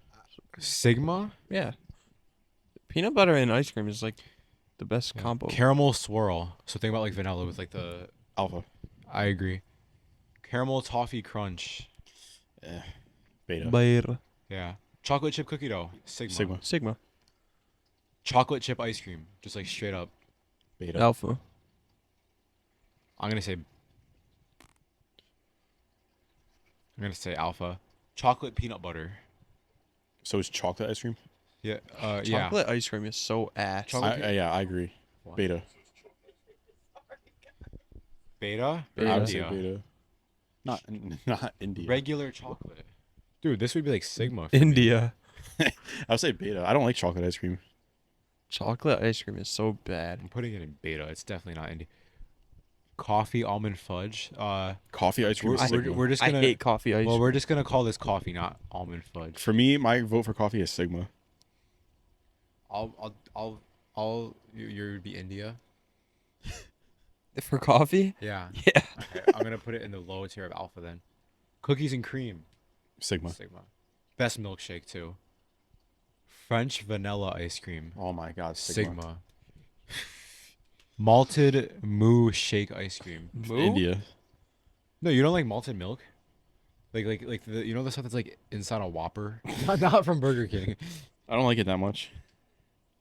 Sigma? Yeah. Peanut butter and ice cream is like the best Yeah. combo. Caramel swirl. So think about like vanilla with like the. Alpha. I agree. Caramel toffee crunch. Beta. Beta. Yeah. Chocolate chip cookie dough. Sigma. Sigma. Sigma. Chocolate chip ice cream. Just like straight up. Beta. Alpha. I'm gonna say alpha. Chocolate peanut butter. So is chocolate ice cream? Yeah. Yeah. Chocolate ice cream is so ass. Chocolate- Yeah, I agree. What? Beta. Beta. Beta. I would say India. beta. Not India. Regular chocolate. Dude, this would be like Sigma. for me. India. I would say beta. I don't like chocolate ice cream. Chocolate ice cream is so bad. I'm putting it in beta. It's definitely not India. Coffee almond fudge. Coffee ice cream is Sigma. We're just I gonna. hate coffee ice Well, cream. we're just gonna call this coffee, not almond fudge. For me, my vote for coffee is Sigma. You would be India. For coffee? Yeah. Yeah. Okay, I'm gonna put it in the low tier of alpha then. Cookies and cream. Sigma. Sigma. Best milkshake too. French vanilla ice cream. Oh my God, Sigma. Sigma. Malted moo shake ice cream. India. No, you don't like malted milk? Like the you know the stuff that's like inside a Whopper? Not from Burger King. I don't like it that much.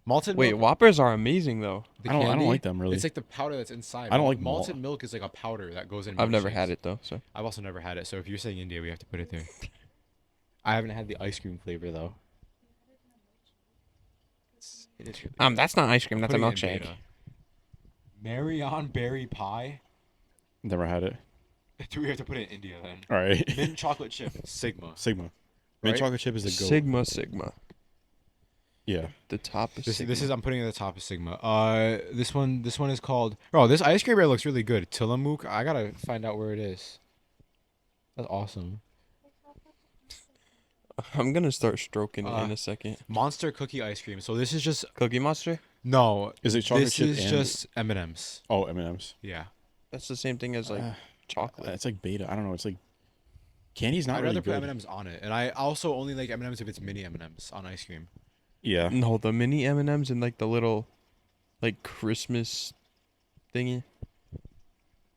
Malted Wait, milk. Whoppers are amazing though. The I don't candy, like them really. It's like the powder that's inside. I don't like malted milk is like a powder that goes in. I've never milkshakes. had it though, so I've also never had it. So if you're saying India, we have to put it there. I haven't had the ice cream flavor though. It is really That's not ice cream. That's a Putting it in milkshake. beta. Marion berry pie. Never had it. Do we have to put it in India then? All right. Mint chocolate chip. Sigma. Sigma. Mint Right? chocolate chip is the goat. Sigma. Yeah. The top is This Sigma. is I'm putting it at the top of Sigma. This one is called. Oh, this ice cream bar looks really good. Tillamook. I gotta find out where it is. That's awesome. I'm gonna start stroking it in Uh, a second. Monster cookie ice cream. So this is just Cookie Monster? no. Is it chocolate This chip is and- just M&Ms. Oh, M&M's. Yeah. That's the same thing as like chocolate. It's like beta. I don't know. It's like candy's not I'd really rather put good. M&Ms on it, and I also only like M&Ms if it's mini M&Ms on ice cream. Yeah. No, the mini M&Ms and like the little like Christmas thingy.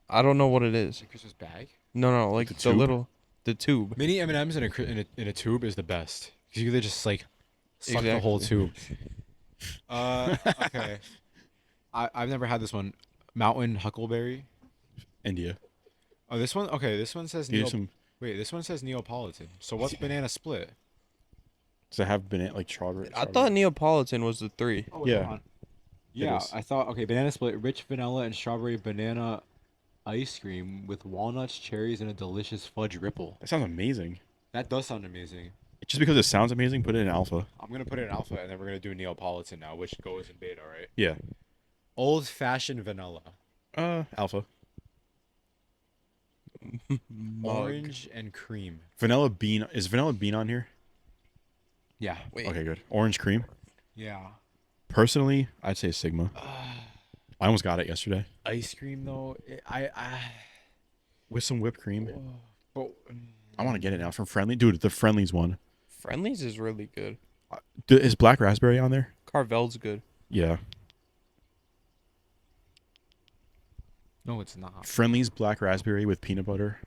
I don't know what it is. A Christmas bag. No, like the the tube? little, the tube. Mini M&Ms in a tube is the best. 'Cause you could just like suck the whole Exactly. tube. Okay. I've never had this one. Mountain Huckleberry. India. Oh, this one. Okay, this one says Here's some. Wait, this one says Neapolitan. So what's banana split? Does it have banana like strawberry? I thought Neapolitan was the 3. Oh, Yeah. hold on. Yeah, is. I thought okay, banana split, rich vanilla and strawberry banana ice cream with walnuts, cherries, and a delicious fudge ripple. That sounds amazing. That does sound amazing. Just because it sounds amazing, put it in alpha. I'm gonna put it in alpha, and then we're gonna do Neapolitan now, which goes in beta, right? Yeah. Old fashioned vanilla, Alpha. orange and cream. Vanilla bean. Is vanilla bean on here? Yeah, Wait. Okay, good. Orange cream. yeah. Personally, I'd say Sigma. I almost got it yesterday Ice cream though, I with some whipped cream. but I want to get it now from Friendly. Dude, the Friendly's one. Friendly's is really good. Is black raspberry on there? Carvel's good. Yeah. no, it's not. Friendly's black raspberry with peanut butter.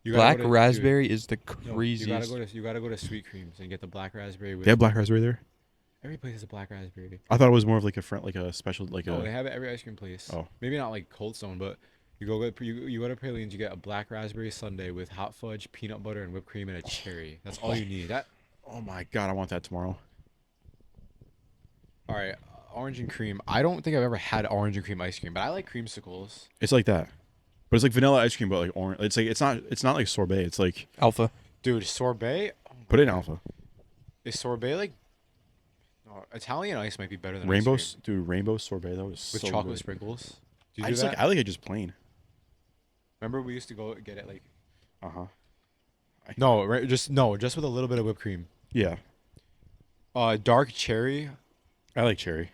You gotta Black go to- raspberry is the dude, no, craziest. you gotta go to Sweet Creams and get the black raspberry. With They have black raspberry there. every place has a black raspberry. I thought it was more of like a special like No, a. they have it at every ice cream place. Oh. Maybe not like Cold Stone, but you go to Pralines, you get a black raspberry sundae with hot fudge, peanut butter, and whipped cream and a cherry. That's all you need. That Oh my god, I want that tomorrow. all right. Orange and cream. I don't think I've ever had orange and cream ice cream, but I like creamsicles. It's like that, but it's like vanilla ice cream, but like orange. It's like it's not like sorbet. It's like Alpha. Dude, sorbet. put it in alpha. Is sorbet like? No, Italian ice might be better than Rainbow, ice cream. dude, rainbow sorbet though is With so chocolate good. sprinkles. Do you I do just that? like I like it just plain. Remember we used to go get it like Uh huh. just with a little bit of whipped cream. Yeah, Dark cherry. I like cherry.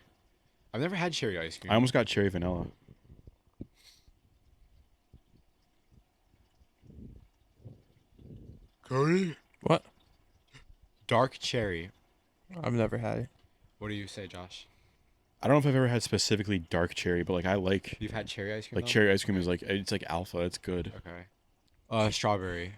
I've never had cherry ice cream. I almost got cherry vanilla. Cody? What? Dark cherry. I've never had it. What do you say, Josh? I don't know if I've ever had specifically dark cherry, but like I like You've had cherry ice cream? like though? cherry ice cream is like it's like alpha. It's good. Okay. Strawberry.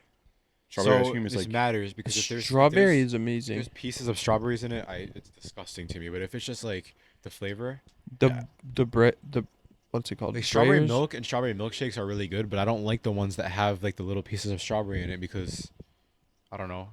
Strawberry so ice cream is this like matters because if Strawberry there's, is amazing. there's pieces of strawberries in it, it's disgusting to me. But if it's just like the flavor, The bread, the what's it called? like strawberry Breyers? milk and strawberry milkshakes are really good, but I don't like the ones that have like the little pieces of strawberry in it because I don't know.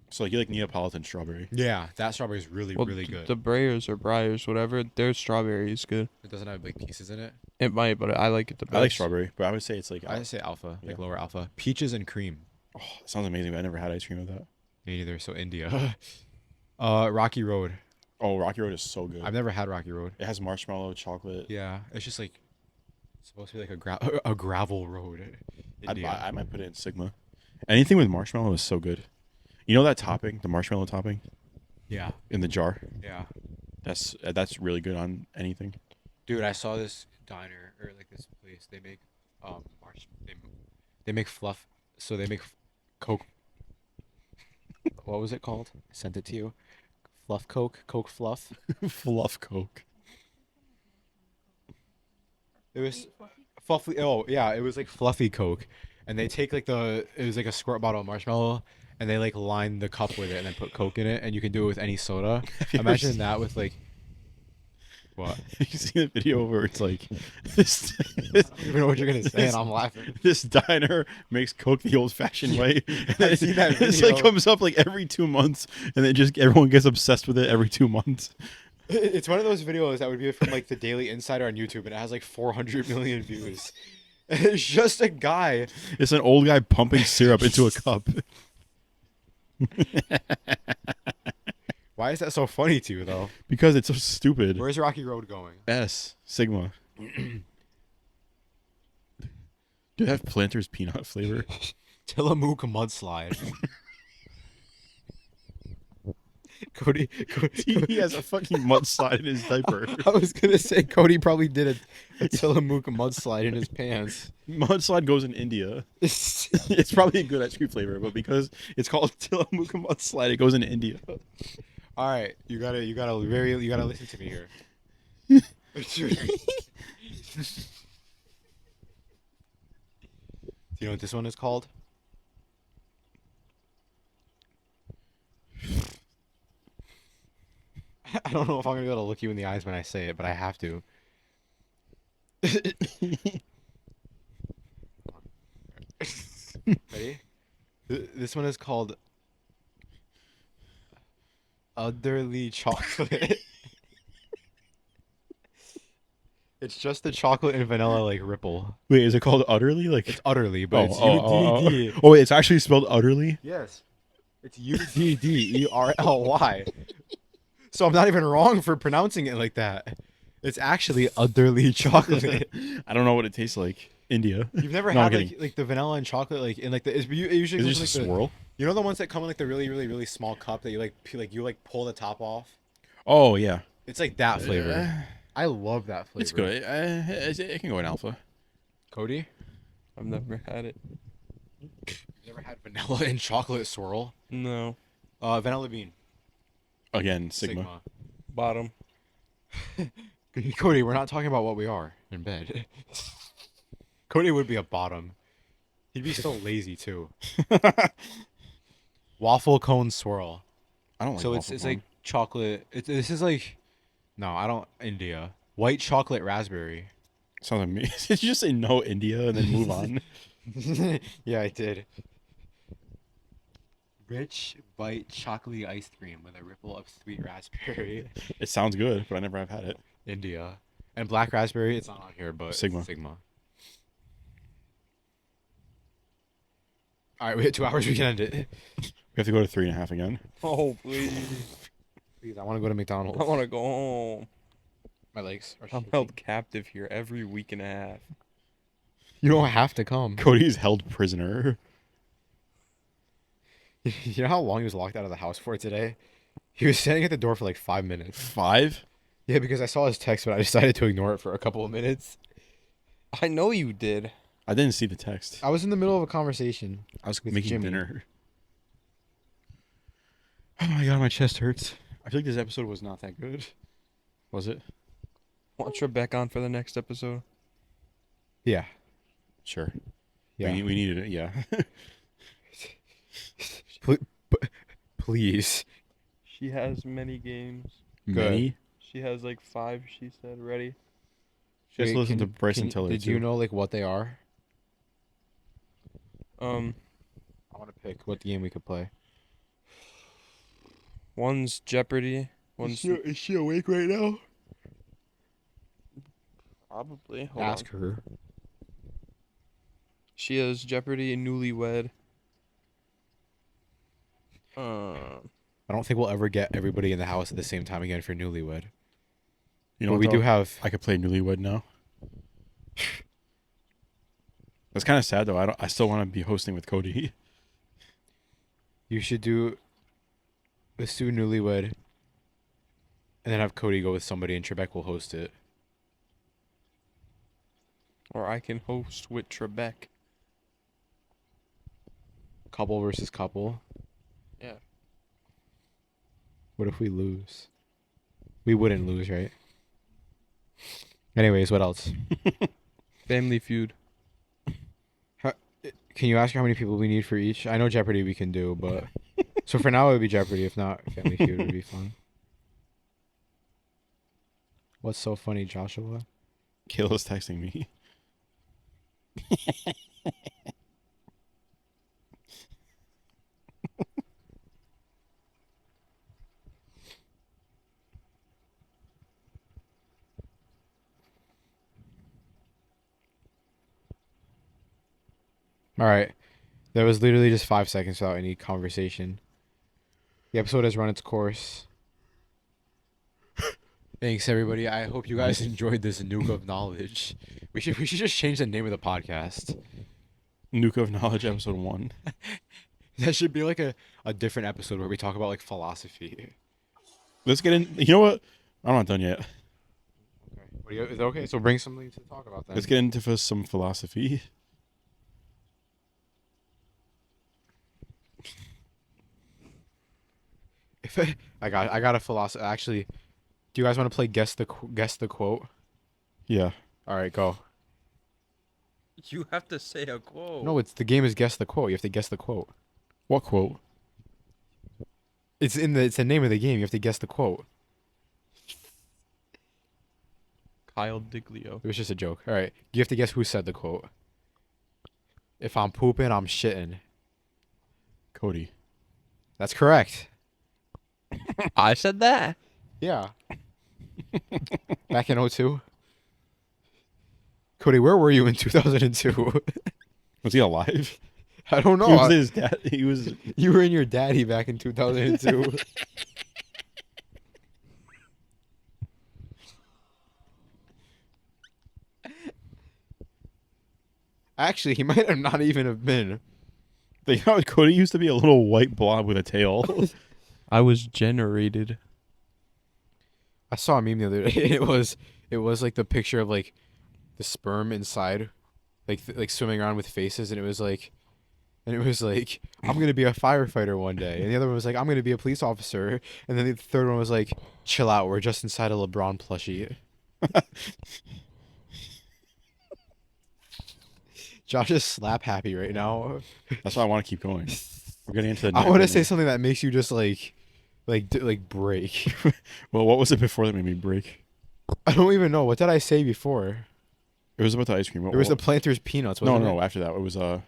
so like you like Neapolitan strawberry. Yeah, that strawberry is really Well, really good. The Breyers or Briars, whatever. Their strawberry is good. It doesn't have like pieces in it. It might, but I like it the best. I like strawberry, but I would say it's like I say alpha, like Yeah. lower alpha. Peaches and cream. oh, it sounds amazing. But I never had ice cream with that. Me neither. So India. Rocky Road. Oh, Rocky Road is so good. I've never had Rocky Road. It has marshmallow, chocolate. Yeah, it's just like it's supposed to be like a gravel road. I might put it in Sigma. Anything with marshmallow is so good. You know that topping, the marshmallow topping Yeah, in the jar. yeah. That's really good on anything. Dude, I saw this diner or like this place. They make they make fluff. So they make Coke. What was it called? I sent it to you. Fluff Coke, Coke Fluff. Fluff Coke. It was fluffy. Oh yeah, it was like fluffy Coke, and they take like it was like a squirt bottle of marshmallow, and they like line the cup with it, and then put Coke in it, and you can do it with any soda. you ever Imagine seen- that with like what? You see the video where it's like this, I don't even know what you're gonna say, and I'm laughing. this diner makes Coke the old-fashioned way. I've seen that It's like video. comes up like every 2 months, and then just everyone gets obsessed with it every 2 months. It's one of those videos that would be from like the Daily Insider on YouTube, and it has like 400 million views. It's just a guy. It's an old guy pumping syrup into a cup. Why is that so funny to you though? Because it's so stupid. Where's Rocky Road going? S Sigma. Do they have Planters peanut flavor? Tillamook mudslide. Cody, He has a fucking mudslide in his diaper. I was gonna say Cody probably did a Tillamook mudslide in his pants. Mudslide goes in India. It's probably a good ice cream flavor, but because it's called Tillamook mudslide, it goes in India. All right, you gotta listen to me here. Do you know what this one is called? I don't know if I'm gonna be able to look you in the eyes when I say it, but I have to. Ready? This one is called Utterly Chocolate. It's just the chocolate and vanilla like ripple. Wait, is it called utterly? Like, It's utterly, but oh, it's oh, oh, oh, UDD. oh, wait, it's actually spelled utterly. Yes. It's UDDERLY. So I'm not even wrong for pronouncing it like that. It's actually utterly chocolate. I don't know what it tastes like. India. You've never No, I'm had kidding. like the vanilla and chocolate like in like the it usually Is it comes just in, a like the, swirl? you know the ones that come in like the really small cup that you like pull the top off. Oh yeah, It's like that flavor. I love that flavor. it's good. It can go in alpha. Cody, I've never had it. you never had vanilla and chocolate swirl? No. Vanilla bean. Again, Sigma. Bottom. Cody, we're not talking about what we are in bed. Cody would be a bottom. He'd be so lazy too. Waffle cone swirl. I don't like. So waffle it's cone. like chocolate. This is like, no, I don't. India white chocolate raspberry. Sounds amazing. Did you just say no India and then move on? Yeah, I did. Rich white chocolatey ice cream with a ripple of sweet raspberry. It sounds good, but I never have had it. India and black raspberry. It's not on here, but Sigma. Sigma. All right, we hit 2 hours. We can end it. We have to go to 3.5 again. Oh, please. Please, I want to go to McDonald's. I want to go home. My legs are I'm shaking. held captive here every week and a half. You don't have to come. Cody is held prisoner. You know how long he was locked out of the house for today? He was standing at the door for like 5 minutes. 5? Yeah, because I saw his text, but I decided to ignore it for a couple of minutes. I know you did. I didn't see the text. I was in the middle of a conversation. I was with making Jimmy. dinner. Oh my god, my chest hurts. I feel like this episode was not that good. Was it? Want Trebek on for the next episode? Yeah. Sure. Yeah. We needed it, yeah. Please. She has many games. Many? She has like 5, she said, ready. She has to Wait, listen to Bryson Tiller, Did too. you know like what they are? I want to pick what game we could play. One's Jeopardy. One's Is she awake right now? probably. Hold Ask on. her. She has Jeopardy and Newlywed. I don't think we'll ever get everybody in the house at the same time again for Newlywed. You know But what, we do though? have. I could play Newlywed now. That's kind of sad though. I still want to be hosting with Cody. You should do. Let's do Newlywed. And then have Cody go with somebody, and Trebek will host it. Or I can host with Trebek. Couple versus couple. Yeah. What if we lose? We wouldn't lose, right? Anyways, what else? Family Feud. Can you ask how many people we need for each? I know Jeopardy we can do, but so for now it would be Jeopardy. If not, Family Feud would be fun. What's so funny, Joshua? Kayla's texting me. All right, that was literally just 5 seconds without any conversation. The episode has run its course. Thanks, everybody. I hope you guys enjoyed this Nuke of Knowledge. We should just change the name of the podcast. Nuke of Knowledge episode 1. That should be like a different episode where we talk about like philosophy. Let's get in. You know what? I'm not done yet. Okay. Is it okay? So bring something to talk about then. Let's get into some philosophy. I got a philosophy. Actually, do you guys want to play guess the quote? Yeah. All right, go. You have to say a quote. No, it's the game is guess the quote. You have to guess the quote. What quote? It's the name of the game. You have to guess the quote. Kyle Diglio. It was just a joke. All right, you have to guess who said the quote. If I'm pooping, I'm shitting. Cody. That's correct. I said that. Yeah. Back in '02. Cody, where were you in 2002? Was he alive? I don't know. He was his dad. He was. You were in your daddy back in 2002. Actually, he might have not even have been. Cody used to be a little white blob with a tail. I was generated. I saw a meme the other day. It was like the picture of like the sperm inside, like swimming around with faces, and it was like, I'm gonna be a firefighter one day, and the other one was like, I'm gonna be a police officer, and then the third one was like, chill out, we're just inside a LeBron plushie. Josh is slap happy right now. That's why I want to keep going. We're getting into the. I want to say something that makes you just like break. Well, what was it before that made me break? I don't even know. What did I say before? It was about the ice cream. It was the Planters peanuts. Wasn't No. it? After that, it was I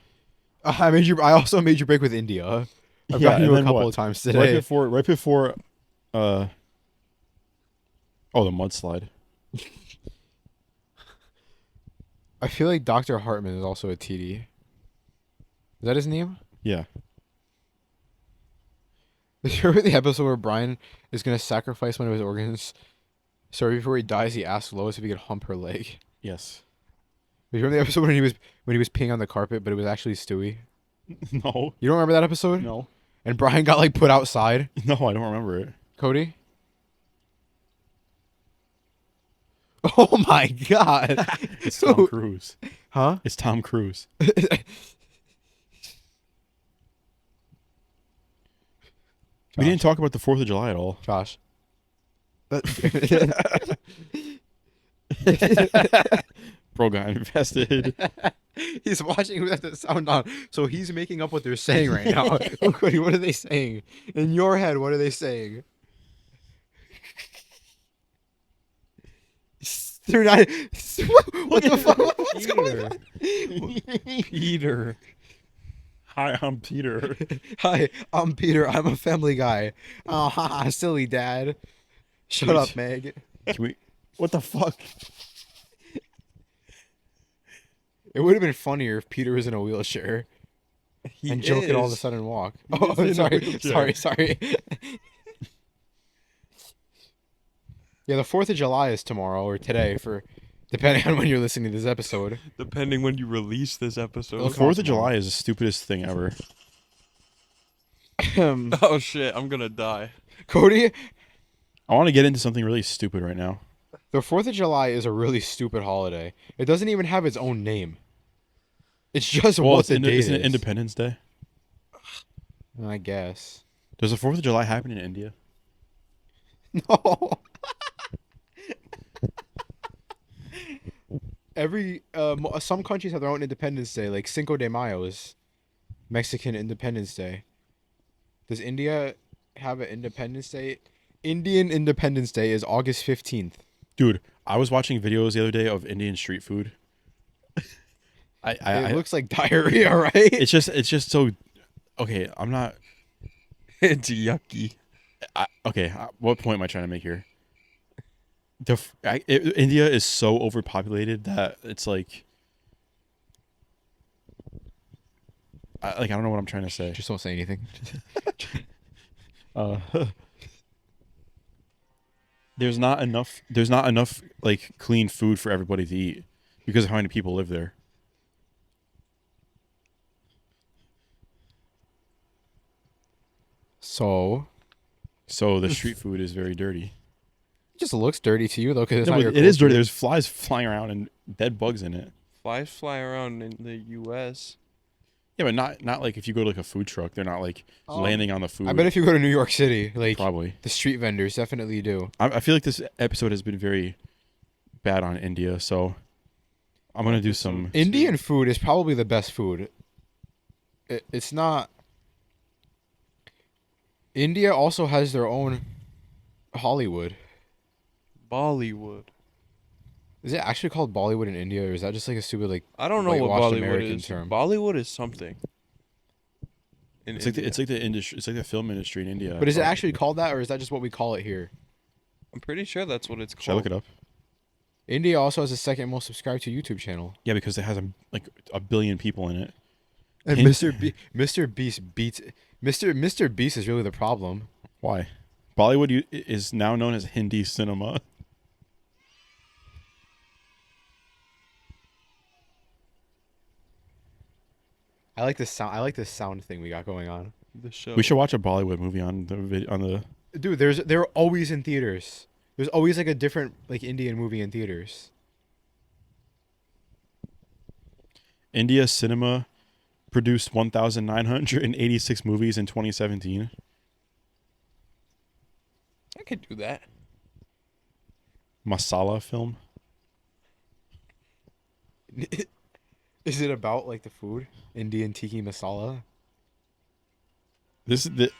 also made you break with India. I've Yeah, gotten you and a then couple what? of times today. Right before, the mudslide. I feel like Dr. Hartman is also a TD. Is that his name? Yeah. Did you remember the episode where Brian is gonna sacrifice one of his organs? So before he dies, he asks Lois if he could hump her leg. Yes. Did you remember the episode when he was peeing on the carpet, but it was actually Stewie? No. You don't remember that episode? No. And Brian got like put outside. No, I don't remember it. Cody? Oh my god. It's Tom Cruise. Huh? It's Tom Cruise. We didn't talk about the 4th of July at all. Josh. Bro got invested. He's watching with the sound on, so he's making up what they're saying right now. Cody, what are they saying? In your head, what are they saying? They're not. What the fuck? What's going on? Peter. Hi, I'm Peter. Hi, I'm Peter. I'm a family guy. Oh, haha, silly dad. Shut up, Meg. Can we? What the fuck? It would have been funnier if Peter was in a wheelchair and Joe could all of a sudden walk. Oh, is in a wheelchair. sorry. Yeah, the 4th of July is tomorrow or today, for depending on when you're listening to this episode. Depending when you release this The episode. Look, 4th of July is the stupidest thing ever. Oh shit, I'm gonna die. Cody, I want to get into something really stupid right now. the 4th of July is a really stupid holiday. It doesn't even have its own name. It's just what the date isn't it is. Independence Day? I guess. Does the 4th of July happen in India? No. Some countries have their own Independence Day, like Cinco de Mayo is Mexican Independence Day. Does India have an Independence Day? Indian Independence Day is August 15th. Dude, I was watching videos the other day of Indian street food. It looks like diarrhea, right? It's just so. Okay, I'm not. It's yucky. What point am I trying to make here? India is so overpopulated that it's like. I don't know what I'm trying to say. Just don't say anything. There's not enough like clean food for everybody to eat because of how many people live there. So, So the street food is very dirty. it just looks dirty to you though, because it's No, not but your it is culture. dirty. There's flies flying around and dead bugs in it. Flies fly around in the U.S. Yeah, but not like if you go to like a food truck, they're not like landing on the food. I bet if you go to New York City, like probably. the street vendors definitely do. I feel like this episode has been very bad on India, so I'm gonna do some. Indian food is probably the best food. It's not. India also has their own Hollywood. Bollywood. Is it actually called Bollywood in India, or is that just like a stupid like I don't know what whitewashed Bollywood American is. term? Bollywood is something. In It's like India. the industry. It's like the film industry in India. But is it actually called that, or is that just what we call it here? I'm pretty sure that's what it's called. Should I look it up? India also has the second most subscribed to YouTube channel. Yeah, because it has like a billion people in it. And Hin- Mr. Beast beats Mr. Beast is really the problem. Why? Bollywood is now known as Hindi cinema. I like this sound. I like this sound thing we got going on. The show. We should watch a Bollywood movie on the. Dude, they're always in theaters. There's always like a different like Indian movie in theaters. India cinema produced 1,986 movies in 2017. I could do that. Masala film. Is it about like the food? Indian tiki masala? This is the.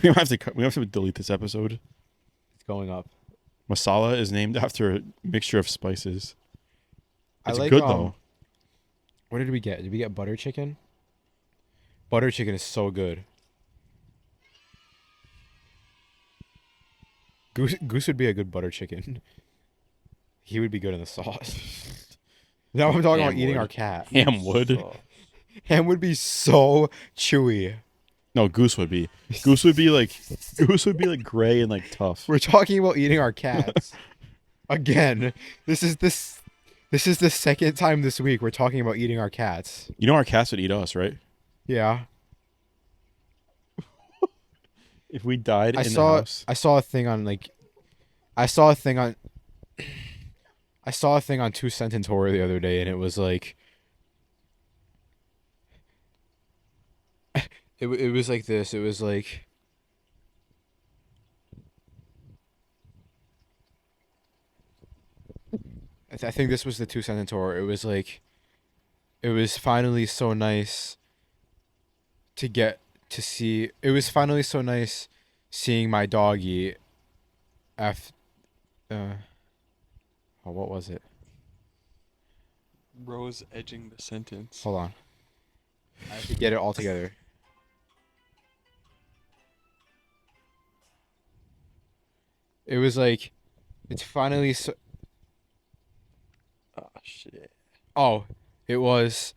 We have to cut. We have to delete this episode. It's going up. Masala is named after a mixture of spices. I It's like, good though. What did we get? Did we get butter chicken? Butter chicken is so good. Goose would be a good butter chicken. He would be good in the sauce. Now I'm talking about Ham eating would. our cat. Ham would. So, Ham would be so chewy. No, goose would be. Goose would be like. Goose would be like gray and like tough. We're talking about eating our cats. Again, this is the second time this week we're talking about eating our cats. You know our cats would eat us, right? Yeah. If we died I in saw the house. I saw a thing on like I saw a thing on I saw a thing on Two Cententor the other day, and it was like it was like this. It was like I think this was the Two Cententor. It was like it was finally so nice to get to see. It was finally so nice seeing my doggy after oh, what was it? Rose edging the sentence. Hold on. I have to get it all together. It was like, it's finally so. Oh shit. Oh, it was.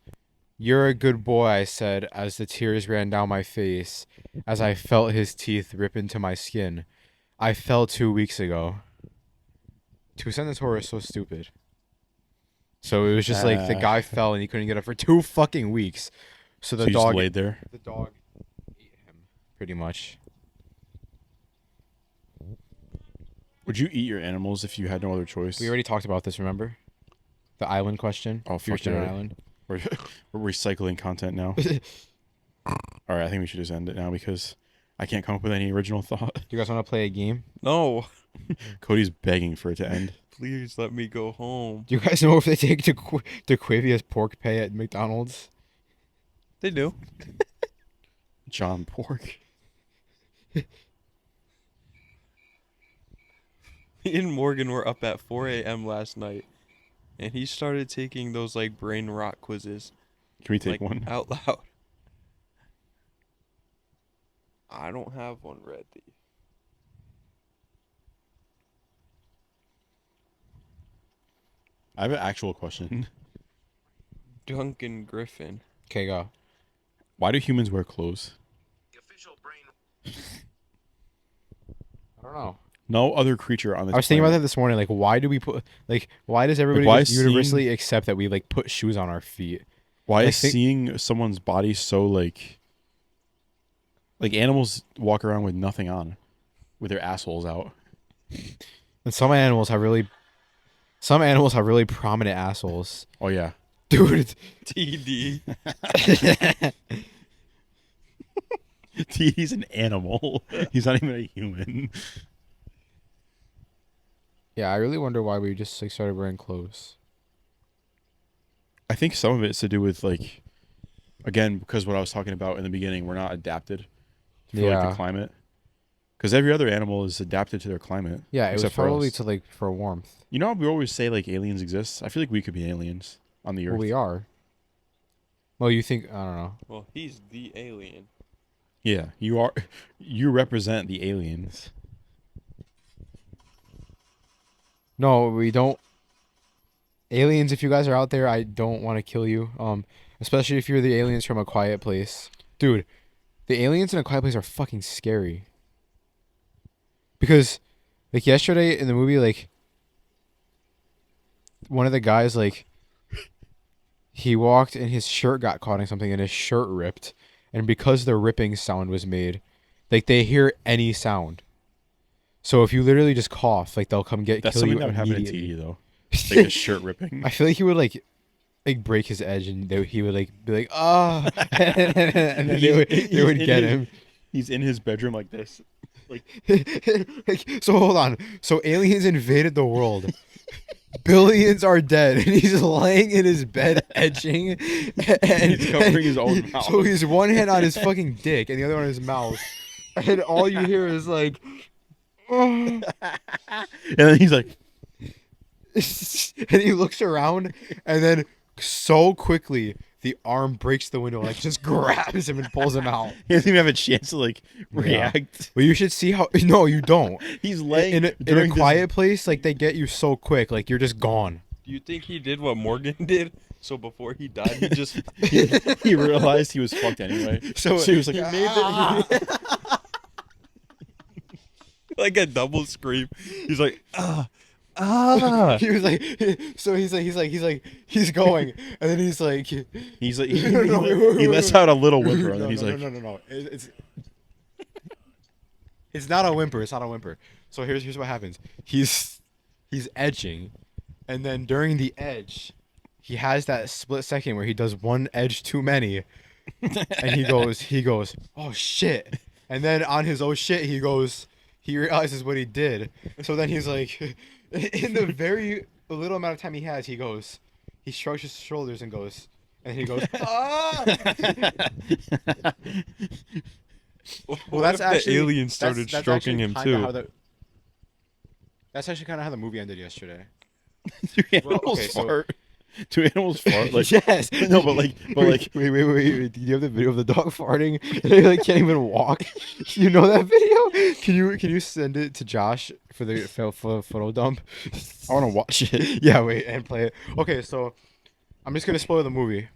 You're a good boy, I said, as the tears ran down my face, as I felt his teeth rip into my skin. I fell 2 weeks ago. Two Cententor is so stupid. So it was just like the guy fell and he couldn't get up for 2 fucking weeks. So the So you just dog laid there. the dog ate him, pretty much. Would you eat your animals if you had no other choice? We already talked about this, remember? The island question. Oh, If you're fuck still on an yeah. island. We're recycling content now. All right, I think we should just end it now because I can't come up with any original thought. Do you guys want to play a game? No. Cody's begging for it to end. Please let me go home. Do you guys know if they take the Quivia's pork pay at McDonald's? They do. John Pork. Me and Morgan were up at 4 a.m. last night, and he started taking those like brain rot quizzes. Can we take like, one? out loud? I don't have one ready. I have an actual question. Duncan Griffin. Okay, go. Why do humans wear clothes? I don't know. No other creature on this I was thinking about that planet- this morning. Like, why do we put why does everybody why just universally accept that we like put shoes on our feet? Why I is think- seeing someone's body so like animals walk around with nothing on, with their assholes out? And some animals have really prominent assholes. Oh yeah. Dude, TD. He's an animal. He's not even a human. Yeah, I really wonder why we just like started wearing clothes. I think some of it's to do with like, again, because what I was talking about in the beginning, we're not adapted for like the Yeah. climate. Because every other animal is adapted to their climate, Yeah, it was except for probably us. to like for warmth. You know, how we always say like aliens exist. I feel like we could be aliens on the Well, Earth. we are. Well, you think I don't know. Well, he's the alien. Yeah, you are. You represent the aliens. No, we don't. Aliens, if you guys are out there, I don't want to kill you. Especially if you're the aliens from A Quiet Place. Dude, the aliens in A Quiet Place are fucking scary. Because like yesterday in the movie, like one of the guys like he walked and his shirt got caught in something and his shirt ripped. And because the ripping sound was made, like they hear any sound. So if you literally just cough, like they'll come That's kill something you that would happen in immediately. TD though. Like a shirt ripping. I feel like he would like break his edge and he would like be like ah and then they would get him. He's in his bedroom like this. Like Like, so hold on. So aliens invaded the world. Billions are dead, and he's laying in his bed etching, and He's covering his own mouth. So he's one hand on his fucking dick and the other on his mouth, and all you hear is like, and then he's like, and he looks around, and then so quickly the arm breaks the window, like just grabs him and pulls him out. he doesn't even have a chance to like react. But you should see how. No, you don't. He's laying In a during this- quiet place, like they get you so quick, like you're just gone. Do you think he did what Morgan did? So before he died, he just he realized he was fucked anyway. So he was like, he made the, like a double scream. He's like, he was like, so he's going, and then he's like, he's like, he No, lets out a little whimper, and then he's no, like, no. It's not a whimper. It's not a whimper. So here's what happens. He's edging, and then during the edge, he has that split second where he does one edge too many, and he goes, oh shit, and then on his oh shit, he realizes what he did. So then he's like, in the very little amount of time he has, he shrugs his shoulders and goes, and he goes, ah. Well, that's if actually the alien started that's stroking actually him kinda too. how that's actually kind of how the movie ended yesterday. do animals okay, so- fart? Do animals fart? Like, yes. no, but like, wait. Do you have the video of the dog farting? And they like can't even walk. You know that video? Can you send it to Josh for the photo dump? I want to watch it. Yeah, wait and play it. Okay, so I'm just gonna spoil the movie.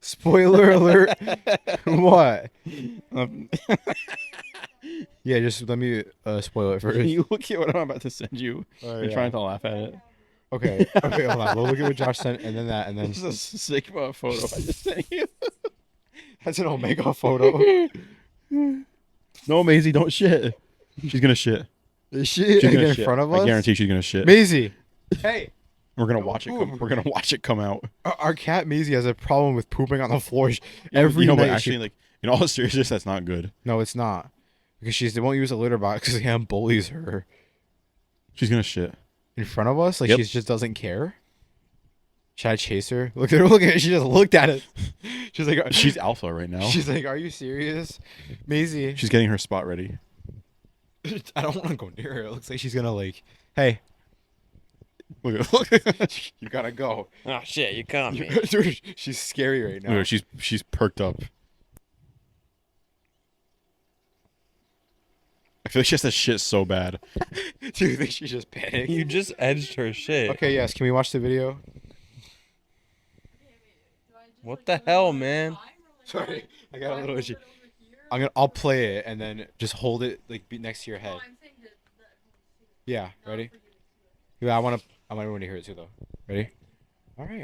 Spoiler alert. What? Um, Yeah, just let me spoil it first. you look at what I'm about to send you. Oh, and yeah. trying to laugh at it. Okay, hold on. We'll look at what Josh sent, and then that, and then This is a sick photo I just sent you. that's an Omega photo. No, Maisie, don't shit. She's gonna shit. Is she She's again gonna in shit. front of us? I guarantee she's gonna shit. Maisie. Hey, We're gonna watch it. We're gonna watch it come out. our cat Maisie has a problem with pooping on the floor every but night. actually, like in all seriousness, that's not good. No, it's not, because they won't use a litter box because Ham bullies her She's gonna shit. in front of us. Like Yep. she just doesn't care. Should I chase her? Look at her. Look at her. She just looked at it. She's like, She's alpha right now. She's like, are you serious, Maisie? She's getting her spot ready. I don't want to go near her. It looks like she's gonna like, hey, Look, you gotta go. Oh shit, you caught me. Dude, she's scary right now. Look, she's perked up. I feel like she has to shit so bad. Do you think she's just panicked? You just edged her shit. Okay, yes. Can we watch the video? What the hell, man? Sorry, I got a little itchy. I'll play it and then just hold it like next to your head. Yeah, ready? Yeah, I want everyone to hear it too, though. Ready? All right.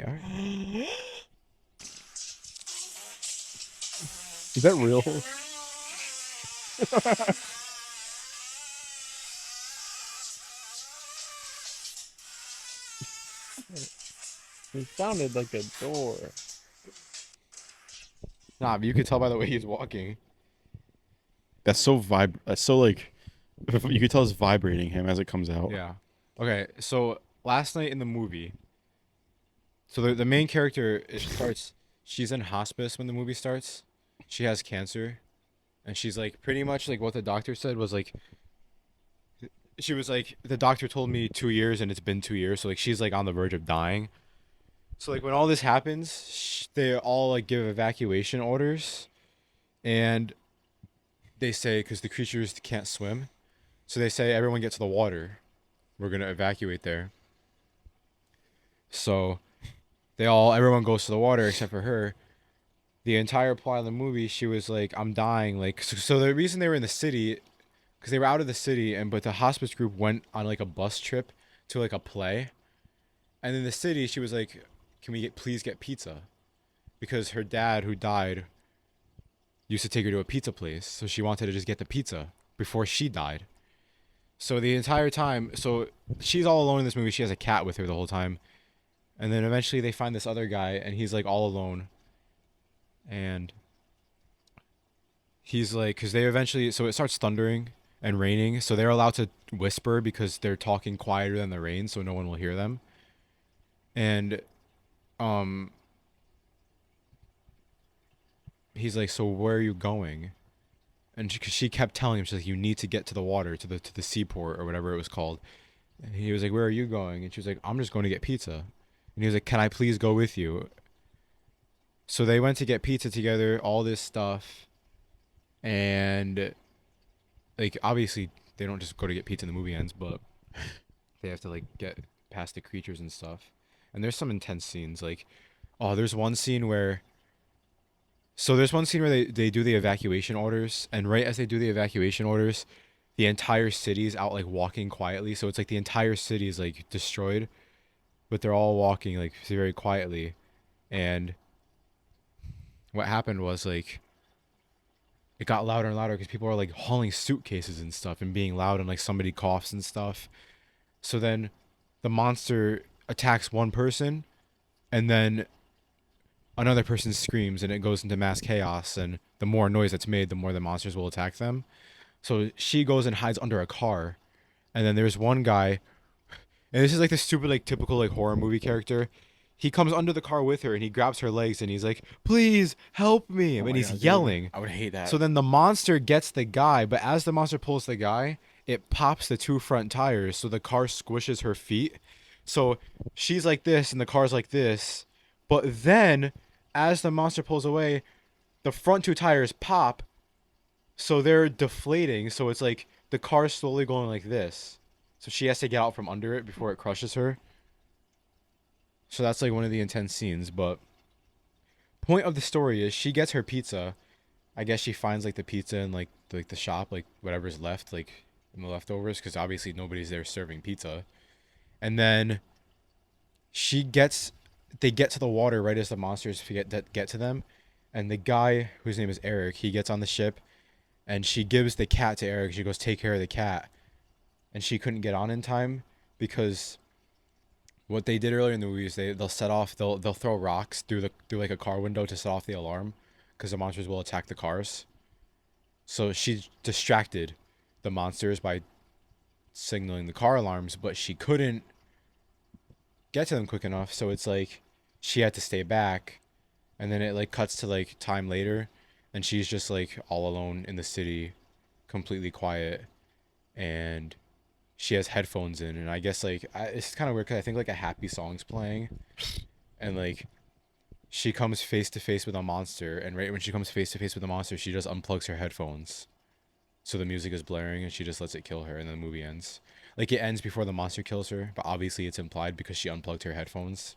Is that real? It sounded like a door. Nah, but you could tell by the way he's walking. That's so That's so like You could tell it's vibrating him as it comes out. Yeah. Okay, so last night in the movie, so the main character it starts. She's in hospice when the movie starts. She has cancer, and she's like pretty much like what the doctor said was like. She was like the doctor told me 2 years, and it's been 2 years, so like she's like on the verge of dying. So like when all this happens, they all like give evacuation orders, and they say because the creatures can't swim, so they say everyone get to the water. We're gonna evacuate there. So everyone goes to the water except for her. The entire plot of the movie, she was like, "I'm dying." Like, so the reason they were in the city, because they were out of the city, and but the hospice group went on like a bus trip to like a play, and in the city, she was like, "Can we please get pizza?" Because her dad, who died, used to take her to a pizza place, so she wanted to just get the pizza before she died. So the entire time, so she's all alone in this movie. She has a cat with her the whole time, and then eventually they find this other guy, and he's like all alone, and he's like, because they eventually, so it starts thundering and raining, so they're allowed to whisper because they're talking quieter than the rain, so no one will hear them. And um, he's like, "So where are you going?" And she kept telling him, she's like, "You need to get to the water, to the seaport or whatever it was called." And he was like, "Where are you going?" And she was like, "I'm just going to get pizza." And he was like, "Can I please go with you?" So they went to get pizza together, all this stuff, and like obviously they don't just go to get pizza and the movie ends, but they have to like get past the creatures and stuff. And there's some intense scenes. Like, oh, there's one scene where they do the evacuation orders, and right as they do the evacuation orders, the entire city's out like walking quietly. So it's like the entire city is like destroyed, but they're all walking like very quietly. And what happened was like it got louder and louder because people are like hauling suitcases and stuff and being loud, and like somebody coughs and stuff. So then the monster attacks one person, and then another person screams, and it goes into mass chaos. And the more noise that's made, the more the monsters will attack them. So she goes and hides under a car, and then there's one guy, and this is like the stupid like typical like horror movie character. He comes under the car with her, and he grabs her legs, and he's like, "Please help me!" Oh And my he's God, dude. yelling. I would hate that. So then the monster gets the guy, but as the monster pulls the guy, it pops the two front tires, so the car squishes her feet. So she's like this, and the car's like this. But then, as the monster pulls away, the front two tires pop, so they're deflating. So it's like the car's slowly going like this. So she has to get out from under it before it crushes her. So that's like one of the intense scenes. But point of the story is she gets her pizza. I guess she finds like the pizza in like the shop, like whatever's left, like in the leftovers, because obviously nobody's there serving pizza. And then she gets, they get to the water right as the monsters get to them, and the guy whose name is Eric, he gets on the ship, and she gives the cat to Eric. She goes, "Take care of the cat," and she couldn't get on in time because what they did earlier in the movie is they'll throw rocks through like a car window to set off the alarm because the monsters will attack the cars. So she distracted the monsters by signaling the car alarms, but she couldn't get to them quick enough. So it's like she had to stay back, and then it like cuts to like time later, and she's just like all alone in the city, completely quiet, and she has headphones in, and I guess like it's kind of weird because I think like a happy song's playing, and like she comes face to face with a monster, and right when she comes face to face with a monster, she just unplugs her headphones, so the music is blaring, and she just lets it kill her, and then the movie ends. Like it ends before the monster kills her, but obviously it's implied because she unplugged her headphones.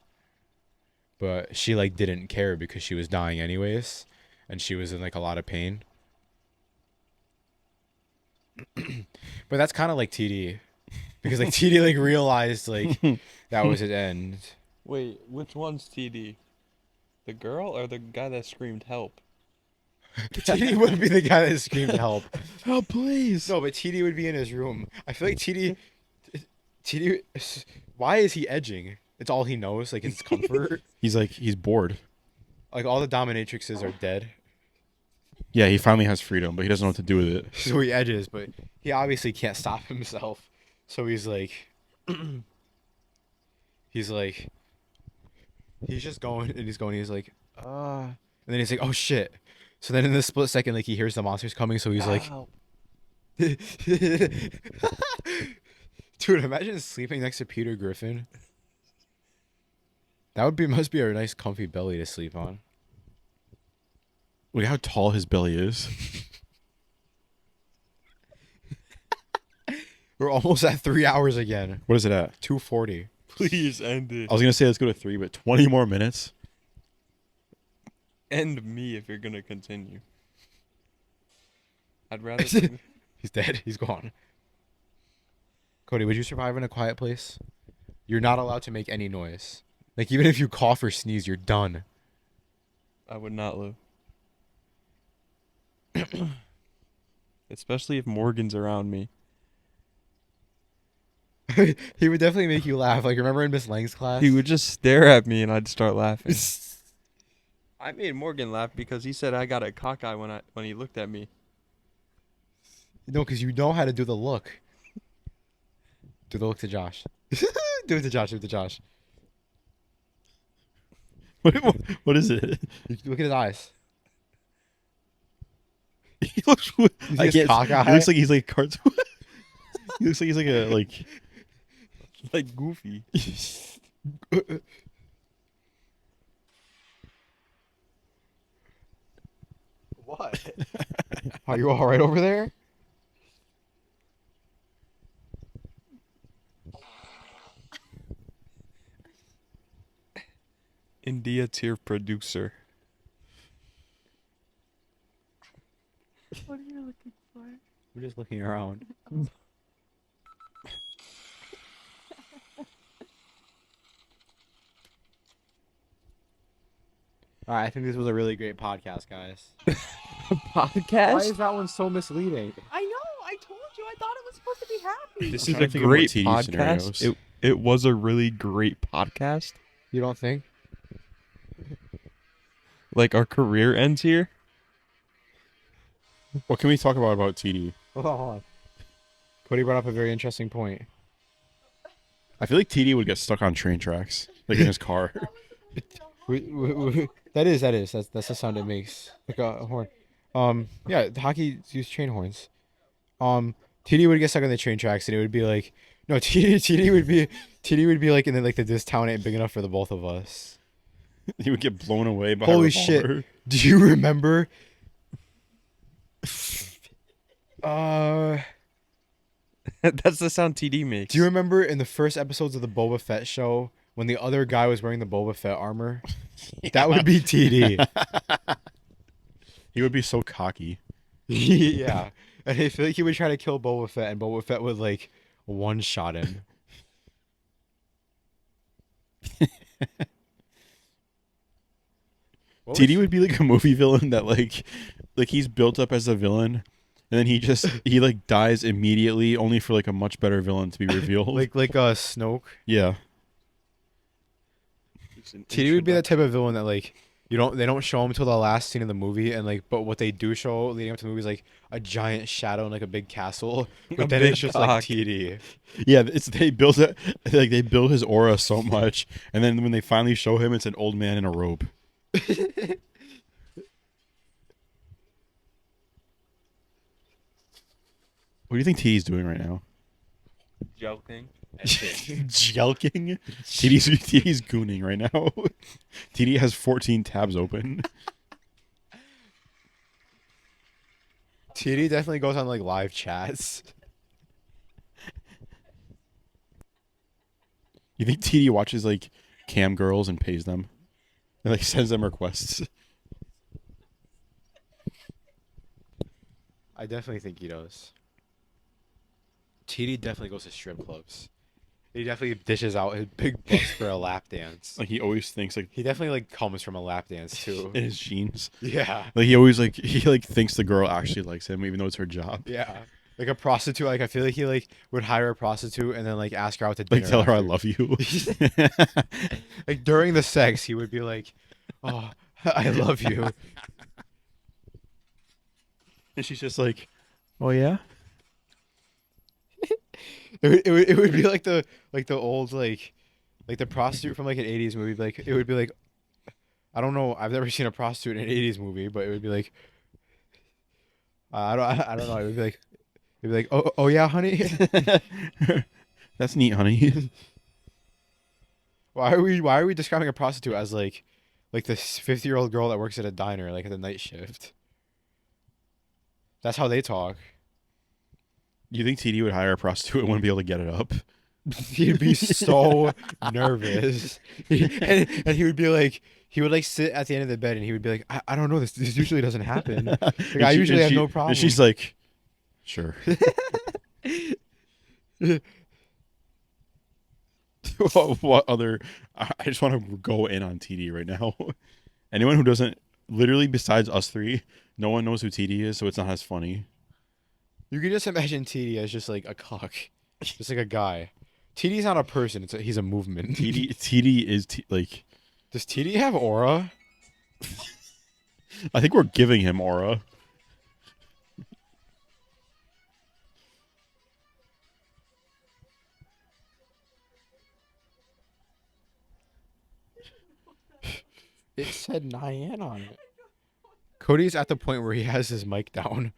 But she like didn't care because she was dying anyways, and she was in like a lot of pain. But that's kind of like TD, because like TD like realized like that was his end. Wait, which one's TD? The girl or the guy that screamed help? TD would be the guy that screamed help. Oh, please. No, but TD would be in his room. I feel like TD, why is he edging? It's all he knows. Like it's comfort. He's bored. Like all the dominatrixes are dead. Yeah, he finally has freedom, but he doesn't know what to do with it. So he edges, but he obviously can't stop himself. So he's like, he's like, he's just going and he's going. He's like, and then he's like, oh shit. So then in this split second, like he hears the monsters coming. So he's like, dude, imagine sleeping next to Peter Griffin. That would be must be a nice comfy belly to sleep on. Look how tall his belly is. We're almost at 3 hours again. What is it at? 2:40. Please end it. I was gonna say let's go to 3, but 20 more minutes. End me if you're gonna continue. I'd rather. He's dead. He's gone. Cody, would you survive in a quiet place? You're not allowed to make any noise. Like even if you cough or sneeze, you're done. I would not live. Especially if Morgan's around me. He would definitely make you laugh. Like remember in Miss Lang's class? He would just stare at me and I'd start laughing. I made Morgan laugh because he said I got a cockeye when he looked at me. No, because you know how to do the look. Do the look to Josh. Do it to Josh. Do it to Josh. What is it? Look at his eyes. He looks. I He cockeye. looks like he's like a cartoon. He looks like he's like a like. Like Goofy. What? Are you all right over there? India tier producer. What are you looking for? We're just looking around. All right, I think this was a really great podcast, guys. Why Podcast? is that one so misleading? I know. I told you. I thought it was supposed to be happy. This I'm is trying a to think of more great TV podcast. scenarios. It was a really great podcast. You don't think? Like our career ends here. What can we talk about TD? Hold on. Cody brought up a very interesting point. I feel like TD would get stuck on train tracks, like in his car. That's the sound it makes, like a horn. Yeah, the hockey use train horns. TD would get stuck on the train tracks, and it would be like, no, TD would be like, and then like this town ain't big enough for the both of us. He would get blown away by Holy a revolver. shit! Do you remember? That's the sound TD makes. Do you remember in the first episodes of the Boba Fett show when the other guy was wearing the Boba Fett armor? That would be TD. He would be so cocky. Yeah, and I feel like he would try to kill Boba Fett, and Boba Fett would like one shot him. What TD would be like a movie villain that like he's built up as a villain, and then he like dies immediately, only for like a much better villain to be revealed. like Snoke. yeah. TD would be that type of villain that like they don't show him until the last scene of the movie, and like but what they do show leading up to the movie is like a giant shadow and like a big castle, but A then big it's just cock. like TD. Yeah, they build it like they build his aura so much, and then when they finally show him, it's an old man in a robe. What do you think TD's doing right now? Joking. Jelking? TD's gooning right now. TD has 14 tabs open. TD definitely goes on like live chats. You think TD watches like cam girls and pays them? And like sends them requests? I definitely think he does. TD definitely goes to strip clubs. He definitely dishes out his big bucks for a lap dance. Like he always thinks like He definitely like comes from a lap dance too. in his jeans. Yeah. Like he always like thinks the girl actually likes him even though it's her job. Yeah. Like a prostitute, like I feel like he like would hire a prostitute and then like ask her out to dinner. Like tell her I after. love you. Like during the sex, he would be like, "Oh, I love you." And she's just like, "Oh yeah." It would be like the old like the prostitute from like an 80s movie. Like it would be like, I don't know. I've never seen a prostitute in an 80s movie, but it would be like, I don't know. It'd be like, oh yeah, honey. That's neat, honey. Why are we describing a prostitute as like this 50-year-old girl that works at a diner like at the night shift? That's how they talk. You think TD would hire a prostitute and wouldn't be able to get it up? He'd be so nervous. And he would be like, he would like sit at the end of the bed and he would be like, I don't know, this usually doesn't happen. Like, I usually have no problem. And she's like, sure. What other? I just want to go in on TD right now. Anyone who doesn't, literally besides us three, no one knows who TD is, so it's not as funny. You could just imagine TD as just like a cock, just like a guy. TD's not a person; he's a movement. TD is like. Does TD have aura? I think we're giving him aura. It said Nyan on it. Cody's at the point where he has his mic down.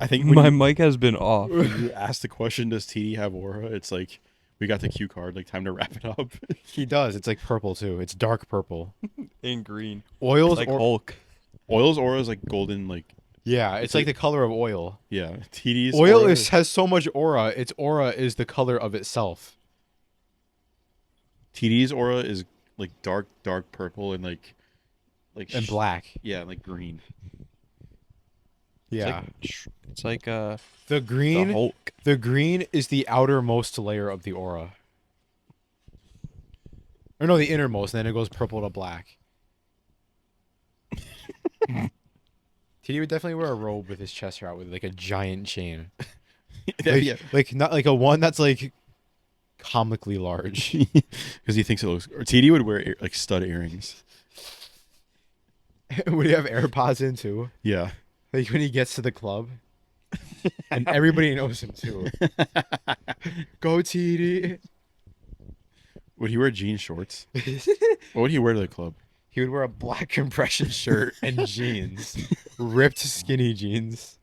I think My mic has been off. when you ask the question, does TD have aura? It's like, we got the cue card, like time to wrap it up. He does. It's like purple too. It's dark purple. In green. Oil's Like or- Hulk. Oil's aura is like golden, like, yeah, it's like the color of oil. yeah. TD's Oil aura has so much aura. Its aura is the color of itself. TD's aura is like dark purple and like And black. Yeah, like green. Yeah. It's like The the green Hulk. the green is the outermost layer of the aura. Or no, the innermost, and then it goes purple to black. TD would definitely wear a robe with his chest out with like a giant chain. Yeah, Like not like a one that's like comically large. because he thinks it looks. Or TD would wear like stud earrings. Would he have AirPods in too? Yeah. Like when he gets to the club. And everybody knows him too. Go TD. Would he wear jean shorts? What would he wear to the club? He would wear a black compression shirt and jeans. Ripped skinny jeans.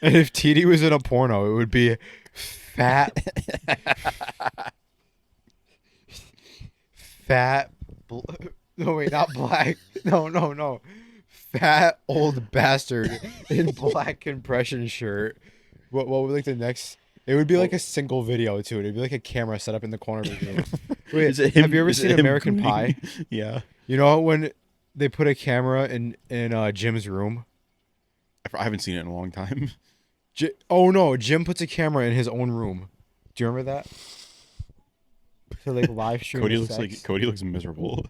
And if TD was in a porno, it would be fat. No, wait, not black. No. Fat old bastard in black compression shirt. What would like the next? It would be like a single video too. It'd be like a camera set up in the corner of the room. Wait, Is it him- have you ever is it seen him American gooning? Pie? Yeah. You know when they put a camera in Jim's room? I haven't seen it in a long time. Oh no, Jim puts a camera in his own room. Do you remember that? To like live stream. Cody looks miserable.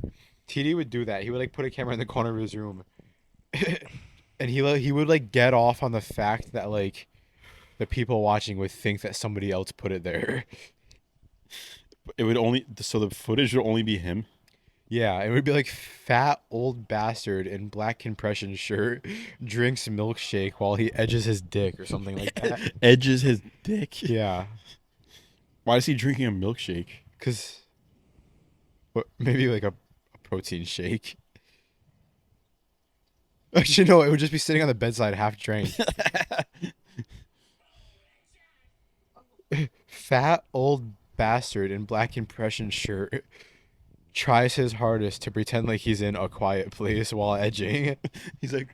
TD would do that. He would like put a camera in the corner of his room, and he would like get off on the fact that like the people watching would think that somebody else put it there. It would only so the footage would only be him. Yeah, it would be like fat old bastard in black compression shirt drinks milkshake while he edges his dick or something like that. Edges his dick. Yeah, Why is he drinking a milkshake? because maybe like a protein shake. Actually, no, it would just be sitting on the bedside half drank. Fat old bastard in black compression shirt tries his hardest to pretend like he's in a quiet place while edging. He's like,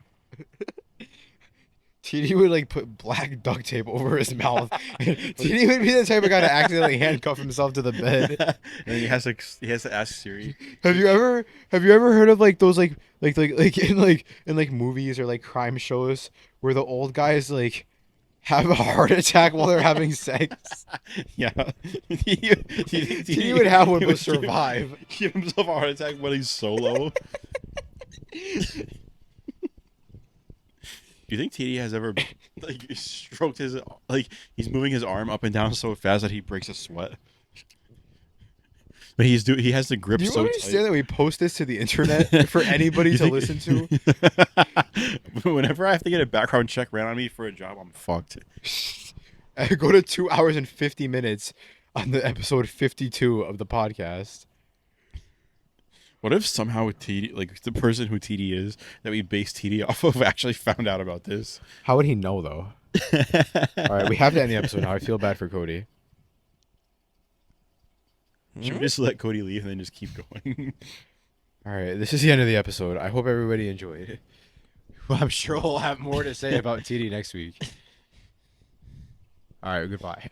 TD would like put black duct tape over his mouth. TD would be the type of guy to accidentally handcuff himself to the bed. And he has to ask Siri. Have you ever heard of like those like in movies or like crime shows where the old guys like have a heart attack while they're having sex? Yeah. He would have one he but would survive. Give himself a heart attack when he's solo. Do you think TD has ever like stroked his he's moving his arm up and down so fast that he breaks a sweat? But he has the grip Do you so understand tight. that we post this to the internet for anybody You to think- listen to? Whenever I have to get a background check ran on me for a job, I'm fucked. Go to 2 hours and 50 minutes on the episode 52 of the podcast. What if somehow TD, like the person who TD is that we base TD off of, actually found out about this? How would he know though? All right, we have to end the episode now. I feel bad for Cody. Should we just let Cody leave and then just keep going? All right, this is the end of the episode. I hope everybody enjoyed it. Well, I'm sure we'll have more to say about TD next week. All right, goodbye.